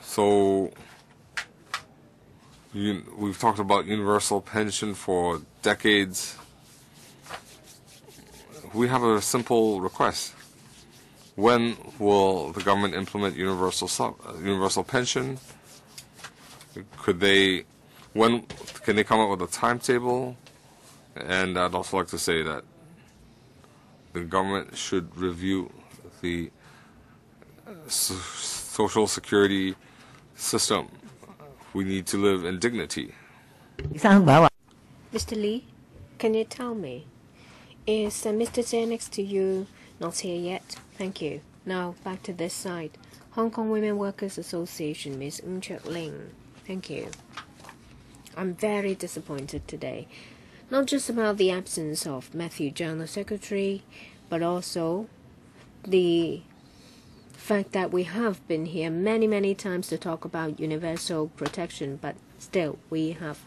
so we've talked about universal pension for decades. We have a simple request. When will the government implement universal pension? When can they come up with a timetable? And I'd also like to say that the government should review the social security system. We need to live in dignity. Mr. Lee, can you tell me, is Mr. Zhang next to you not here yet? Thank you. Now back to this side. Hong Kong Women Workers Association, Ms. Ng Chek Ling. Thank you. I'm very disappointed today. Not just about the absence of Matthew General Secretary, but also the fact that we have been here many times to talk about universal protection, but still we have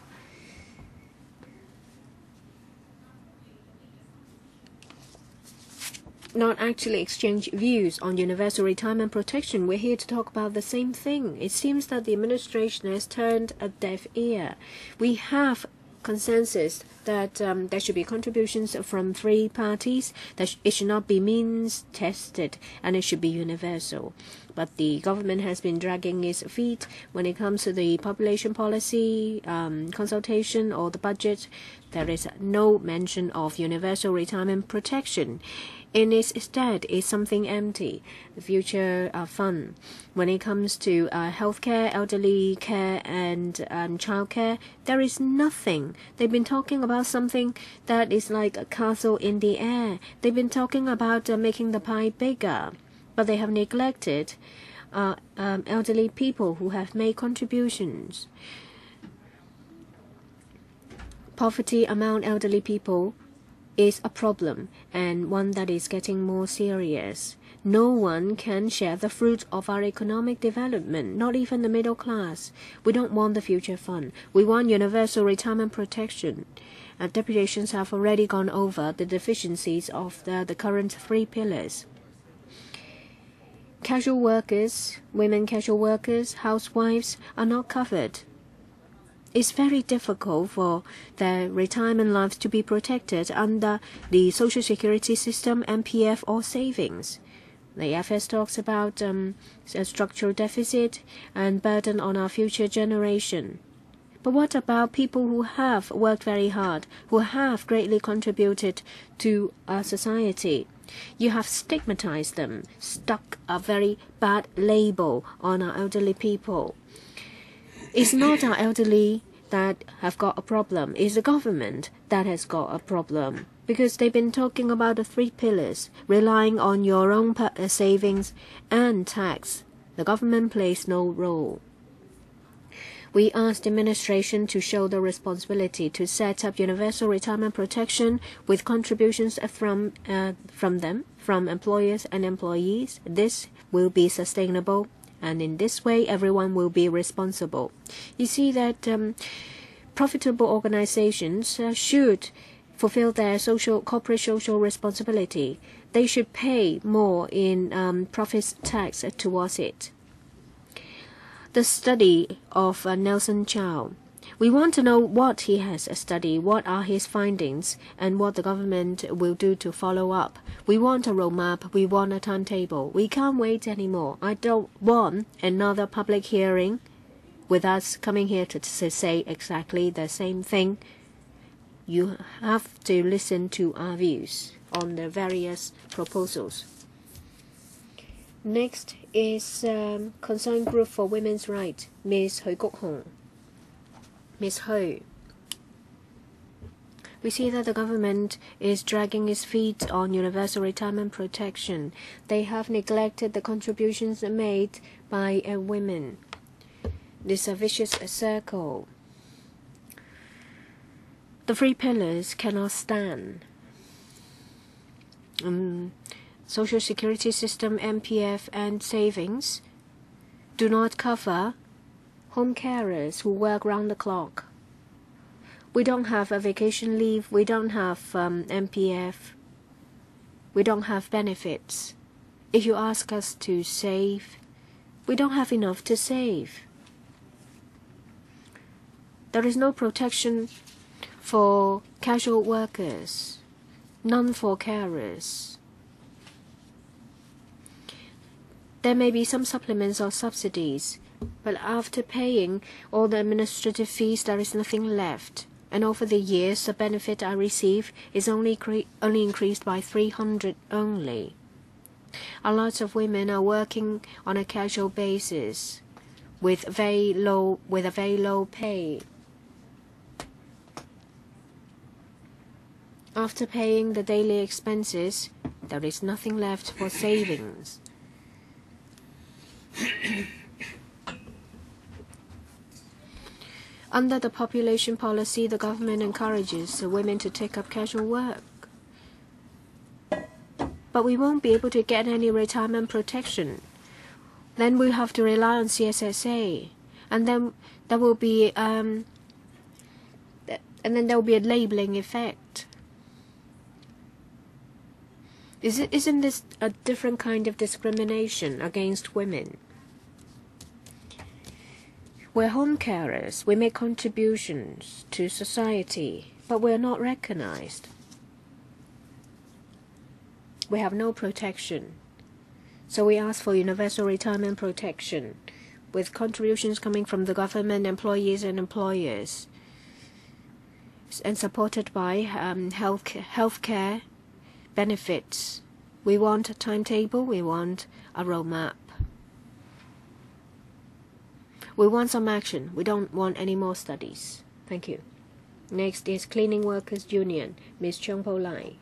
not actually exchanged views on universal retirement protection. We're here to talk about the same thing. It seems that the administration has turned a deaf ear. We have consensus that there should be contributions from 3 parties, that it should not be means tested, and it should be universal. But the government has been dragging its feet when it comes to the population policy consultation or the budget. There is no mention of universal retirement protection. In its stead is something empty, the future fund. When it comes to healthcare, elderly care, and childcare, there is nothing. They've been talking about something that is like a castle in the air. They've been talking about making the pie bigger, but they have neglected elderly people who have made contributions. Poverty among elderly people is a problem, and one that is getting more serious. No one can share the fruit of our economic development, not even the middle class. We don't want the future fund. We want universal retirement protection. Deputations have already gone over the deficiencies of the current 3 pillars. Casual workers, women casual workers, housewives are not covered. It's very difficult for their retirement lives to be protected under the social security system, MPF, or savings. The FS talks about a structural deficit and burden on our future generation. But what about people who have worked very hard, who have greatly contributed to our society? You have stigmatized them, stuck a very bad label on our elderly people. It's not our elderly that have got a problem. It's the government that has got a problem, because they've been talking about the 3 pillars, relying on your own savings and tax. The government plays no role. We asked the administration to show the responsibility to set up universal retirement protection with contributions from employers and employees. This will be sustainable, and in this way everyone will be responsible. You see that profitable organizations should fulfill their corporate social responsibility. They should pay more in profits tax towards it. The study of Nelson Chow. We want to know what he has studied, what are his findings, and what the government will do to follow up. We want a roadmap, we want a timetable. We can't wait anymore. I don't want another public hearing with us coming here to say exactly the same thing. You have to listen to our views on the various proposals. Next is Concerned Group for Women's Rights, Ms. Hui Guk Hong. Ms. Hui, we see that the government is dragging its feet on universal retirement protection. They have neglected the contributions made by women. This is a vicious circle. The 3 pillars cannot stand. Social security system, MPF, and savings do not cover home carers who work round the clock. We don't have a vacation leave. We don't have MPF. We don't have benefits. If you ask us to save, we don't have enough to save. There is no protection for casual workers, none for carers. there may be some supplements or subsidies, but after paying all the administrative fees, there is nothing left. And over the years, the benefit I receive is only increased by 300 only. A lot of women are working on a casual basis with a very low pay. After paying the daily expenses, there is nothing left for savings. Under the population policy, the government encourages the women to take up casual work. But we won't be able to get any retirement protection. Then we'll have to rely on CSSA, and then there will be a labeling effect. Isn't this a different kind of discrimination against women? We're home carers. We make contributions to society, but we're not recognized. We have no protection. So we ask for universal retirement protection, with contributions coming from the government, employees and employers, and supported by healthcare benefits. We want a timetable. We want a roadmap. We want some action. We don't want any more studies. Thank you. Next is Cleaning Workers Union, Ms. Chung Po Lai.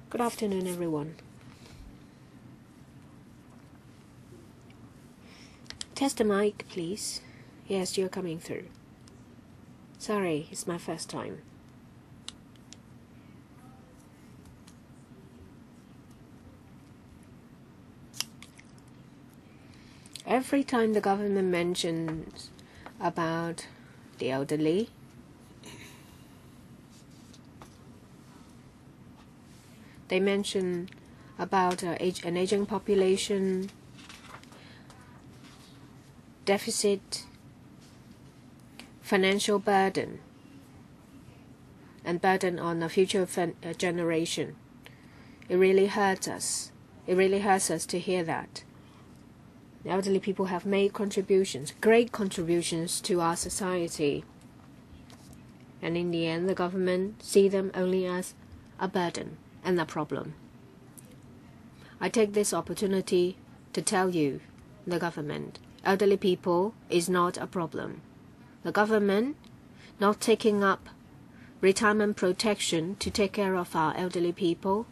Good afternoon, everyone. Test the mic, please. Yes, you're coming through. Sorry, it's my first time. Every time the government mentions about the elderly, they mention about an aging population, deficit, financial burden, and burden on the future generation. It really hurts us. It really hurts us to hear that. The elderly people have made contributions, great contributions to our society. And in the end, the government see them only as a burden and a problem. I take this opportunity to tell you, the government, elderly people is not a problem. The government not taking up retirement protection to take care of our elderly people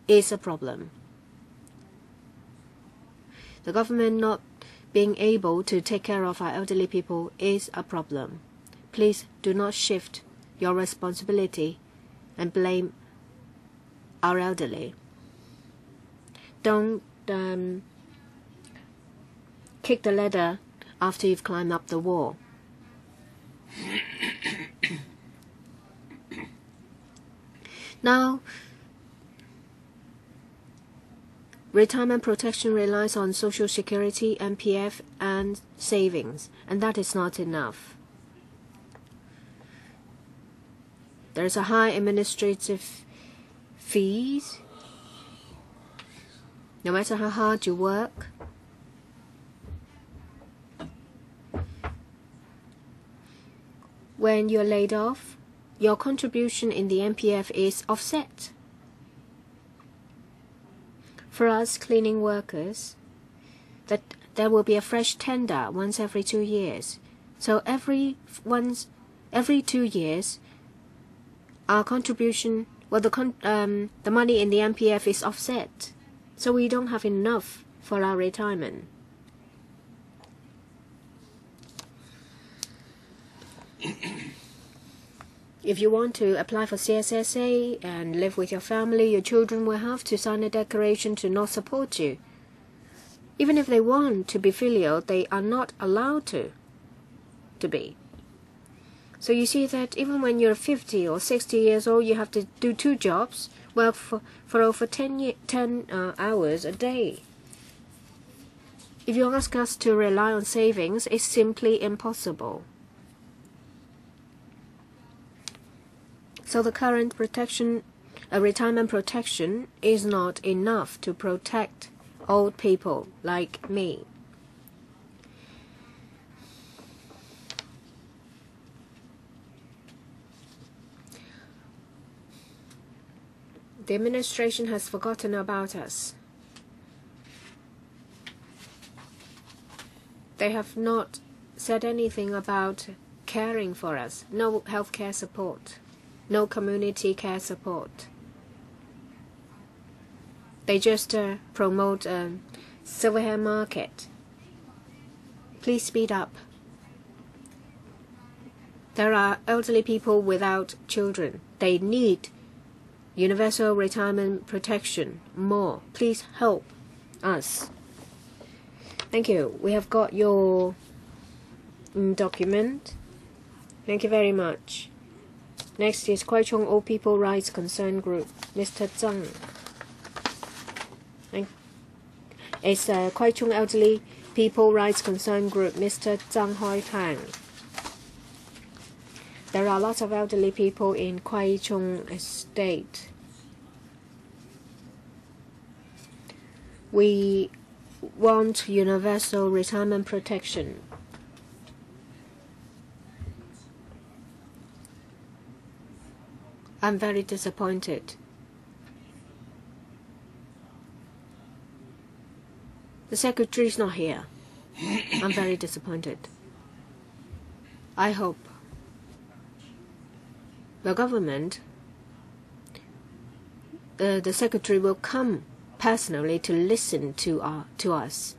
is a problem. The government not being able to take care of our elderly people is a problem. Please do not shift your responsibility and blame our elderly. Don't kick the ladder after you've climbed up the wall. Now, retirement protection relies on Social Security, MPF, and savings, and that is not enough. There's a high administrative fees. No matter how hard you work, when you're laid off, your contribution in the MPF is offset. For us cleaning workers, that there will be a fresh tender once every 2 years. So every 2 years, our contribution, the money in the MPF is offset. So we don't have enough for our retirement. If you want to apply for CSSA and live with your family, your children will have to sign a declaration to not support you. Even if they want to be filial, they are not allowed to be. So you see that even when you're 50 or 60 years old, you have to do 2 jobs, work for over 10 hours a day. If you ask us to rely on savings, it's simply impossible. So the current protection a retirement protection is not enough to protect old people like me. The administration has forgotten about us. They have not said anything about caring for us. No healthcare support, no community care support. They just promote a silver hair market. Please speed up. There are elderly people without children. They need universal retirement protection more. Please help us. Thank you. We have got your document. Thank you very much. Next is Kwai Chung Old People Rights Concern Group, Mr. Zhang. It's Kwai Chung Elderly People Rights Concern Group, Mr. Zhang Hoi Pang. There are lots of elderly people in Kwai Chung Estate. We want universal retirement protection. I'm very disappointed. The secretary is not here. I'm very disappointed. I hope the government, the secretary will come personally to listen to us.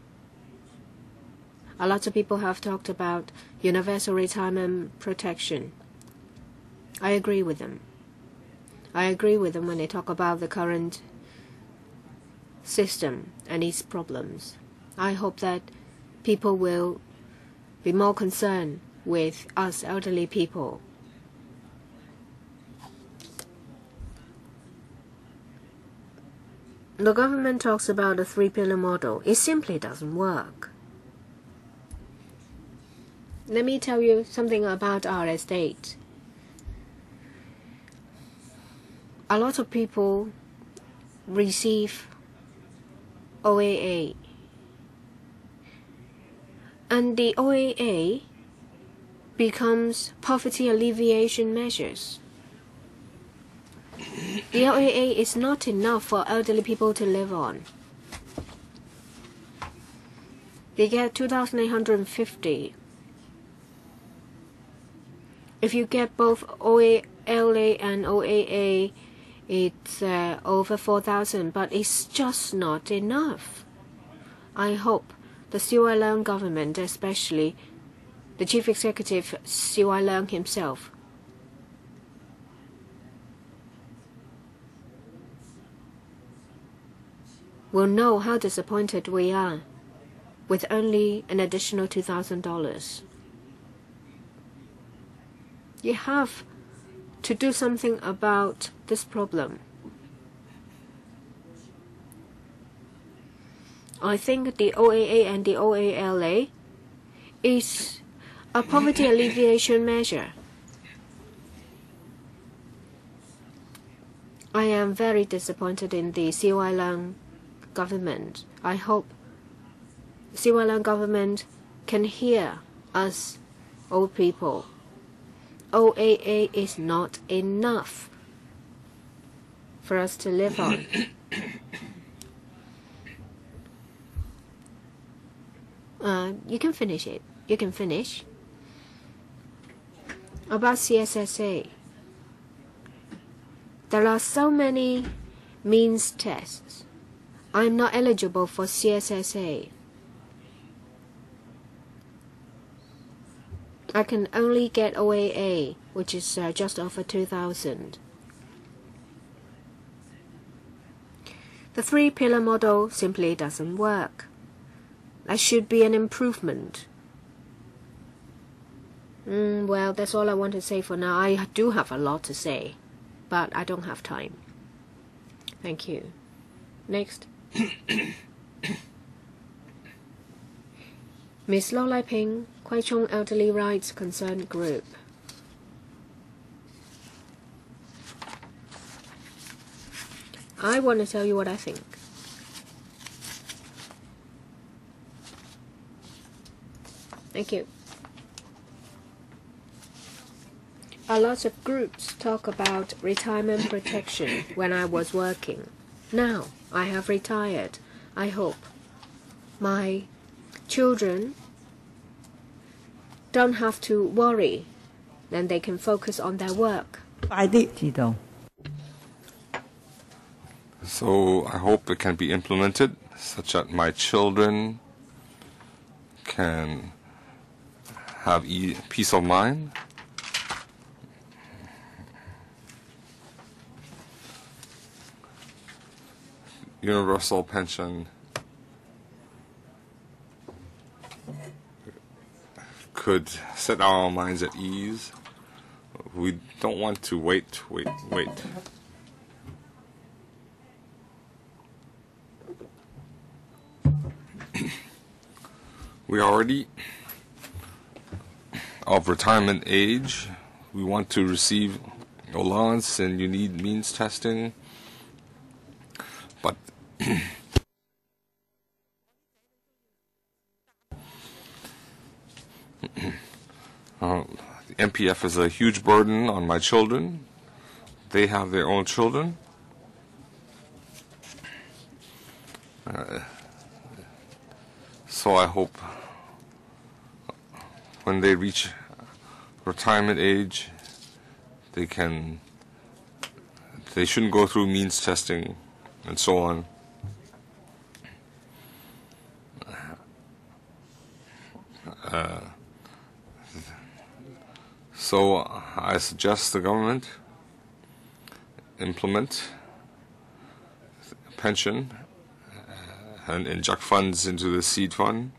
A lot of people have talked about universal retirement protection. I agree with them. I agree with them when they talk about the current system and its problems. I hope that people will be more concerned with us elderly people. The government talks about the three-pillar model. It simply doesn't work. Let me tell you something about our estate. A lot of people receive OAA. And the OAA becomes poverty alleviation measures. The OAA is not enough for elderly people to live on. They get 2,850. If you get both OALA and OAA, it's over 4,000, but it's just not enough. I hope the CY Leung government, especially the Chief Executive CY Leung himself, will know how disappointed we are with only an additional $2,000. You have to do something about this problem. I think the OAA and the OALA is a poverty alleviation measure. I am very disappointed in the CY Leung government. I hope CY Leung government can hear us old people. OAA is not enough for us to live on. You can finish it. You can finish. About CSSA. There are so many means tests. I'm not eligible for CSSA. I can only get OAA, which is just over 2,000. The three-pillar model simply doesn't work. That should be an improvement. Well, that's all I want to say for now. I do have a lot to say, but I don't have time. Thank you. Next. Ms. Lo Lai Ping, Kwai Chung Elderly Rights Concern Group. I want to tell you what I think. Thank you. A lot of groups talk about retirement protection when I was working. Now I have retired. I hope my children don't have to worry. Then they can focus on their work. 快啲知道。 So I hope it can be implemented such that my children can have peace of mind. Universal pension could set our minds at ease. We don't want to wait. We are already of retirement age. We want to receive allowance, and you need means testing. But the MPF is a huge burden on my children. They have their own children. So I hope when they reach retirement age, they shouldn't go through means testing and so on. So I suggest the government implement pension and inject funds into the seed fund.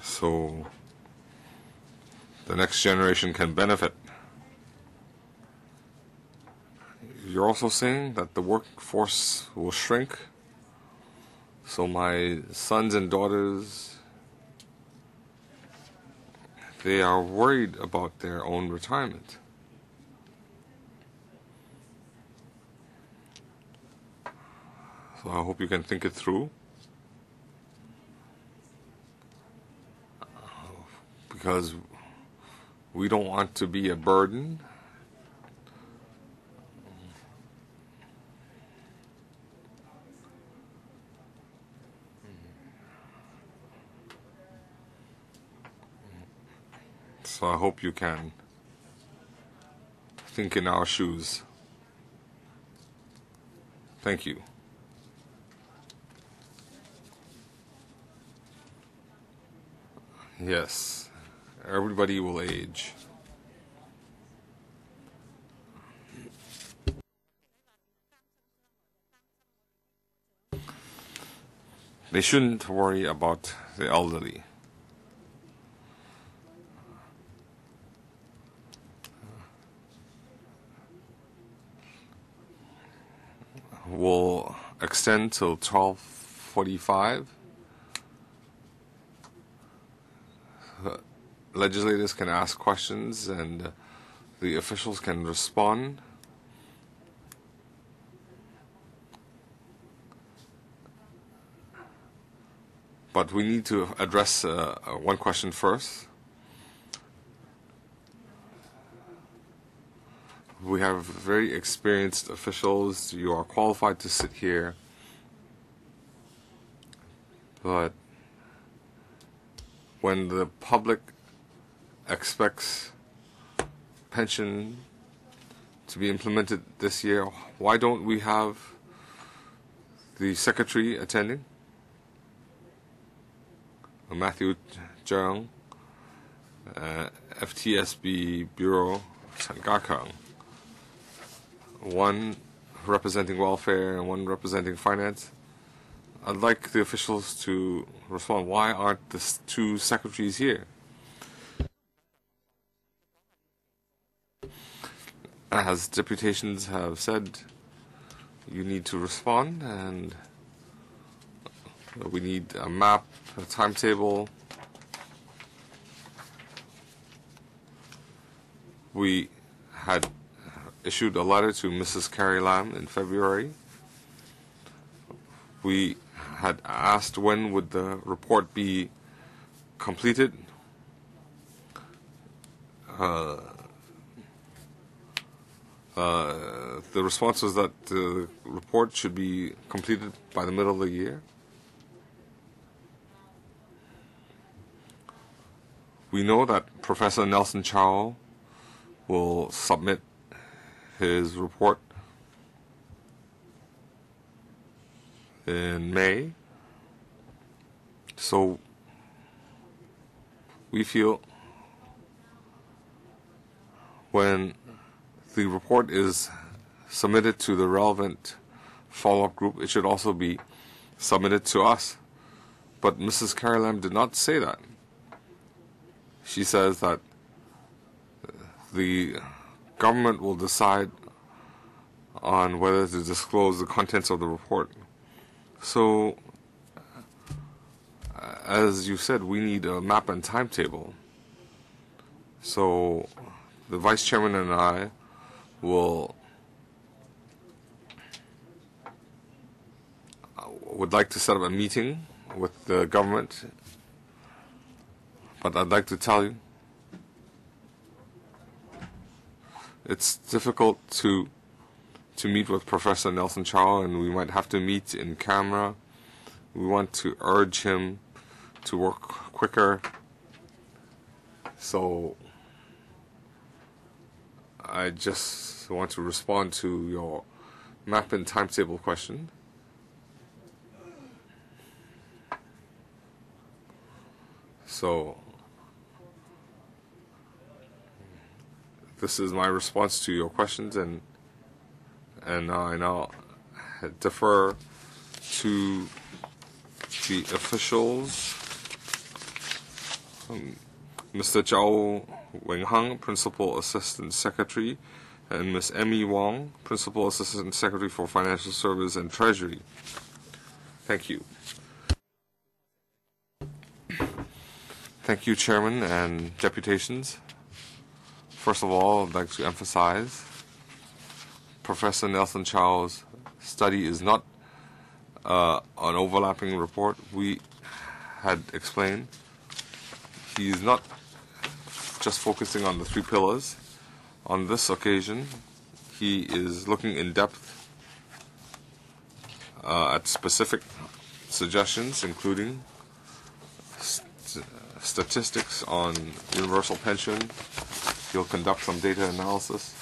So the next generation can benefit. You're also saying that the workforce will shrink. So my sons and daughters, they are worried about their own retirement. So I hope you can think it through. Because we don't want to be a burden. So I hope you can think in our shoes. Thank you. Yes, everybody will age. They shouldn't worry about the elderly. Will extend till 12:45. Legislators can ask questions and the officials can respond. But we need to address one question first. We have very experienced officials. You are qualified to sit here. But when the public expects pension to be implemented this year, why don't we have the secretary attending? Matthew Zhang, FTSB Bureau, Chen Gakang. One representing welfare and one representing finance. I'd like the officials to respond. Why aren't the two secretaries here? As deputations have said, you need to respond, and we need a map, a timetable. We had issued a letter to Mrs. Carrie Lam in February. We had asked when would the report be completed. The response was that the report should be completed by the middle of the year. We know that Professor Nelson Chow will submit his report in May. So we feel when the report is submitted to the relevant follow-up group, it should also be submitted to us. But Mrs. Carrie Lam did not say that. She says that the government will decide on whether to disclose the contents of the report. So, as you said, we need a map and timetable. So, the Vice Chairman and I would like to set up a meeting with the government, but I'd like to tell you it's difficult to meet with Professor Nelson Chow, and we might have to meet in camera. We want to urge him to work quicker. So I just want to respond to your map and timetable question. So this is my response to your questions, and I now defer to the officials. Mr. Zhao Wenheng, Principal Assistant Secretary, and Ms. Emmy Wong, Principal Assistant Secretary for Financial Service and Treasury. Thank you. Thank you, Chairman and Deputations. First of all, I'd like to emphasize Professor Nelson Chow's study is not an overlapping report. We had explained he is not just focusing on the 3 pillars. On this occasion, he is looking in depth at specific suggestions, including statistics on universal pension. He'll conduct some data analysis.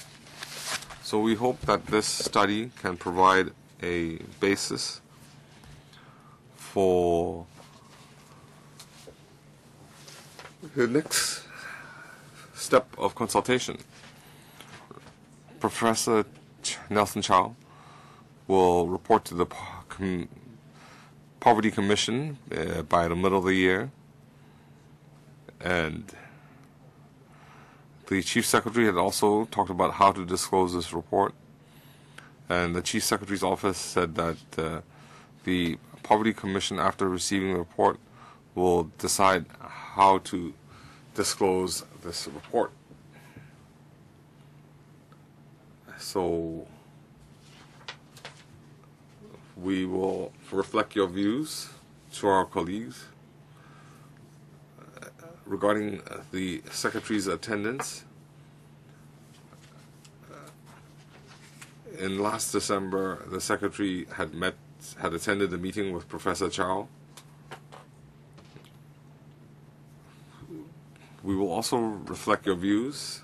So we hope that this study can provide a basis for the next step of consultation. Professor Nelson Chow will report to the Poverty Commission by the middle of the year, and the Chief Secretary had also talked about how to disclose this report, and the Chief Secretary's office said that the Poverty Commission, after receiving the report, will decide how to disclose this report. So we will reflect your views to our colleagues regarding the Secretary's attendance. In last December, the Secretary had attended a meeting with Professor Chow. We will also reflect your views,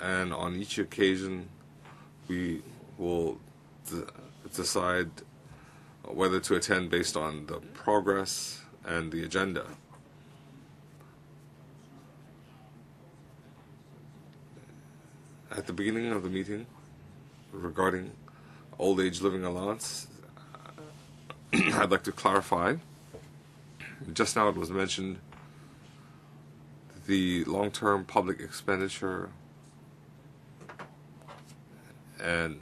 and on each occasion we will decide whether to attend based on the progress and the agenda. At the beginning of the meeting, regarding old age living allowance, I'd like to clarify. Just now it was mentioned the long-term public expenditure and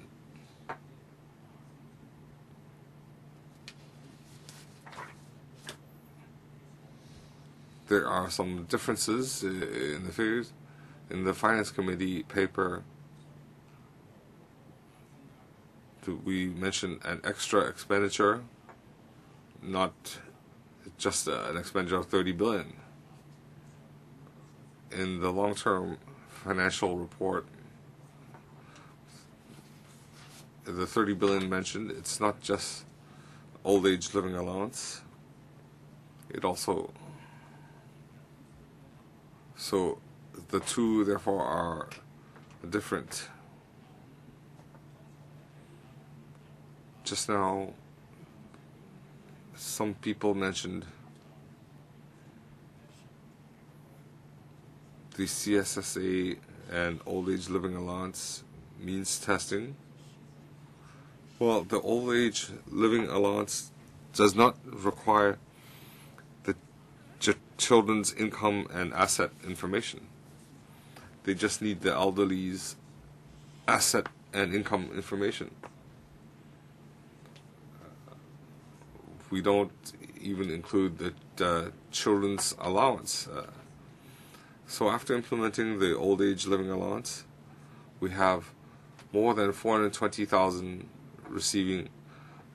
there are some differences in the figures. In the Finance Committee paper, we mentioned an extra expenditure, not just an expenditure of 30 billion. In the long-term financial report, the 30 billion mentioned, it's not just old age living allowance. It also, so the two therefore are different. Just now, some people mentioned the CSSA and old age living allowance means testing. Well, the old age living allowance does not require the children's income and asset information. They just need the elderly's asset and income information. We don't even include the children's allowance. So after implementing the old age living allowance, we have more than 420,000 receiving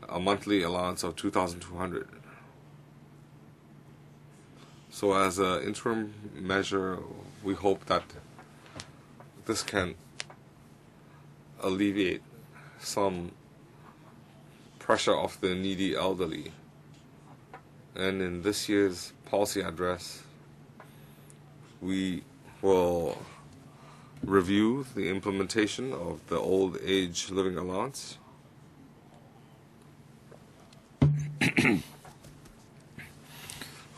a monthly allowance of 2,200. So as an interim measure, we hope that this can alleviate some pressure of the needy elderly. And in this year's policy address, we will review the implementation of the old age living allowance.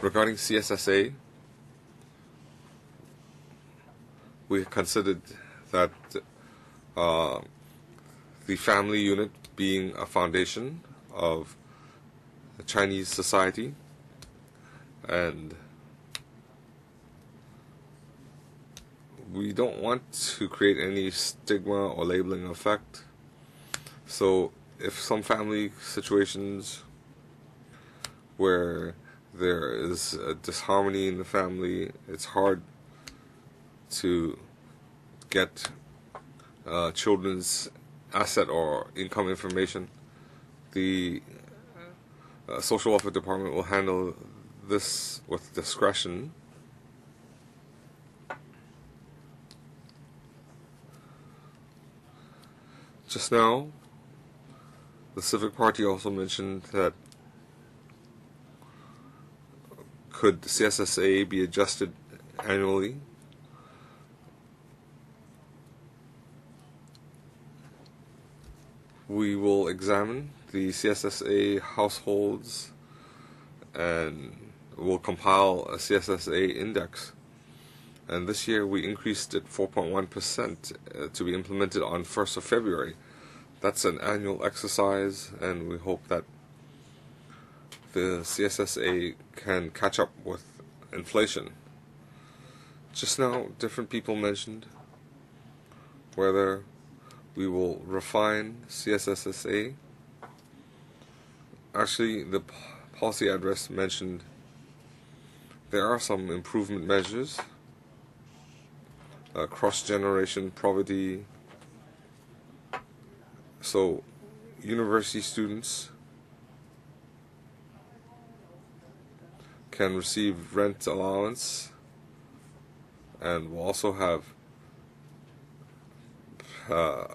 Regarding CSSA, we considered that the family unit being a foundation of Chinese society, and we don't want to create any stigma or labeling effect. So if some family situations where there is a disharmony in the family, it's hard to get children's asset or income information, the Social Welfare Department will handle this with discretion. Just now, the Civic Party also mentioned that could CSSA be adjusted annually? We will examine the CSSA households and will compile a CSSA index. And this year we increased it 4.1% to be implemented on 1st of February. That's an annual exercise, and we hope that the CSSA can catch up with inflation. Just now, different people mentioned whether we will refine CSSA. Actually, the policy address mentioned there are some improvement measures, cross-generation poverty. So, university students can receive rent allowance, and will also have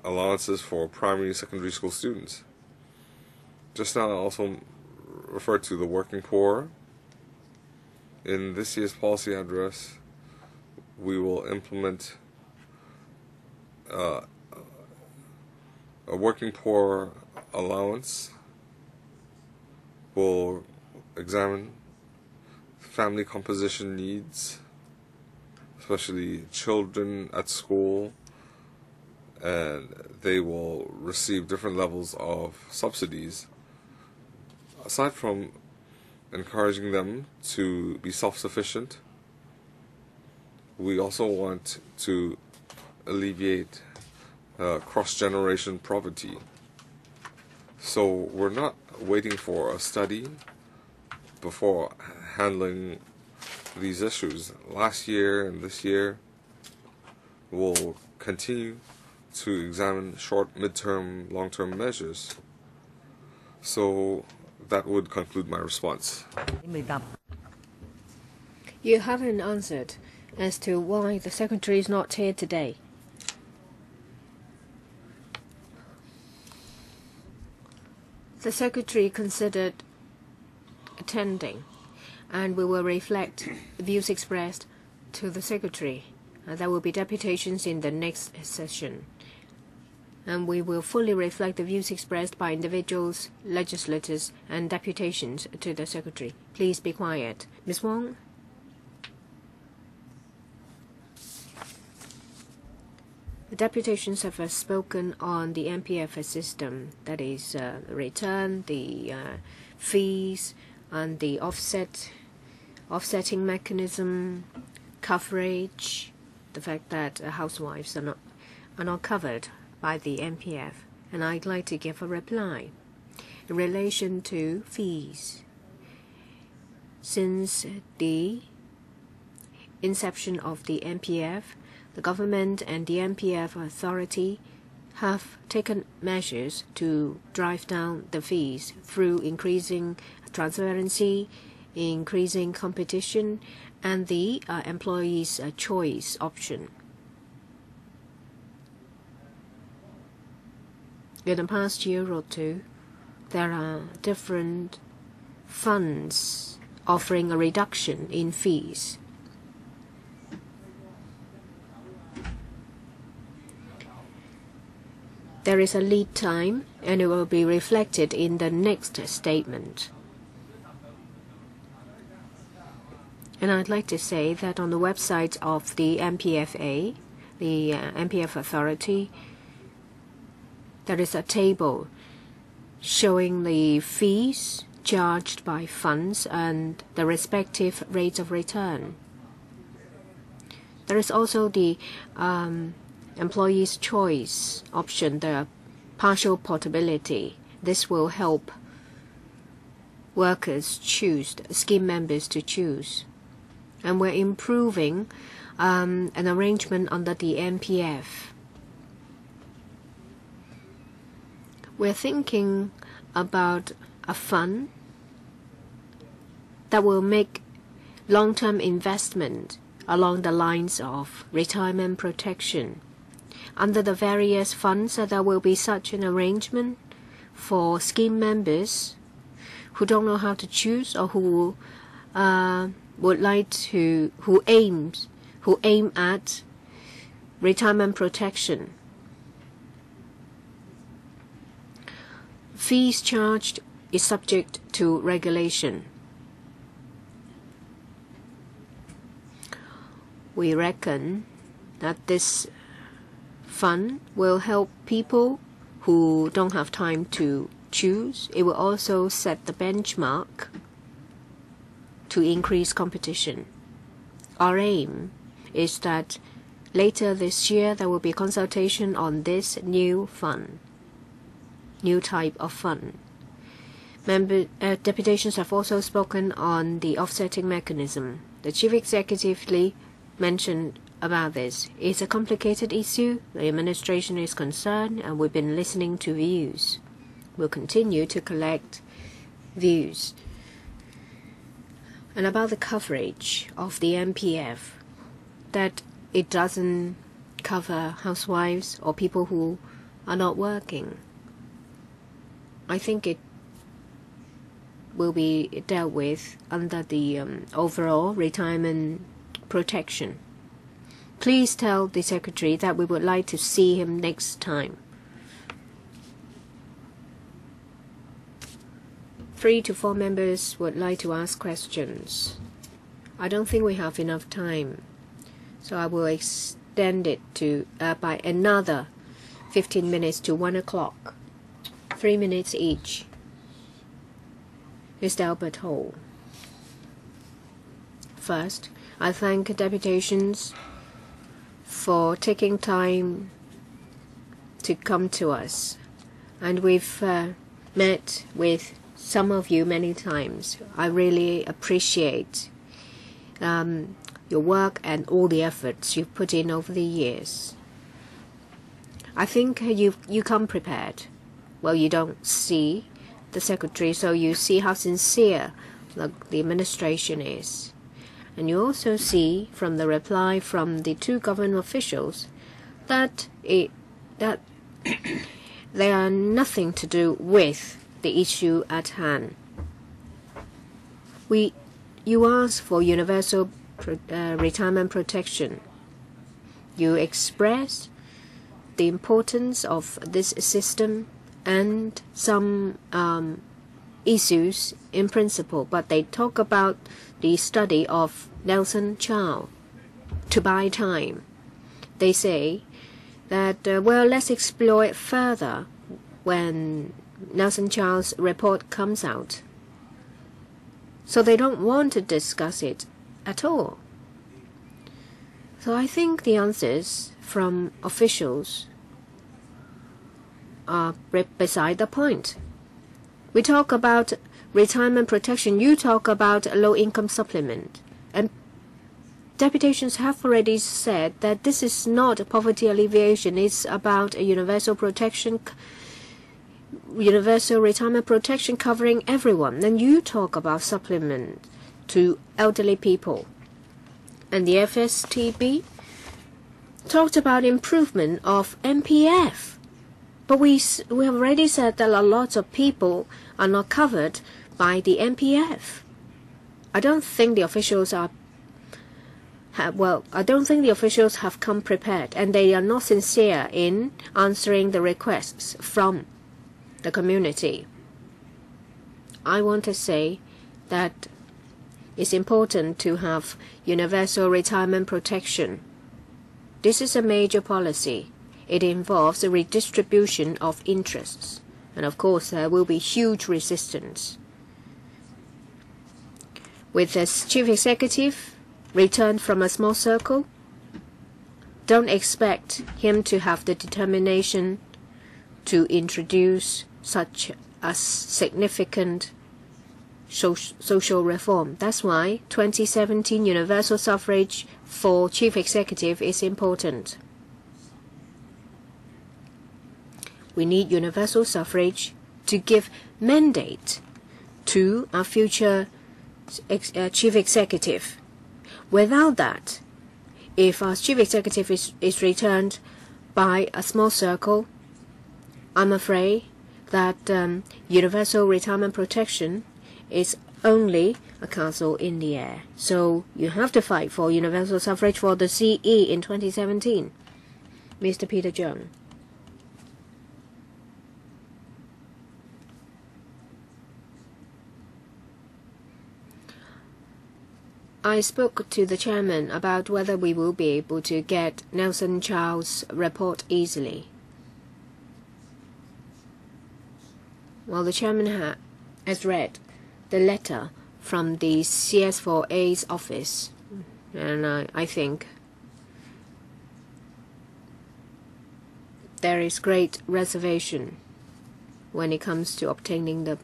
allowances for primary and secondary school students. Just now I also referred to the working poor. In this year's policy address, we will implement a working poor allowance. We'll examine family composition needs, especially children at school, and they will receive different levels of subsidies. Aside from encouraging them to be self-sufficient, we also want to alleviate cross-generation poverty. So we're not waiting for a study before handling these issues. Last year and this year, will continue to examine short, mid-term, long-term measures. So that would conclude my response. You haven't answered as to why the Secretary is not here today. The Secretary considered attending, and we will reflect the views expressed to the Secretary. There will be deputations in the next session, and we will fully reflect the views expressed by individuals, legislators, and deputations to the Secretary. Please be quiet. Ms. Wong? The deputations have spoken on the MPF system, that is return, the fees, and the offsetting mechanism, coverage, the fact that housewives are not covered by the MPF, and I'd like to give a reply in relation to fees. Since the inception of the MPF, the government and the MPF authority have taken measures to drive down the fees through increasing transparency, increasing competition, and the employees' choice option. In the past year or two, there are different funds offering a reduction in fees. There is a lead time, and it will be reflected in the next statement. And I'd like to say that on the website of the MPFA, the MPF authority, there is a table showing the fees charged by funds and the respective rates of return. There is also the employee's choice option, the partial portability. This will help workers choose, scheme members to choose. And we're improving an arrangement under the MPF. We're thinking about a fund that will make long-term investment along the lines of retirement protection. Under the various funds, there will be such an arrangement for scheme members who don't know how to choose or who aim at retirement protection. Fees charged is subject to regulation. We reckon that this fund will help people who don't have time to choose. It will also set the benchmark to increase competition. Our aim is that later this year there will be consultation on this new fund, new type of fund. Deputations have also spoken on the offsetting mechanism. The Chief Executive mentioned about this. It's a complicated issue. The administration is concerned, and we've been listening to views. We'll continue to collect views. And about the coverage of the MPF, that it doesn't cover housewives or people who are not working. I think it will be dealt with under the overall retirement protection. Please tell the Secretary that we would like to see him next time. 3 to 4 members would like to ask questions. I don't think we have enough time, so I will extend it to by another 15 minutes to 1 o'clock. 3 minutes each. Mr. Albert Ho. First, I thank deputations for taking time to come to us. And we've met with some of you many times. I really appreciate your work and all the efforts you've put in over the years. I think you come prepared. Well, you don't see the secretary, so you see how sincere the administration is. And you also see from the reply from the two government officials that they are nothing to do with the issue at hand. You ask for universal retirement protection. You express the importance of this system and some issues in principle, but they talk about the study of Nelson Chow to buy time. They say that, well, let's explore it further when Nelson Chow's report comes out. So they don't want to discuss it at all. So I think the answers from officials are beside the point. We talk about retirement protection, you talk about low-income supplement. And deputations have already said that this is not poverty alleviation, it's about a universal retirement protection covering everyone. Then you talk about supplement to elderly people. And the FSTB talked about improvement of MPF. But we have already said that a lot of people are not covered by the MPF. I don't think the officials have come prepared, and they are not sincere in answering the requests from the community. I want to say that it's important to have universal retirement protection. This is a major policy. It involves a redistribution of interests, and of course there will be huge resistance. With this chief executive returned from a small circle, don't expect him to have the determination to introduce such a significant social reform. That's why 2017 universal suffrage for chief executive is important. We need universal suffrage to give mandate to our future chief executive. Without that, if our chief executive is returned by a small circle, I'm afraid that universal retirement protection is only a castle in the air. So you have to fight for universal suffrage for the CE in 2017. Mr. Peter Jung. I spoke to the chairman about whether we will be able to get Nelson Chow's report easily. Well, the chairman has read the letter from the CS4A's office, and I think there is great reservation when it comes to obtaining the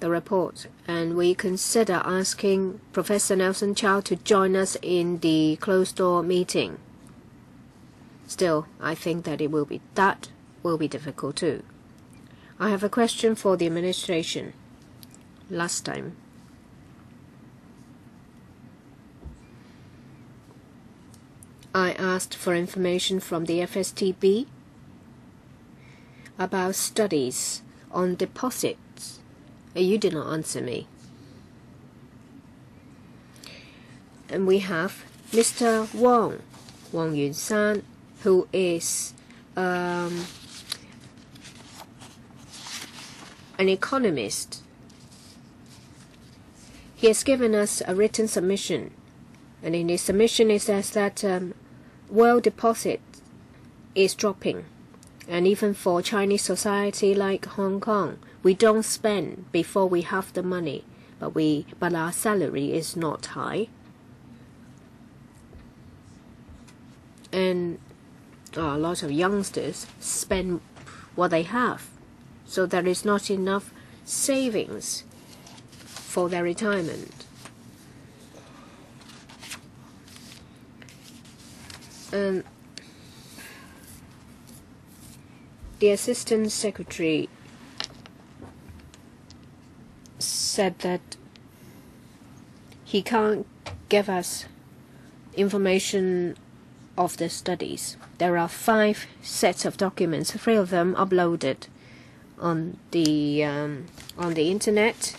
report, and we consider asking Professor Nelson Chow to join us in the closed-door meeting. Still, I think that that will be difficult too. I have a question for the administration. Last time, I asked for information from the FSTB about studies on deposits. You did not answer me. And we have Mr. Wang Yunsan, who is an economist. He has given us a written submission, and in his submission it says that world deposit is dropping, and even for Chinese society like Hong Kong, we don't spend before we have the money, but our salary is not high, and a lot of youngsters spend what they have, so there is not enough savings for their retirement. The Assistant Secretary said that he can't give us information of the studies. There are 5 sets of documents, 3 of them uploaded on the internet,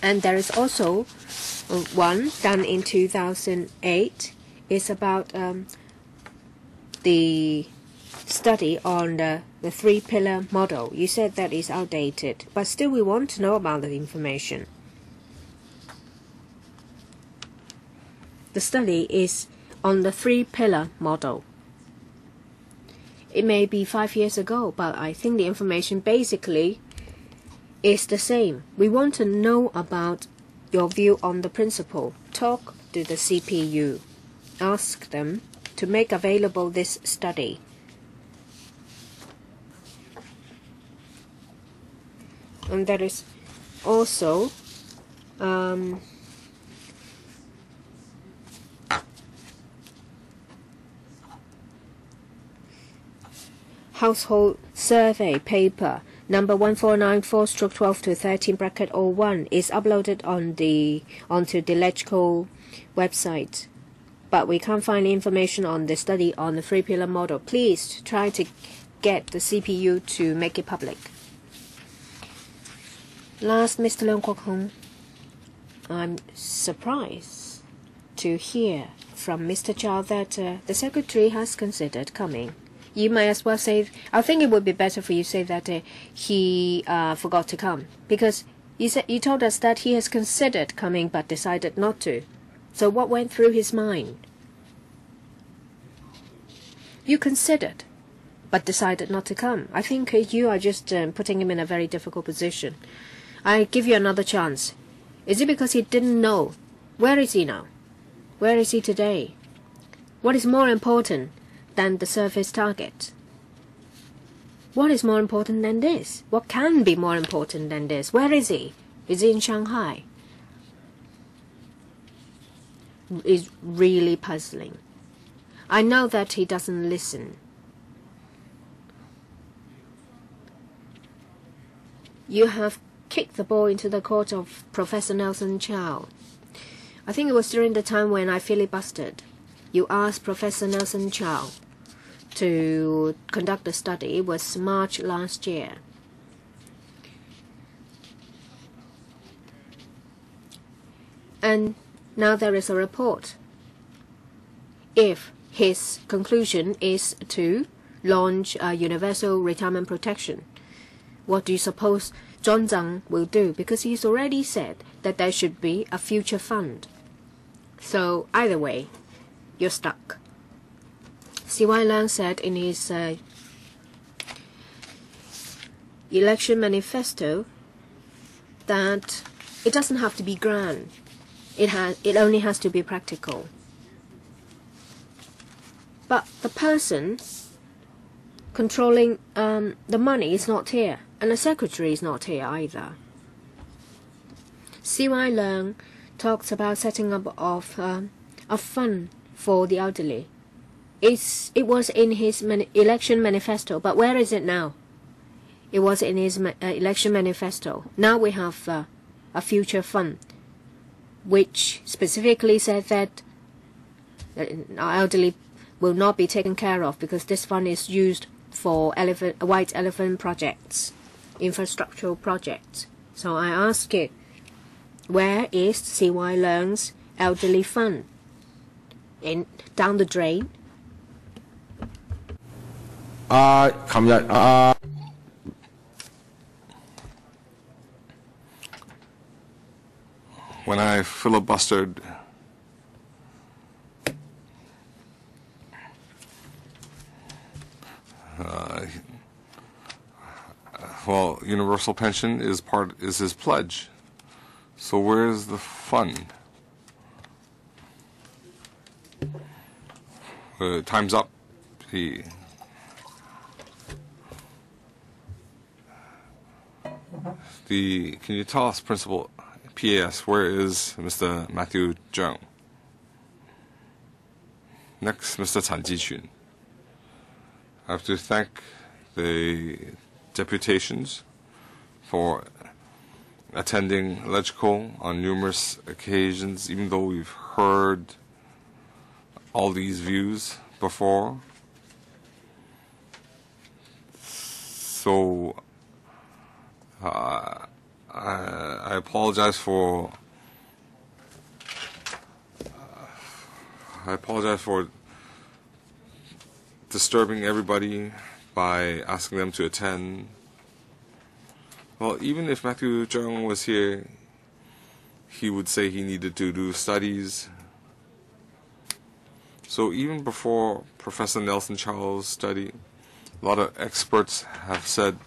and there is also one done in 2008. It's about the study on the 3-pillar model. You said that is outdated, but still we want to know about the information. The study is on the 3-pillar model. It may be 5 years ago, but I think the information basically is the same. We want to know about your view on the principle. Talk to the CPU. Ask them to make available this study. And there is also household survey paper number 1494/12-13-01 is uploaded onto the electrical website, but we can't find information on the study on the 3-pillar model. Please try to get the CPU to make it public. Last, Mr. Leung Kwok Hong, I'm surprised to hear from Mr. Chow that the Secretary has considered coming. You may as well say, I think it would be better for you to say that he forgot to come, because you told us that he has considered coming but decided not to. So what went through his mind? You considered but decided not to come. I think you are just putting him in a very difficult position. I give you another chance. Is it because he didn't know? Where is he now? Where is he today? What is more important than the surface target? What is more important than this? What can be more important than this? Where is he? Is he in Shanghai? It's really puzzling. I know that he doesn't listen. You have kicked the ball into the court of Professor Nelson Chow. I think it was during the time when I filibustered. You asked Professor Nelson Chow to conduct the study. It was March last year. And now there is a report. If his conclusion is to launch a universal retirement protection, what do you suppose John Zhang will do? Because he's already said that there should be a future fund. So either way, you're stuck. C.Y. Leung said in his election manifesto that it doesn't have to be grand. It only has to be practical. But the person controlling the money is not here, and the secretary is not here either. C.Y. Leung talks about setting up of a fund for the elderly. It was in his election manifesto, but where is it now? It was in his election manifesto. Now we have a future fund, which specifically said that our elderly will not be taken care of because this fund is used for white elephant projects, infrastructural projects. So I ask you, where is C.Y. Leung's elderly fund? Down the drain? When I filibustered, well, universal pension is his pledge. So where is the fund? Time's up. Can you tell us, Principal PAS, where is Mr. Matthew Zhang? Next, Mr. Tan Ji-chun. I have to thank the deputations for attending LegCo on numerous occasions, even though we've heard all these views before. So I apologize for disturbing everybody by asking them to attend. Well, even if Matthew Chung was here, he would say he needed to do studies. So even before Professor Nelson Charles' study, a lot of experts have said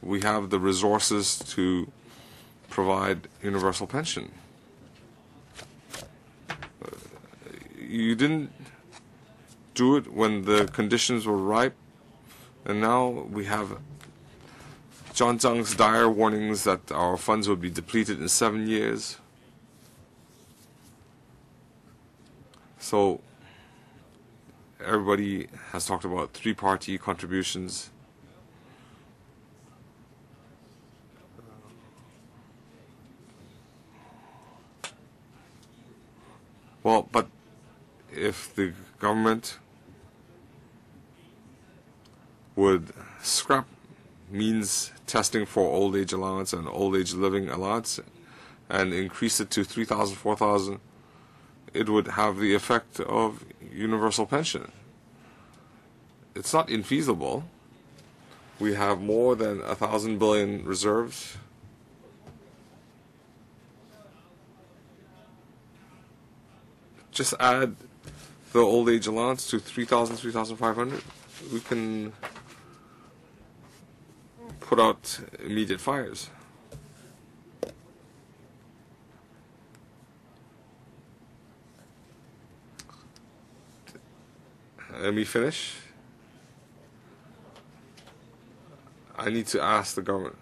we have the resources to provide universal pension. You didn't do it when the conditions were ripe, and now we have John Zhang's dire warnings that our funds would be depleted in 7 years. So everybody has talked about three-party contributions. Well, but if the government would scrap means testing for old age allowance and old age living allowance and increase it to 3,000, 4,000, it would have the effect of universal pension. It's not infeasible. We have more than 1,000 billion reserves. Just add the old age allowance to 3,000, 3,500. We can put out immediate fires. Let me finish. I need to ask the government.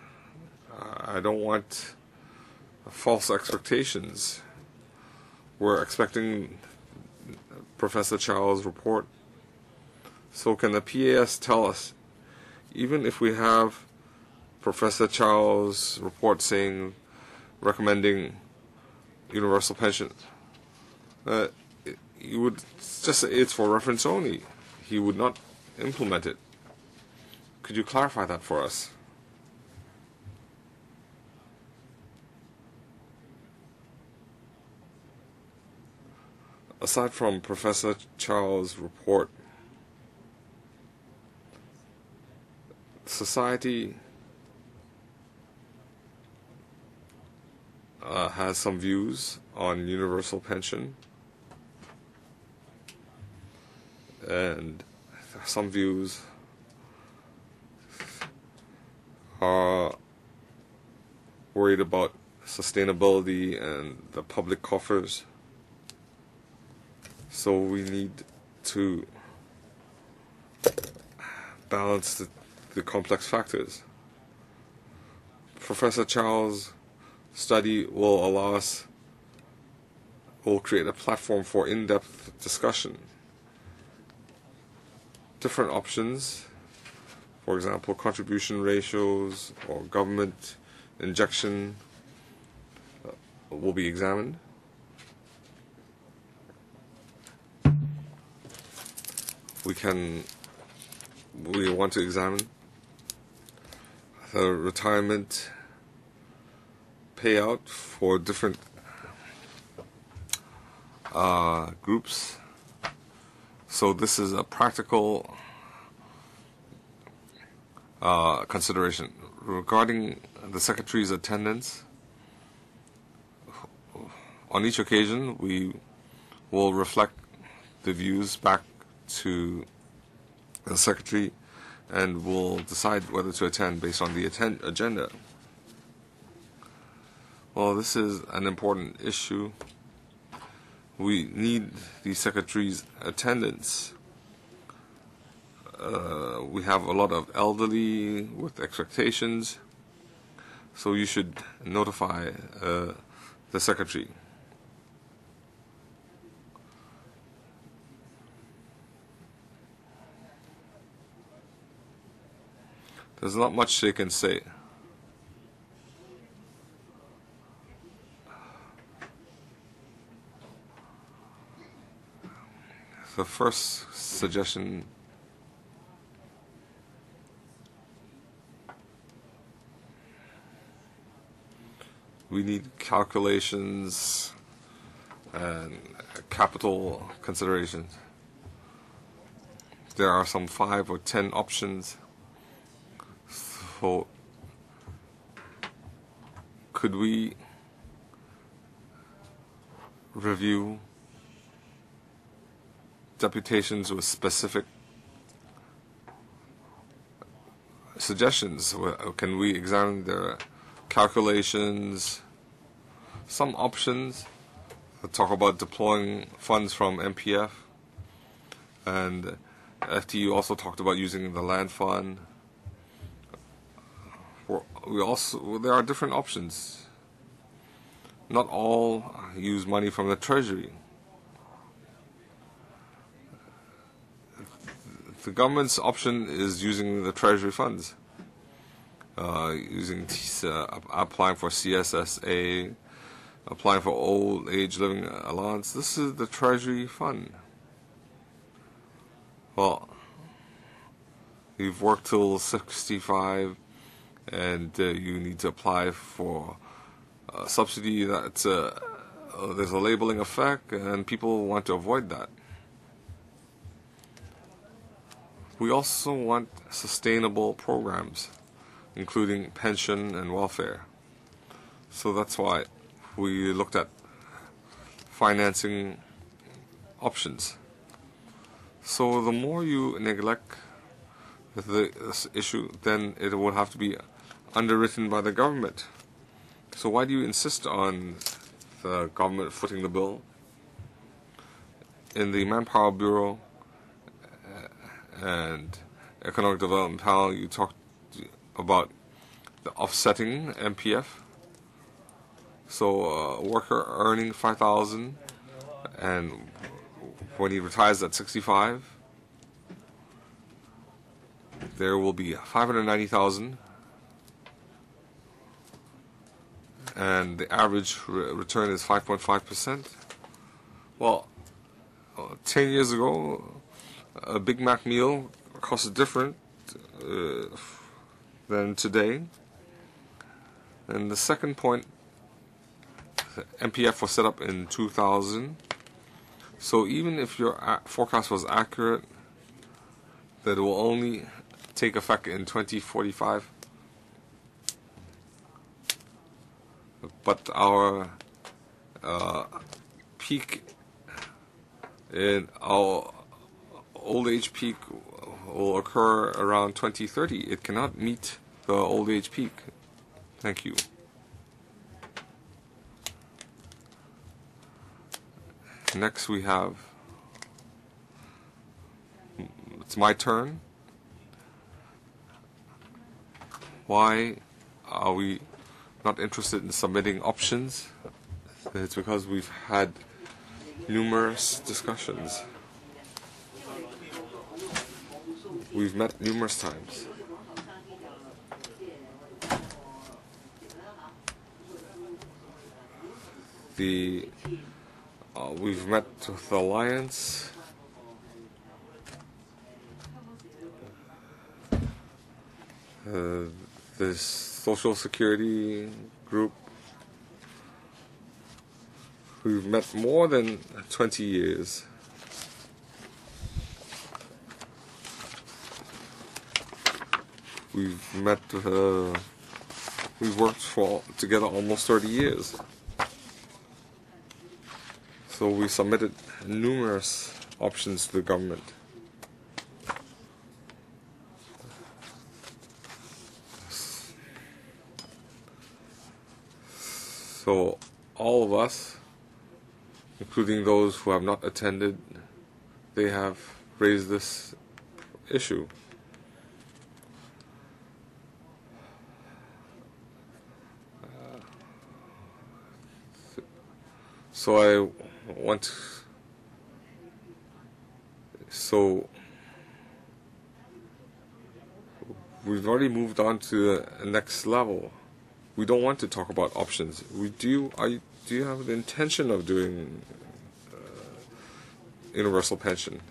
I don't want false expectations. We're expecting Professor Charles' report. So can the PAS tell us, even if we have Professor Charles' report recommending universal pension, he would just say it's for reference only. He would not implement it. Could you clarify that for us? Aside from Professor Charles' report, society has some views on universal pension, and some views are worried about sustainability and the public coffers. So we need to balance the complex factors. Professor Charles' study will create a platform for in-depth discussion. Different options, for example, contribution ratios or government injection, will be examined. We want to examine the retirement payout for different groups. So this is a practical consideration. Regarding the Secretary's attendance, on each occasion we will reflect the views back to the Secretary and will decide whether to attend based on the agenda. Well, this is an important issue. We need the Secretary's attendance. We have a lot of elderly with expectations, so you should notify the Secretary. There's not much they can say. The first suggestion we need calculations and capital considerations. There are some 5 or 10 options. So could we review deputations with specific suggestions? Can we examine their calculations, some options? We'll talk about deploying funds from MPF, and FTU also talked about using the land fund. There are different options. Not all use money from the Treasury. The government's option is using the Treasury funds, applying for CSSA, applying for old age living allowance. This is the Treasury fund. Well, you've worked till 65, and you need to apply for a subsidy. That's there's a labeling effect, and people want to avoid that. We also want sustainable programs, including pension and welfare. So that's why we looked at financing options. So the more you neglect this issue, then it will have to be underwritten by the government. So why do you insist on the government footing the bill? In the Manpower Bureau and Economic Development Panel, you talked about the offsetting MPF. So a worker earning $5,000, and when he retires at 65, there will be $590,000, and the average return is 5.5%. Well, 10 years ago, a Big Mac meal cost different than today. And the second point, MPF was set up in 2000. So even if your forecast was accurate, that it will only take effect in 2045. But our peak in our old age peak will occur around 2030. It cannot meet the old age peak. Thank you. Next we have, it's my turn. Why are we not interested in submitting options? It's because we've had numerous discussions. We've met numerous times. We've met with the Alliance. The Social Security group. We've met more than 20 years. We've met, we've worked together almost 30 years. So we submitted numerous options to the government. So all of us, including those who have not attended, they have raised this issue. So we've already moved on to the next level. We don't want to talk about options. Do you have the intention of doing universal pension?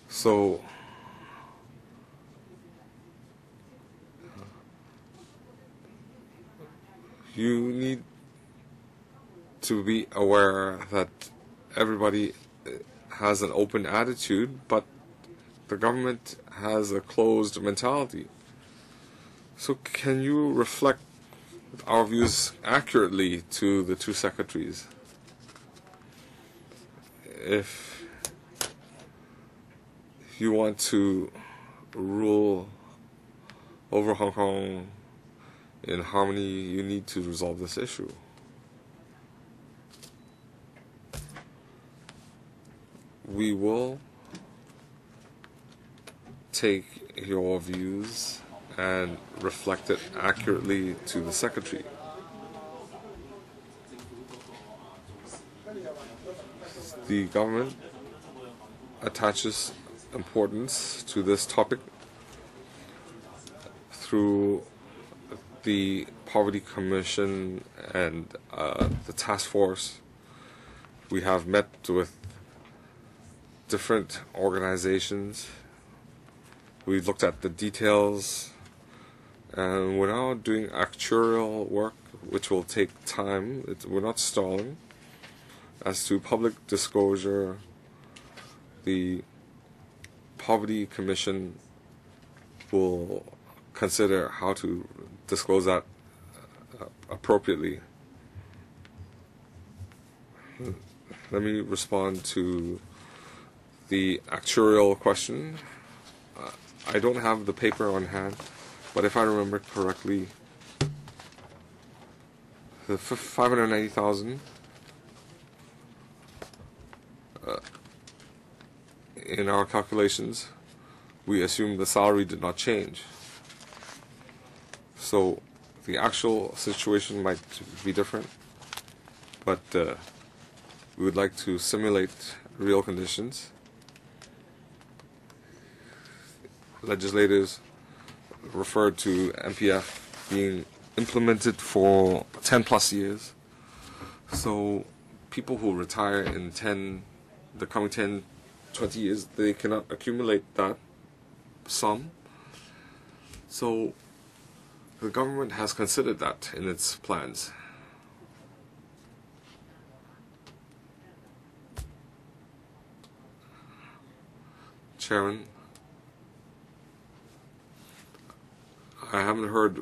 So you need to be aware that everybody has an open attitude, but the government has a closed mentality. So can you reflect our views accurately to the two secretaries? If you want to rule over Hong Kong in harmony, you need to resolve this issue. We will take your views and reflect it accurately to the Secretary. The government attaches importance to this topic through the Poverty Commission and the task force. We have met with different organizations. We looked at the details, and we're now doing actuarial work, which will take time. We're not stalling. As to public disclosure, the Poverty Commission will consider how to disclose that appropriately. Let me respond to the actuarial question. I don't have the paper on hand, but if I remember correctly, the 590,000 in our calculations, we assume the salary did not change. So the actual situation might be different, but we would like to simulate real conditions. Legislators referred to MPF being implemented for 10 plus years. So people who retire in the coming 10, 20 years, they cannot accumulate that sum. So the government has considered that in its plans. Chairman, I haven't heard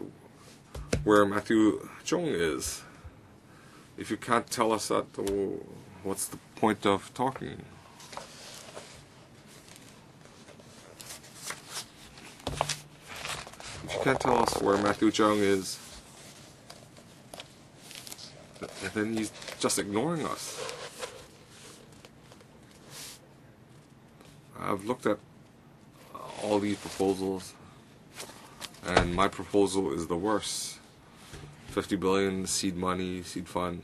where Matthew Chung is. If you can't tell us that, what's the point of talking? If you can't tell us where Matthew Chung is, then he's just ignoring us. I've looked at all these proposals, and my proposal is the worst. 50 billion seed money, seed fund.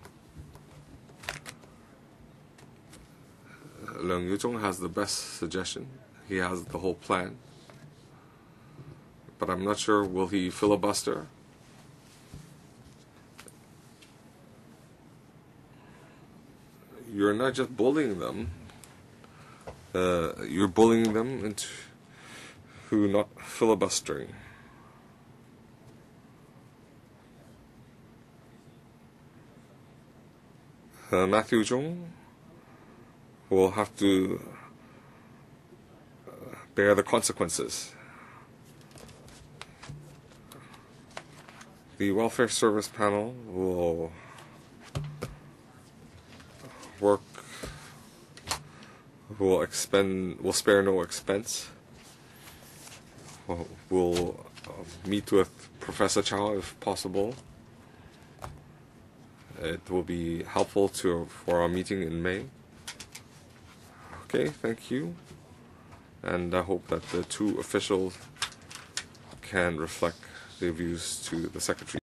Leung Yu-chung has the best suggestion. He has the whole plan. But I'm not sure, will he filibuster? You're not just bullying them. You're bullying them into not filibustering. Matthew Chung will have to bear the consequences. The Welfare Service Panel will work, will spare no expense. We'll meet with Professor Chow if possible. It will be helpful for our meeting in May. Okay, thank you. And I hope that the two officials can reflect their views to the Secretary.